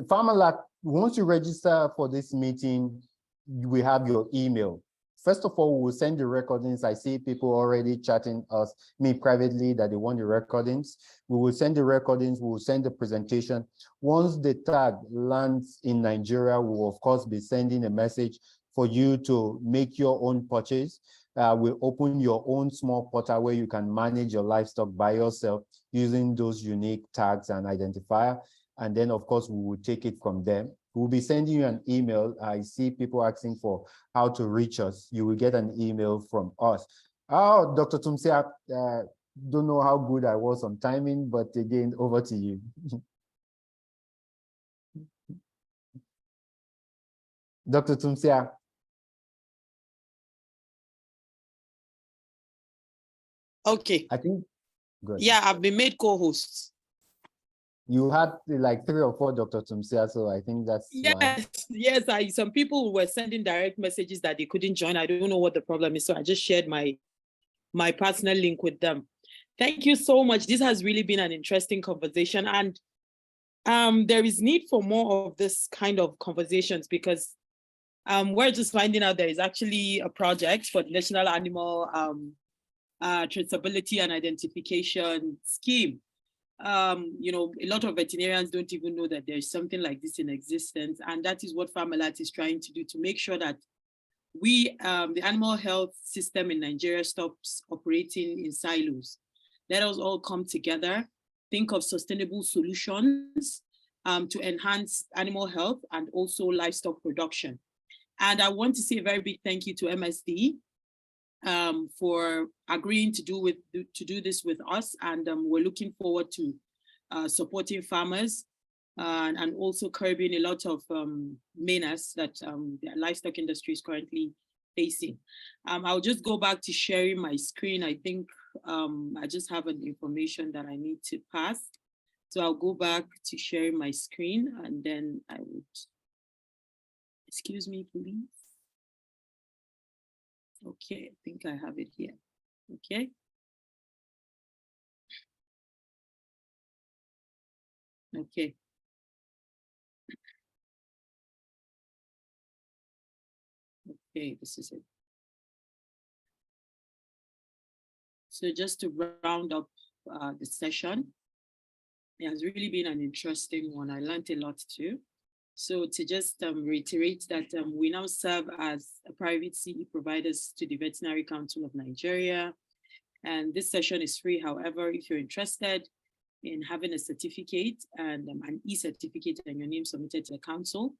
Speaker 5: Farmerlat, once you register for this meeting, we have your email. First of all, we will send the recordings. I see people already chatting me privately that they want the recordings. We will send the recordings, we will send the presentation. Once the tag lands in Nigeria, we will of course be sending a message for you to make your own purchase. We'll open your own small portal where you can manage your livestock by yourself using those unique tags and identifier. And then of course, we will take it from there. We'll be sending you an email. I see people asking for how to reach us. You will get an email from us. Oh, Dr. Tumsia, don't know how good I was on timing, but again, over to you. Dr. Tumsia.
Speaker 1: Okay.
Speaker 5: I think, good.
Speaker 1: Yeah, I've been made co-host.
Speaker 5: You had like 3 or 4 Dr. Tumsia, so I think that's
Speaker 1: yes, why. Yes. Some people were sending direct messages that they couldn't join. I don't know what the problem is, so I just shared my personal link with them. Thank you so much. This has really been an interesting conversation, and there is need for more of this kind of conversations because we're just finding out there is actually a project for the National Animal Traceability and Identification Scheme. You know, a lot of veterinarians don't even know that there's something like this in existence. And that is what Farmerlat is trying to do to make sure that we, the animal health system in Nigeria stops operating in silos. Let us all come together, think of sustainable solutions to enhance animal health and also livestock production. And I want to say a very big thank you to MSD for agreeing to do this with us, and we're looking forward to supporting farmers and also curbing a lot of menace that the livestock industry is currently facing. I'll just go back to sharing my screen. I think I just have an information that I need to pass. So I'll go back to sharing my screen, and then I would, excuse me, please. Okay, I think I have it here. Okay. Okay. Okay, this is it. So just to round up the session, it has really been an interesting one. I learned a lot too. So to just reiterate that we now serve as a private CE providers to the Veterinary Council of Nigeria. And this session is free. However, if you're interested in having a certificate and an e-certificate and your name submitted to the council,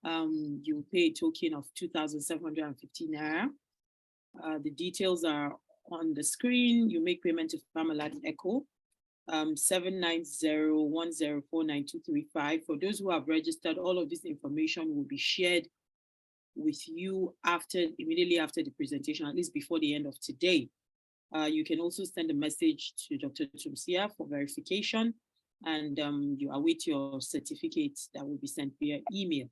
Speaker 1: you will pay a token of 2,715 naira. The details are on the screen. You make payment to Farmerlat Echo. 79010492235. For those who have registered, all of this information will be shared with you immediately after the presentation, at least before the end of today. You can also send a message to Dr. Tumsia for verification, and you await your certificate that will be sent via email.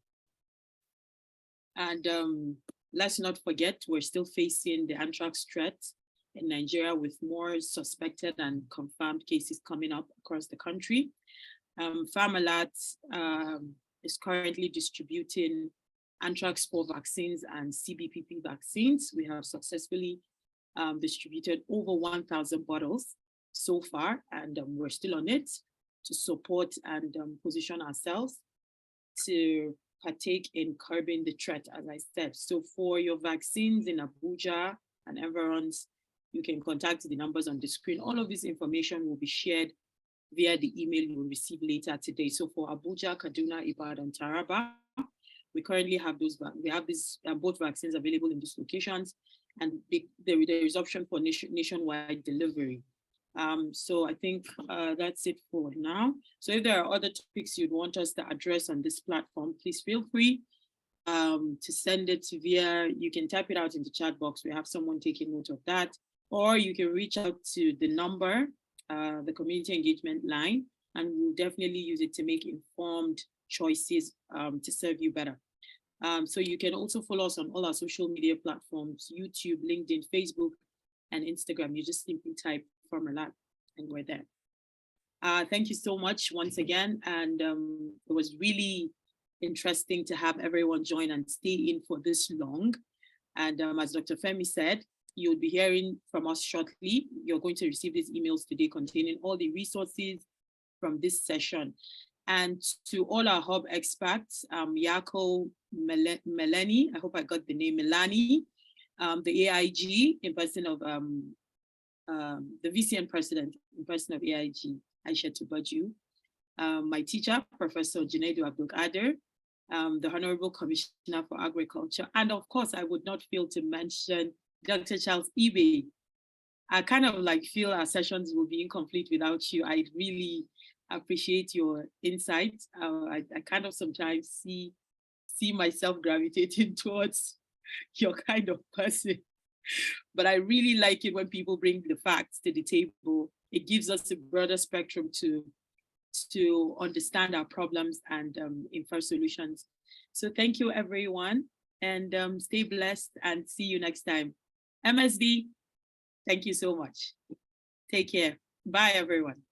Speaker 1: And let's not forget, we're still facing the anthrax threat in Nigeria, with more suspected and confirmed cases coming up across the country. Farmerlat is currently distributing anthrax spore vaccines and CBPP vaccines. We have successfully distributed over 1,000 bottles so far, and we're still on it to support and position ourselves to partake in curbing the threat, as I said. So for your vaccines in Abuja and environs, you can contact the numbers on the screen. All of this information will be shared via the email you will receive later today. So for Abuja, Kaduna, Ibadan, Taraba, we currently have both vaccines available in these locations, and there is option for nationwide delivery. So I think that's it for now. So if there are other topics you'd want us to address on this platform, please feel free to send it via, you can type it out in the chat box. We have someone taking note of that. Or you can reach out to the number, the community engagement line, and we'll definitely use it to make informed choices to serve you better. So you can also follow us on all our social media platforms, YouTube, LinkedIn, Facebook, and Instagram. You just simply type Farmer Lab, and we're there. Thank you so much once again. And it was really interesting to have everyone join and stay in for this long. And as Dr. Femi said, you'll be hearing from us shortly. You're going to receive these emails today containing all the resources from this session. And to all our hub experts, Yako Melanie, I hope I got the name, Melanie, the AIG in person of the VCN president in person of AIG, Aisha Tubaju, my teacher, Professor Junaid Abdulkader, the Honorable Commissioner for Agriculture, and of course, I would not fail to mention Dr. Charles Ibe. I kind of like feel our sessions will be incomplete without you. I really appreciate your insight. I kind of sometimes see myself gravitating towards your kind of person. But I really like it when people bring the facts to the table. It gives us a broader spectrum to understand our problems and infer solutions. So thank you, everyone, and stay blessed and see you next time. MSD, thank you so much. Take care. Bye, everyone.